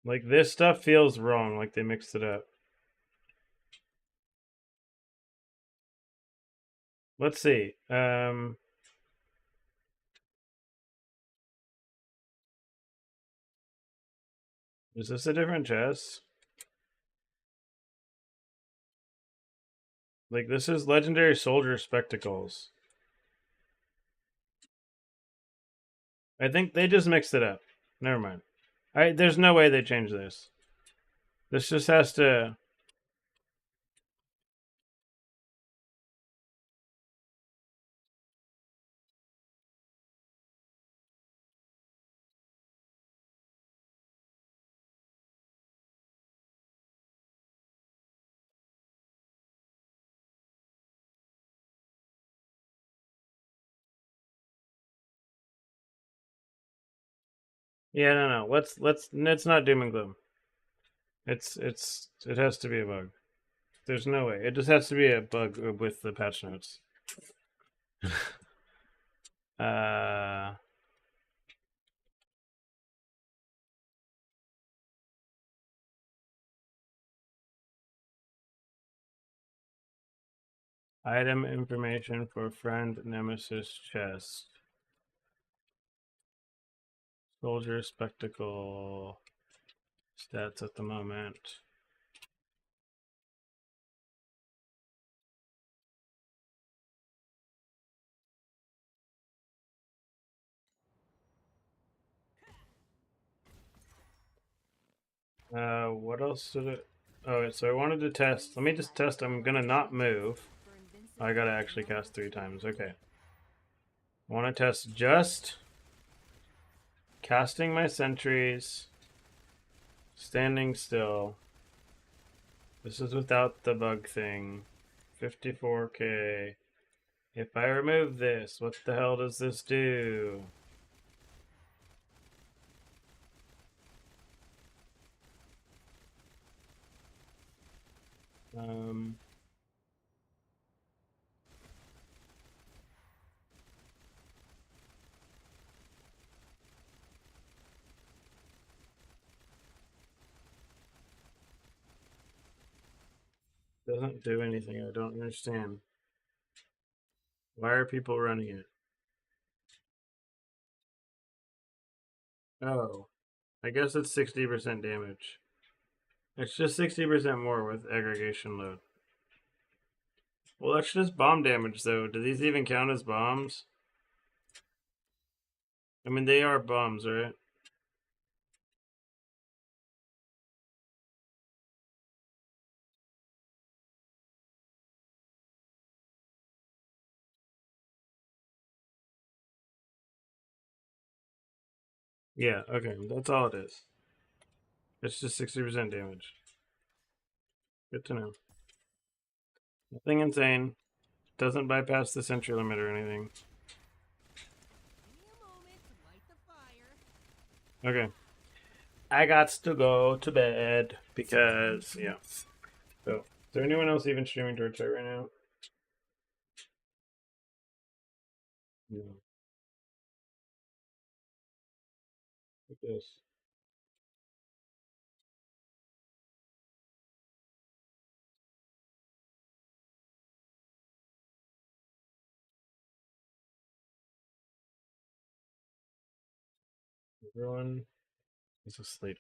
Like, this stuff feels wrong, like they mixed it up. Let's see. Is this a different chest? Like, this is Legendary Soldier Spectacles. I think they just mixed it up. Never mind. There's no way they changed this. This just has to... Yeah, no. Let's not doom and gloom. It has to be a bug. There's no way. It just has to be a bug with the patch notes. Item information for friend nemesis chest. Soldier spectacle stats at the moment. What else did it? Oh, so I wanted to test. Let me just test. I'm gonna not move. I gotta actually cast 3 times. Okay. I want to test just casting my sentries, standing still. This is without the bug thing. 54k. If I remove this, what the hell does this do? Doesn't do anything. I don't understand. Why are people running it? Oh, I guess it's 60% damage. It's just 60% more with aggregation load. Well, that's just bomb damage, though. Do these even count as bombs? I mean, they are bombs, right? Yeah, okay. That's all it is. It's just 60% damage. Good to know. Nothing insane. Doesn't bypass the sentry limit or anything. Give me a moment to light the fire. Okay. I got to go to bed because, yeah. So, is there anyone else even streaming Torchlight right now? No. Look at this. Everyone is asleep.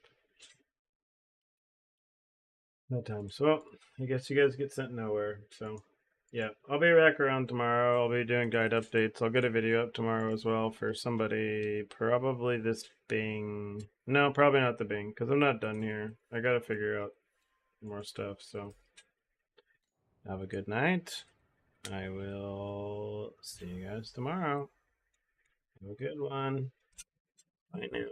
No time. So, well, I guess you guys get sent nowhere. So, yeah, I'll be back around tomorrow. I'll be doing guide updates. I'll get a video up tomorrow as well for somebody. Probably this Bing. No, probably not the Bing because I'm not done here. I gotta figure out more stuff. So, have a good night. I will see you guys tomorrow. Have a good one. Bye now.